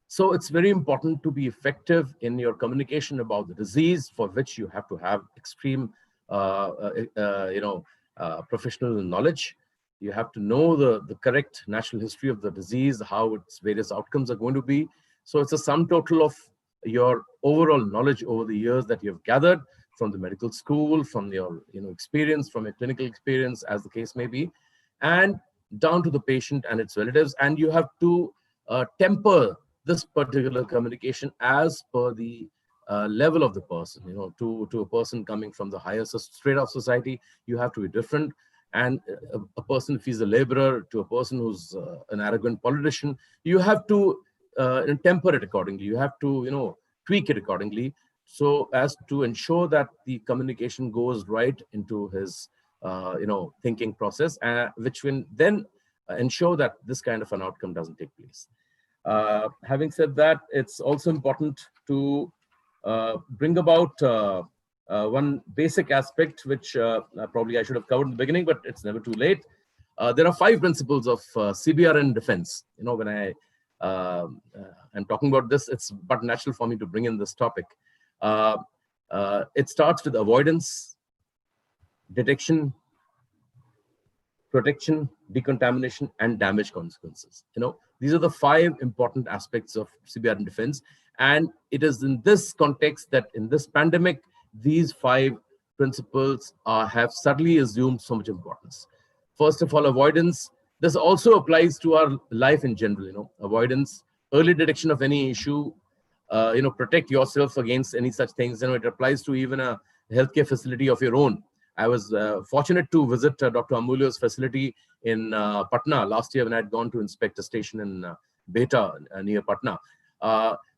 So it's very important to be effective in your communication about the disease, for which you have to have extreme professional knowledge. You have to know the correct natural history of the disease, how its various outcomes are going to be. So it's a sum total of your overall knowledge over the years that you've gathered from the medical school, from your experience, from your clinical experience, as the case may be, and down to the patient and its relatives. And you have to temper this particular communication as per the level of the person. To a person coming from the higher strata of society, you have to be different. And a person, if he's a laborer, to a person who's an arrogant politician, you have to temper it accordingly. You have to tweak it accordingly, so as to ensure that the communication goes right into his thinking process, which will then ensure that this kind of an outcome doesn't take place. Having said that, it's also important to bring about one basic aspect, which probably I should have covered in the beginning, but it's never too late. There are 5 principles of CBRN defense. When I'm talking about this, it's but natural for me to bring in this topic. It starts with avoidance, detection, protection, decontamination, and damage consequences. These are the 5 important aspects of CBRN defense. And it is in this context that in this pandemic, these 5 principles have suddenly assumed so much importance. First of all, avoidance. This also applies to our life in general. Avoidance, early detection of any issue, protect yourself against any such things. It applies to even a healthcare facility of your own. I was fortunate to visit Dr. Amulya's facility in Patna last year when I had gone to inspect a station in Beta near Patna.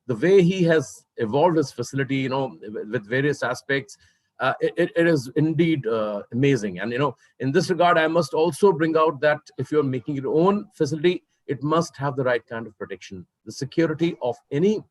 The way he has evolved his facility, you know, with various aspects, it is indeed amazing. And, you know, in this regard, I must also bring out that if you're making your own facility, it must have the right kind of protection. The security of any,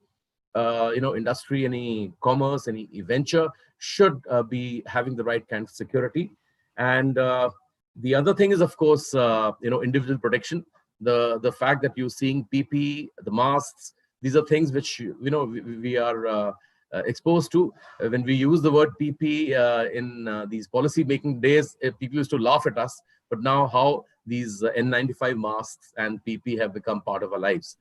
you know, industry, any commerce, any venture should be having the right kind of security. And the other thing is, of course, you know, individual protection. The fact that you're seeing PPE, the masks, these are things which, you know, we are exposed to. When we use the word PPE in these policy making days, people used to laugh at us, but now how these N95 masks and PPE have become part of our lives,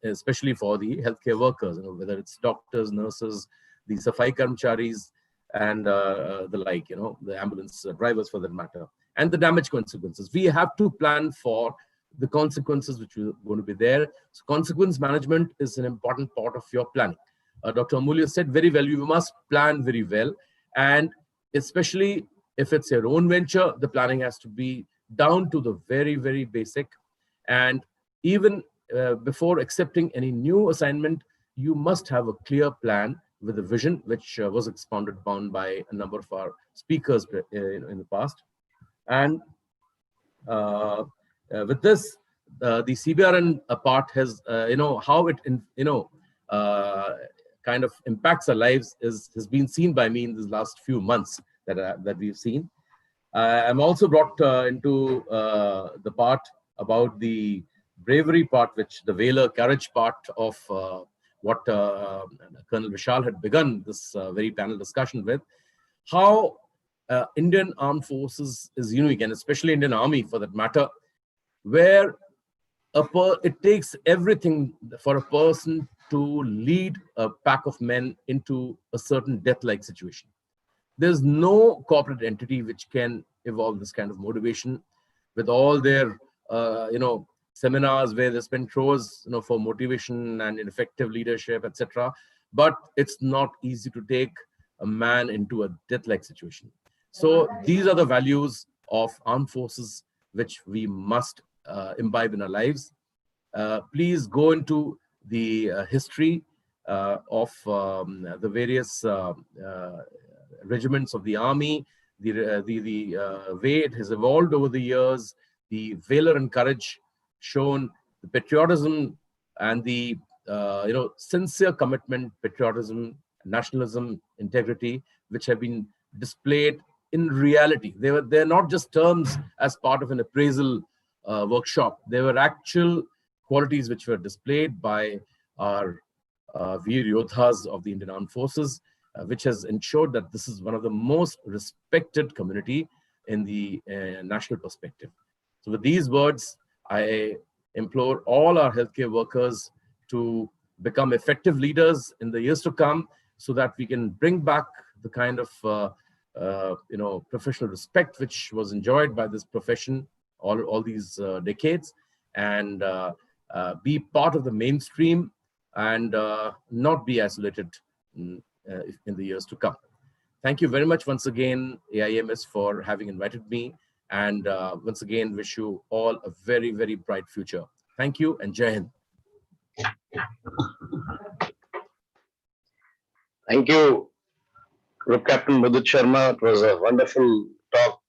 especially for the healthcare workers, you know, whether it's doctors, nurses, the Safai Karmcharis, and the like, you know, the ambulance drivers for that matter, and the damage consequences. We have to plan for the consequences which are going to be there. So consequence management is an important part of your planning. Dr. Amulya said very well, you must plan very well. And especially if it's your own venture, the planning has to be down to the very, very basic. And even before accepting any new assignment, you must have a clear plan with a vision, which was expounded upon by a number of our speakers in the past. And with this, the CBRN part has, you know, how it, you know, kind of impacts our lives has been seen by me in these last few months that we've seen. I'm also brought into the part about the bravery part, which the valor, courage part of what Colonel Vishal had begun this very panel discussion with, how Indian Armed Forces is unique, and especially Indian Army for that matter, where it takes everything for a person to lead a pack of men into a certain death-like situation. There's no corporate entity which can evolve this kind of motivation with all their, you know, seminars where they spend crores, you know, for motivation and effective leadership, etc. But it's not easy to take a man into a death-like situation. So these are the values of armed forces which we must imbibe in our lives. Please go into the history of the various regiments of the army, the way it has evolved over the years, the valor and courage shown, the patriotism and the you know, sincere commitment, patriotism, nationalism, integrity, which have been displayed in reality. They're not just terms as part of an appraisal workshop. They were actual qualities which were displayed by our Veer Yodhas of the Indian Armed Forces, which has ensured that this is one of the most respected community in the national perspective. So with these words, I implore all our healthcare workers to become effective leaders in the years to come, so that we can bring back the kind of you know, professional respect which was enjoyed by this profession all these decades, and be part of the mainstream and not be isolated in the years to come. Thank you very much once again, AIMS, for having invited me, and once again wish you all a very, very bright future. Thank you, and Jai Hind. Thank you, Group Captain Mudit Sharma. It was a wonderful talk.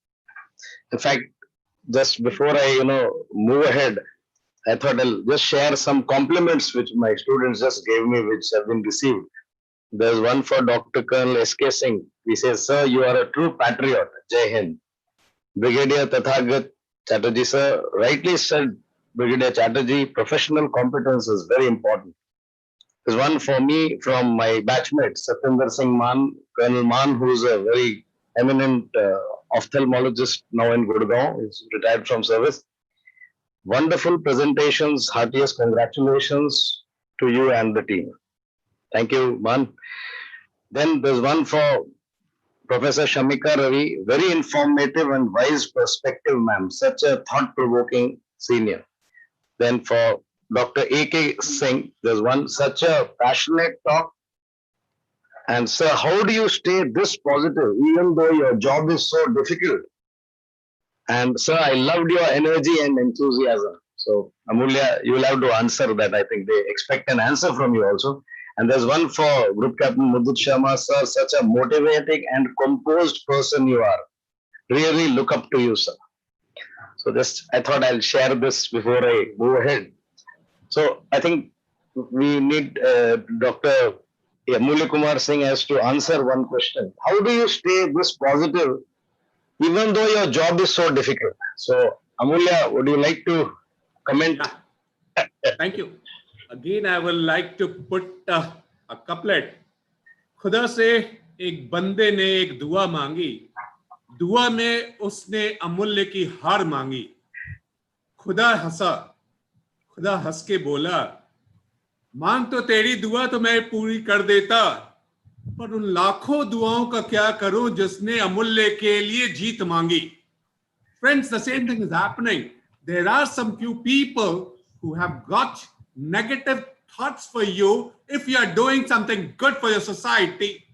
In fact, just before I, move ahead, I thought I'll just share some compliments which my students just gave me, which have been received. There's one for Dr. Colonel S.K. Singh. He says, "Sir, you are a true patriot. Jai Hind." Brigadier Tathagat Chatterjee, sir, rightly said, Brigadier Chatterjee, professional competence is very important. There's one for me from my batchmate, Satyinder Singh Maan, Colonel Maan, who's a very eminent ophthalmologist now in Gurgaon. He's retired from service. Wonderful presentations, heartiest congratulations to you and the team. Thank you, Maan. Then there's one for Professor Shamika Ravi, very informative and wise perspective, ma'am. Such a thought-provoking senior. Then for Dr. A.K. Singh, there's one, such a passionate talk. And sir, how do you stay this positive even though your job is so difficult? And sir, I loved your energy and enthusiasm. So Amulya, you will have to answer that. I think they expect an answer from you also. And there's one for Group Captain Mudit Sharma, sir. Such a motivating and composed person you are. Really look up to you, sir. So just I thought I'll share this before I move ahead. So I think we need Dr. Amulya Kumar Singh has to answer one question. How do you stay this positive even though your job is so difficult? So Amulya, would you like to comment? Yeah. Thank you. Again, I would like to put a couplet. खुदा से एक बंदे ने एक दुआ मांगी, दुआ में उसने अमूल्य की हार मांगी. खुदा हंसा, खुदा हंस के बोला, मांग तो तेरी दुआ तो मैं पूरी कर देता, पर उन लाखों दुआओं का क्या करूं जिसने अमूल्य के लिए जीत मांगी. Friends, the same thing is happening. There are some few people who have got negative thoughts for you if you are doing something good for your society.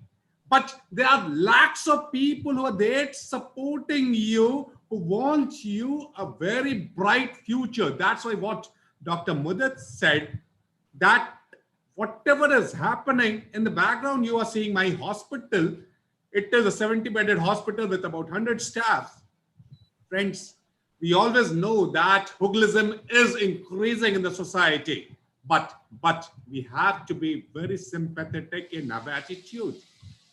But there are lakhs of people who are there supporting you, who want you a very bright future. That's why what Dr. Mudit said, that whatever is happening in the background, you are seeing my hospital. It is a 70-bedded hospital with about 100 staff. Friends, we always know that hooliganism is increasing in the society, but we have to be very sympathetic in our attitude.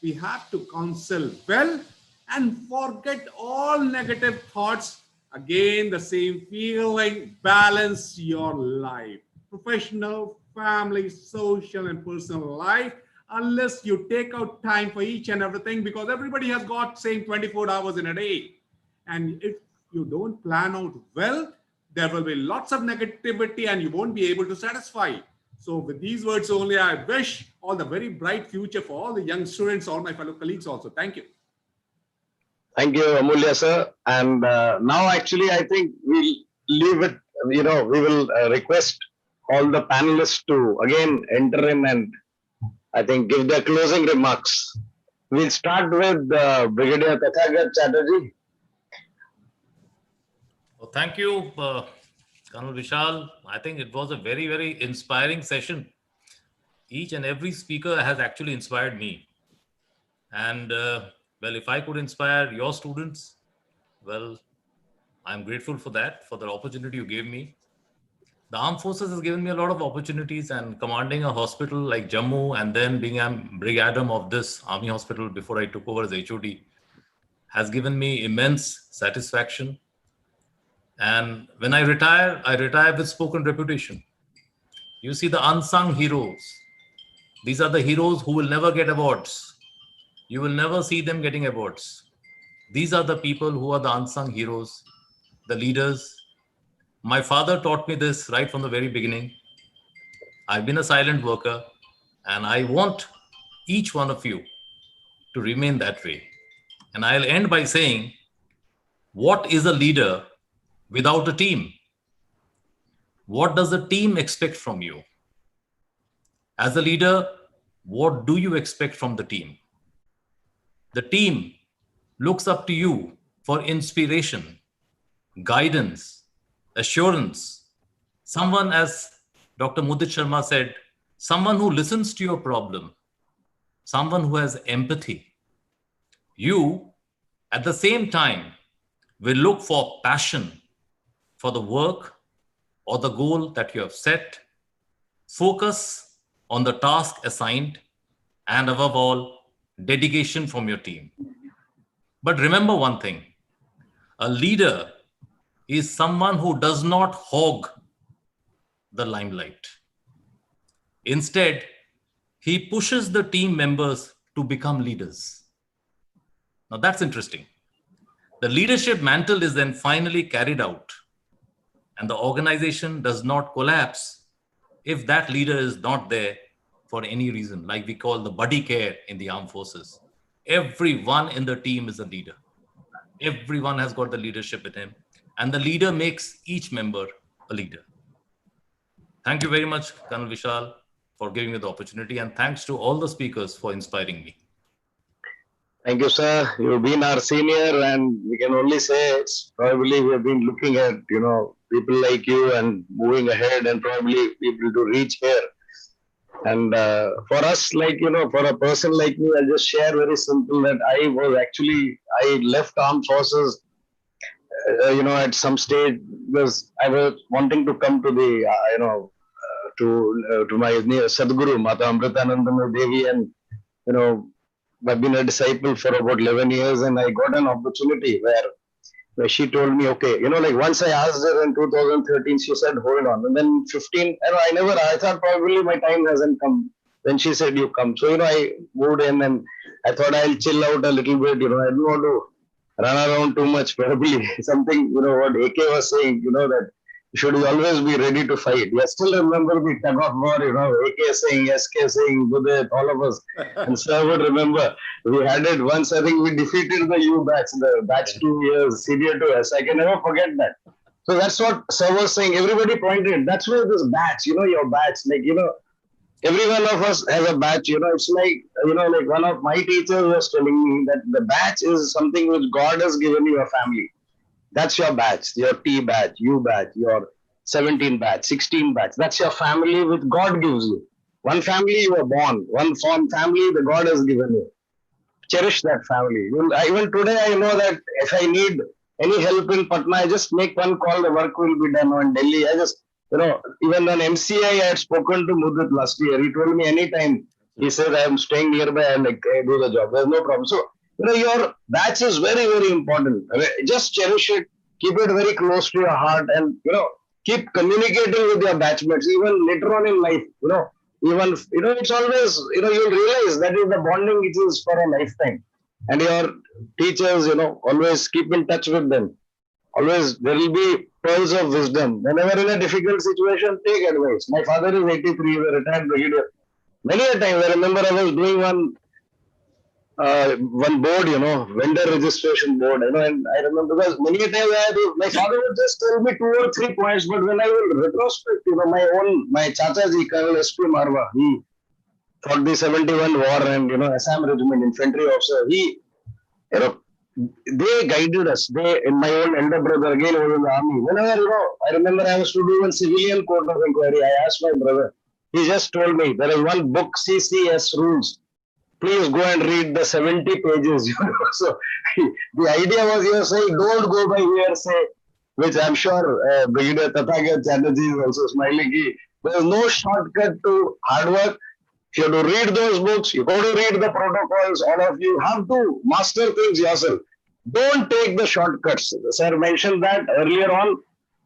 We have to counsel well and forget all negative thoughts. Again, the same feeling, balance your life, professional, family, social, and personal life, unless you take out time for each and everything, because everybody has got same 24 hours in a day. And if you don't plan out well, there will be lots of negativity and you won't be able to satisfy. So with these words only, I wish all the very bright future for all the young students, all my fellow colleagues also. Thank you. Thank you, Amulya, sir. And now actually, I think we'll leave it, we will request all the panelists to again enter in and I think give their closing remarks. We'll start with Brigadier Tathagat Chatterjee. Well, thank you, Colonel Vishal. I think it was a very, very inspiring session. Each and every speaker has actually inspired me. And well, if I could inspire your students, well, I'm grateful for that, for the opportunity you gave me. The Armed Forces has given me a lot of opportunities, and commanding a hospital like Jammu and then being a brigadier of this army hospital before I took over as HOD has given me immense satisfaction. And when I retire with spoken reputation. You see the unsung heroes. These are the heroes who will never get awards. You will never see them getting awards. These are the people who are the unsung heroes, the leaders. My father taught me this right from the very beginning. I've been a silent worker, and I want each one of you to remain that way. And I'll end by saying, what is a leader without a team? What does the team expect from you? As a leader, what do you expect from the team? The team looks up to you for inspiration, guidance, assurance. Someone, as Dr. Mudit Sharma said, someone who listens to your problem, someone who has empathy. You, at the same time, will look for passion for the work or the goal that you have set, focus on the task assigned, and above all, dedication from your team. But remember one thing, a leader is someone who does not hog the limelight. Instead, he pushes the team members to become leaders. Now that's interesting. The leadership mantle is then finally carried out, and the organization does not collapse if that leader is not there for any reason, like we call the buddy care in the armed forces. Everyone in the team is a leader. Everyone has got the leadership with him, and the leader makes each member a leader. Thank you very much, Colonel Vishal. for giving me the opportunity. And thanks to all the speakers for inspiring me. Thank you, sir. You've been our senior, and we can only say it's probably we have been looking at, people like you and moving ahead and probably people to reach here. And for us, for a person like me, I'll just share very simple that I left armed forces, at some stage because I was wanting to come to the, to my Sadhguru, Mata Amritanandana Devi, and, I've been a disciple for about 11 years, and I got an opportunity where she told me, okay, once I asked her in 2013, she said, hold on. And then 15, I thought probably my time hasn't come. Then she said, you come. So, I moved in and I thought I'll chill out a little bit, I didn't want to run around too much, probably something, what AK was saying, that you should always be ready to fight. I still remember the tug of war, AK saying, SK saying, Budit, all of us. And sir would remember, we had it once, I think we defeated the U batch, the batch 2 years, senior to us. I can never forget that. So that's what sir was saying. Everybody pointed, that's where this batch, your batch, every one of us has a batch, it's like, like one of my teachers was telling me that the batch is something which God has given you a family. That's your batch, your T batch, U batch, your 17 batch, 16 batch. That's your family which God gives you. One family you were born, one family the God has given you. Cherish that family. Even today I know that if I need any help in Patna, I just make one call, the work will be done. Or in Delhi, I just, even on MCI, I had spoken to Mudit last year. He told me anytime, he said, I am staying nearby and I do the job. There's no problem. So, your batch is very, very important. Just cherish it, keep it very close to your heart, and, keep communicating with your batchmates, even later on in life, even, it's always, you'll realize that is the bonding which is for a lifetime. And your teachers, always keep in touch with them. Always, there will be pearls of wisdom. Whenever in a difficult situation, take advice. My father is 83, he was a retired brigadier. Many a time, I remember I was doing one board, vendor registration board, and I remember because many a time my father would just tell me 2 or 3 points, but when I will retrospect, my Chachaji, Colonel S.P. Marwa, he fought the 71 war and, Assam Regiment, infantry officer, they guided us. In my own elder brother, again, was in the army. Whenever, I remember I was to do one civilian court of inquiry, I asked my brother, he just told me, there is one book, CCS rules. Please go and read the 70 pages. So the idea was, you saying, don't go by hearsay, which I'm sure Brigadier Tathagat Chatterjee is also smiling. There is no shortcut to hard work. If you have to read those books, you got to read the protocols. All of you have to master things yourself. Don't take the shortcuts. Sir mentioned that earlier on.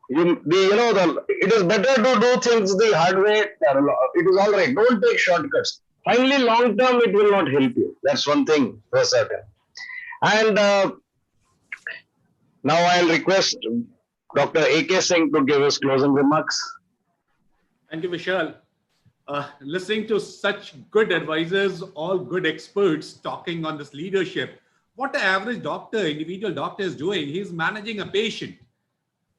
It is better to do things the hard way. It is all right. Don't take shortcuts. Finally, long term, it will not help you. That's one thing for certain. And now I'll request Dr. A.K. Singh to give his closing remarks. Thank you, Vishal. Listening to such good advisors, all good experts talking on this leadership, what an average doctor, individual doctor is doing, he's managing a patient.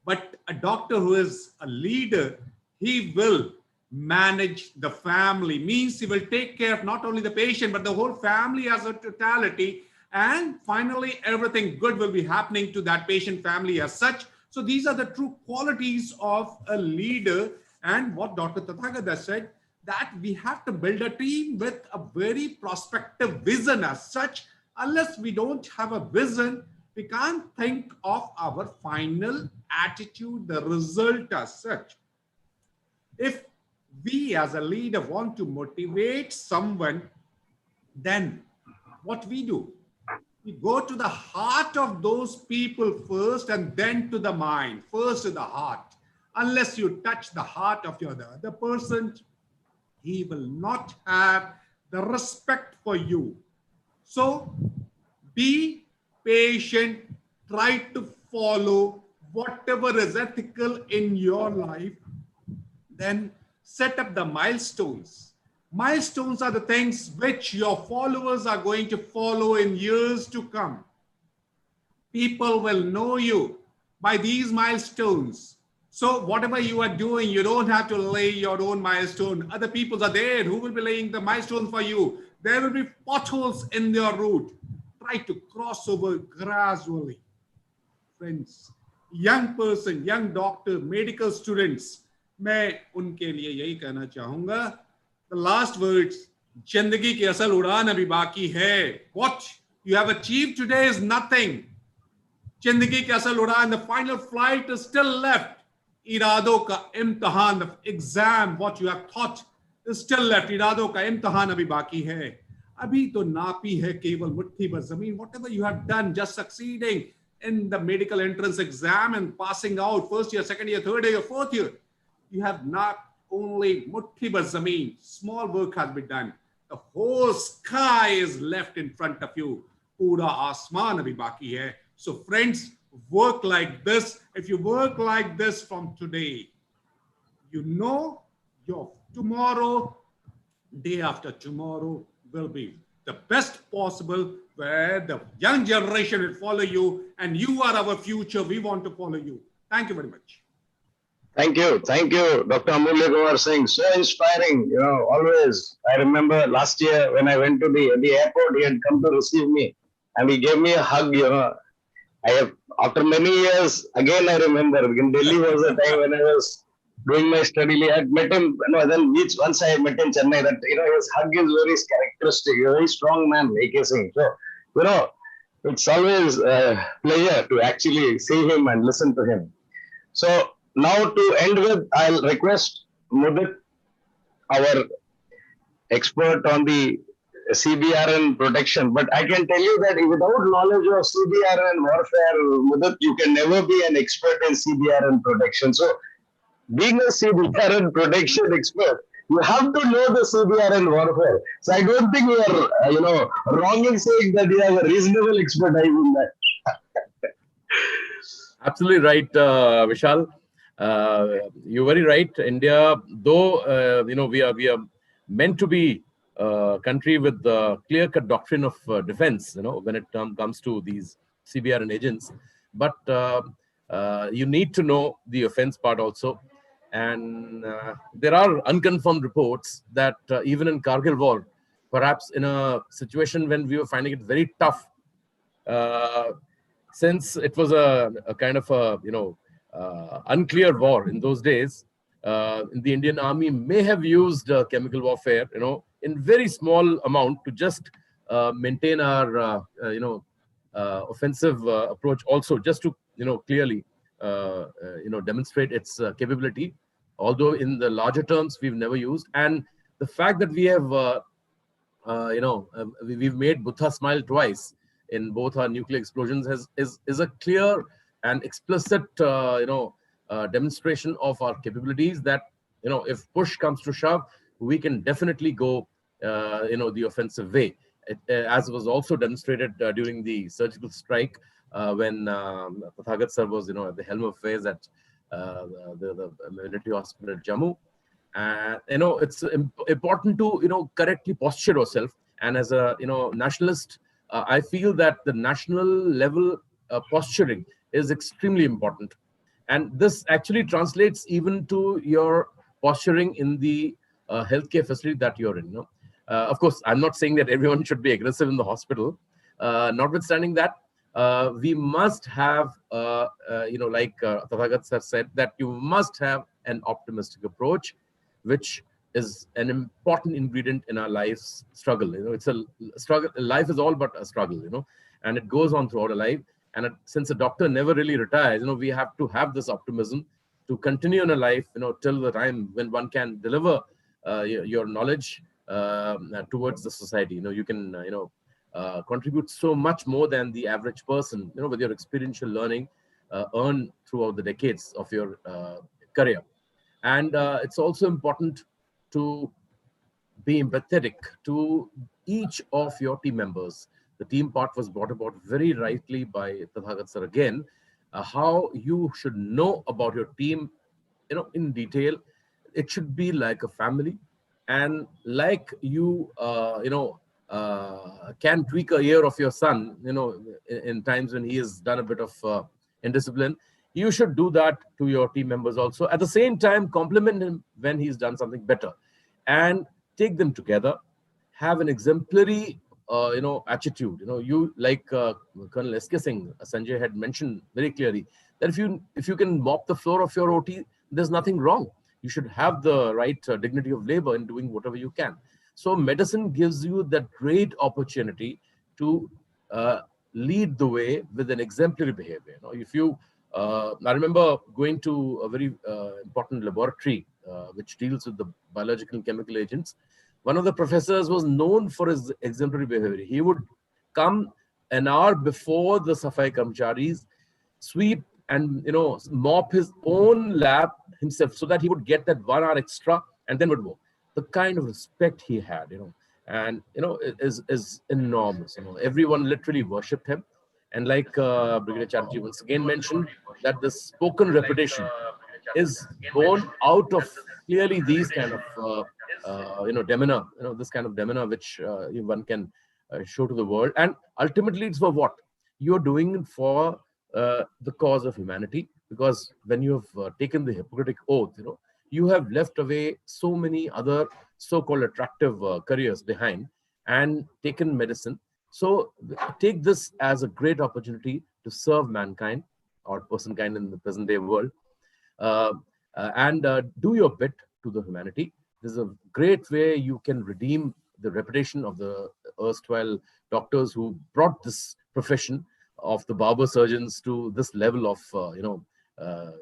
But a doctor who is a leader, he will manage the family, means he will take care of not only the patient, but the whole family as a totality. And finally, everything good will be happening to that patient family as such. So these are the true qualities of a leader. And what Dr. Tathagat has said, that we have to build a team with a very prospective vision as such. Unless we don't have a vision, we can't think of our final attitude, the result as such. If we as a leader want to motivate someone, then what we do? We go to the heart of those people first and then to the mind, first to the heart. Unless you touch the heart of the other person, he will not have the respect for you. So be patient, try to follow whatever is ethical in your life, then set up the milestones. Milestones are the things which your followers are going to follow in years to come. People will know you by these milestones. So whatever you are doing, you don't have to lay your own milestone. Other people are there who will be laying the milestone for you. There will be potholes in your route. Try to cross over gradually. Friends, young person, young doctor, medical students, मैं उनके लिए यही कहना चाहूंगा. The last words, जिंदगी की असल उड़ान अभी बाकी है. What you have achieved today is nothing. जिंदगी की असल उड़ान, the final flight is still left. इरादों का इम्तिहान, the exam, what you have thought is still left. इरादों का इम्तिहान अभी बाकी है. अभी तो नापी है केवल मुट्ठी भर ज़मीन. Whatever you have done, just succeeding in the medical entrance exam and passing out first year, second year, third year, fourth year, you have not only mutti bhar zameen, small work has been done. The whole sky is left in front of you. Pura asman abhi baki hai. So friends, work like this. If you work like this from today, you know your tomorrow, day after tomorrow will be the best possible, where the young generation will follow you, and you are our future. We want to follow you. Thank you very much. Thank you. Thank you, Dr. Amulya Kumar Singh. So inspiring, always. I remember last year when I went to the airport, he had come to receive me and he gave me a hug, after many years, again, I remember in Delhi was a time when I was doing my study. I had met him, then once I met in Chennai, that, his hug is very characteristic. He's a very strong man, AK Singh. So, it's always a pleasure to actually see him and listen to him. So, now to end with, I'll request Mudit, our expert on the CBRN protection. But I can tell you that without knowledge of CBRN warfare, Mudit, you can never be an expert in CBRN protection. So, being a CBRN protection expert, you have to know the CBRN warfare. So I don't think you are, wrong in saying that you have a reasonable expertise in that. Absolutely right, Vishal. You're very right. India, though we are meant to be a country with the clear-cut doctrine of defense, when it comes to these CBRN agents, but you need to know the offense part also. And there are unconfirmed reports that even in Kargil war, perhaps in a situation when we were finding it very tough, since it was a kind of a unclear war in those days, the Indian Army may have used chemical warfare, in very small amount to just maintain our, offensive approach also, just to, clearly, demonstrate its capability. Although in the larger terms, we've never used. And the fact that we have, we've made Buddha smile twice in both our nuclear explosions is a clear and explicit, demonstration of our capabilities that, if push comes to shove, we can definitely go, the offensive way. As was also demonstrated during the surgical strike when Tathagat sir was, at the helm of affairs at the military hospital at Jammu. It's important to, correctly posture yourself. And as a, nationalist, I feel that the national level posturing is extremely important. And this actually translates even to your posturing in the healthcare facility that you're in. Of course, I'm not saying that everyone should be aggressive in the hospital. Notwithstanding that, we must have, like Tathagat sir said, that you must have an optimistic approach, which is an important ingredient in our life's struggle. It's a struggle. Life is all but a struggle, and it goes on throughout a life. And since a doctor never really retires, we have to have this optimism to continue in a life, till the time when one can deliver your knowledge towards the society. You can, contribute so much more than the average person, with your experiential learning earned throughout the decades of your career. And it's also important to be empathetic to each of your team members. The team part was brought about very rightly by Tathagat sir again, how you should know about your team, in detail. It should be like a family, and like you, can tweak a ear of your son, in times when he has done a bit of indiscipline. you should do that to your team members also. At the same time, compliment him when he's done something better, and take them together. Have an exemplary, attitude. You like Colonel S.K. Singh, Sanjay had mentioned very clearly that if you can mop the floor of your OT, there's nothing wrong. You should have the right dignity of labor in doing whatever you can. So medicine gives you that great opportunity to lead the way with an exemplary behavior. I remember going to a very important laboratory which deals with the biological and chemical agents. One of the professors was known for his exemplary behavior. He would come an hour before the Safai Karmacharis, sweep and mop his own lab himself, so that he would get that 1 hour extra and then would go. The kind of respect he had, is enormous. Everyone literally worshipped him. And like Brigadier Chatterjee once again mentioned, that the spoken reputation is born out of clearly these kind of demeanor, this kind of demeanor which one can show to the world. And ultimately, it's for what? You're doing it for the cause of humanity, because when you have taken the Hippocratic oath, you have left away so many other so-called attractive careers behind and taken medicine. So take this as a great opportunity to serve mankind or personkind in the present day world, and do your bit to the humanity. This is a great way you can redeem the reputation of the erstwhile doctors who brought this profession of the barber surgeons to this level of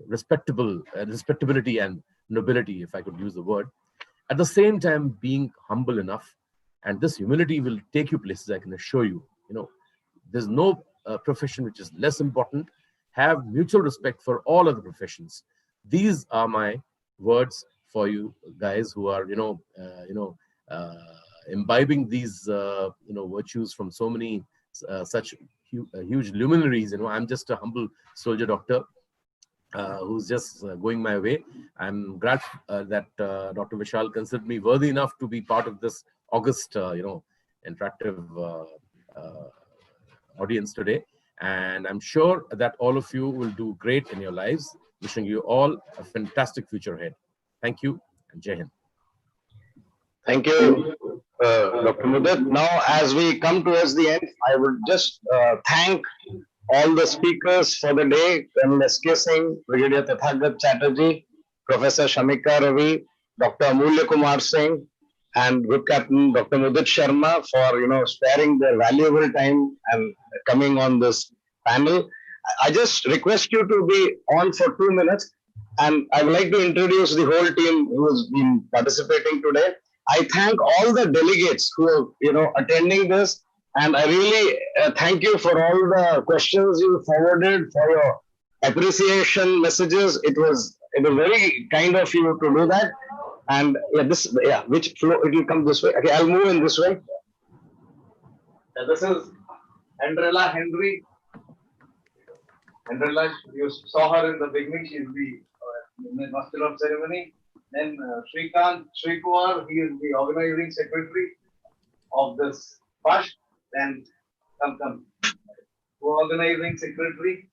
respectability and nobility, if I could use the word. At the same time, being humble enough, and this humility will take you places, I can assure you. There's no profession which is less important. Have mutual respect for all other professions. These are my words for you guys who are imbibing these virtues from so many such huge luminaries. I'm just a humble soldier doctor who's just going my way. I'm glad that Dr. Vishal considered me worthy enough to be part of this august, interactive audience today. And I'm sure that all of you will do great in your lives. Wishing you all a fantastic future ahead. Thank you, and Jai Hind. Thank you, Dr. Mudit. Now, as we come towards the end, I would just thank all the speakers for the day: Colonel S.K. Singh, Brigadier Tathagat Chatterjee, Professor Shamika Ravi, Dr. Amulya Kumar Singh, and Group Captain Dr. Mudit Sharma for sparing their valuable time and coming on this panel. I just request you to be on for 2 minutes, and I would like to introduce the whole team who has been participating today. I thank all the delegates who are attending this, and I really thank you for all the questions you forwarded, for your appreciation messages. It was very kind of you to do that. And which flow? It will come this way. Okay, I'll move in this way. This is Andrella Henry. Andrella, you saw her in the beginning. She's the master of ceremony. Then Srikumar, he is the organizing secretary of this FAST. Then co-organizing secretary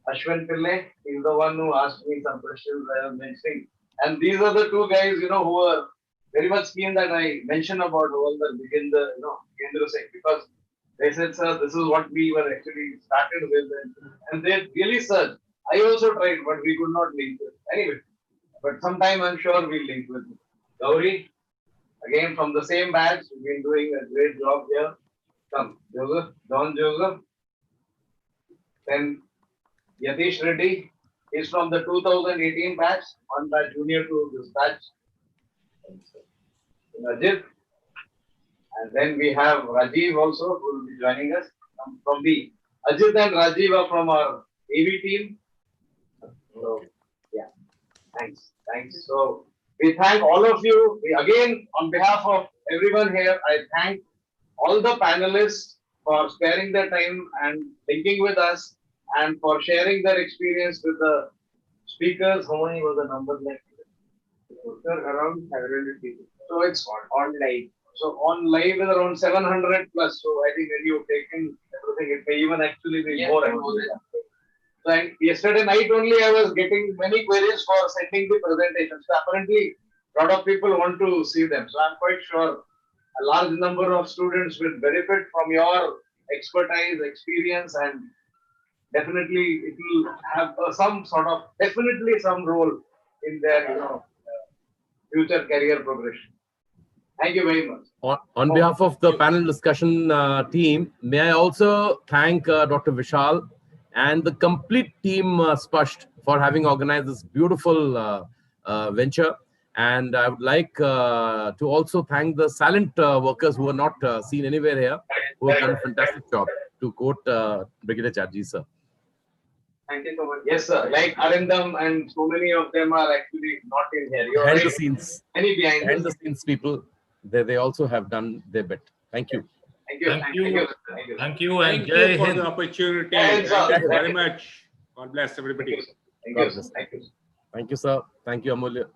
Ashwin Pillai. He's the one who asked me some questions I was mentioning. And these are the two guys, who are very much keen that I mention about all the Kendra Singh, because they said, sir, this is what we were actually started with, and they really searched. I also tried, but we could not link with. Anyway, but sometime I'm sure we'll link with Gauri. Again, from the same batch, we've been doing a great job here. Come, Joseph, Don Joseph. Then Yatish Reddy is from the 2018 batch, on batch junior to this batch. Ajit. And then we have Rajiv also, who will be joining us from the Ajit and Rajiv are from our AV team. So, yeah, thanks. So, we thank all of you. Again, on behalf of everyone here, I thank all the panelists for sparing their time and thinking with us, and for sharing their experience with the speakers. How many was the number like? Around 700 people. So it's on live. So on live is around 700 plus. So I think when you've taken everything, it may even actually be more and more. So, and yesterday night only I was getting many queries for sending the presentations. So apparently, a lot of people want to see them. So I'm quite sure a large number of students will benefit from your expertise, experience, and definitely it will have some sort of definitely some role in their future career progression. Thank you very much. On behalf of the panel discussion team, may I also thank Dr. Vishal and the complete team Spasht for having organized this beautiful venture. And I would like to also thank the silent workers who are not seen anywhere here, who have done a fantastic job, to quote Brigadier Chatterjee, sir. Thank you so much. Yes, sir. Like Arindam and so many of them are actually not in here. You're Behind right. the scenes, Many behind the scenes people, they also have done their bit. Thank you. Thank you. Thank you. Thank you. Thank you, and Thank you Jai for Hind. the opportunity. Thank you, sir. Thank you very much. God bless everybody. Thank you. Thank you. Thank you, sir. Thank you, Amulya.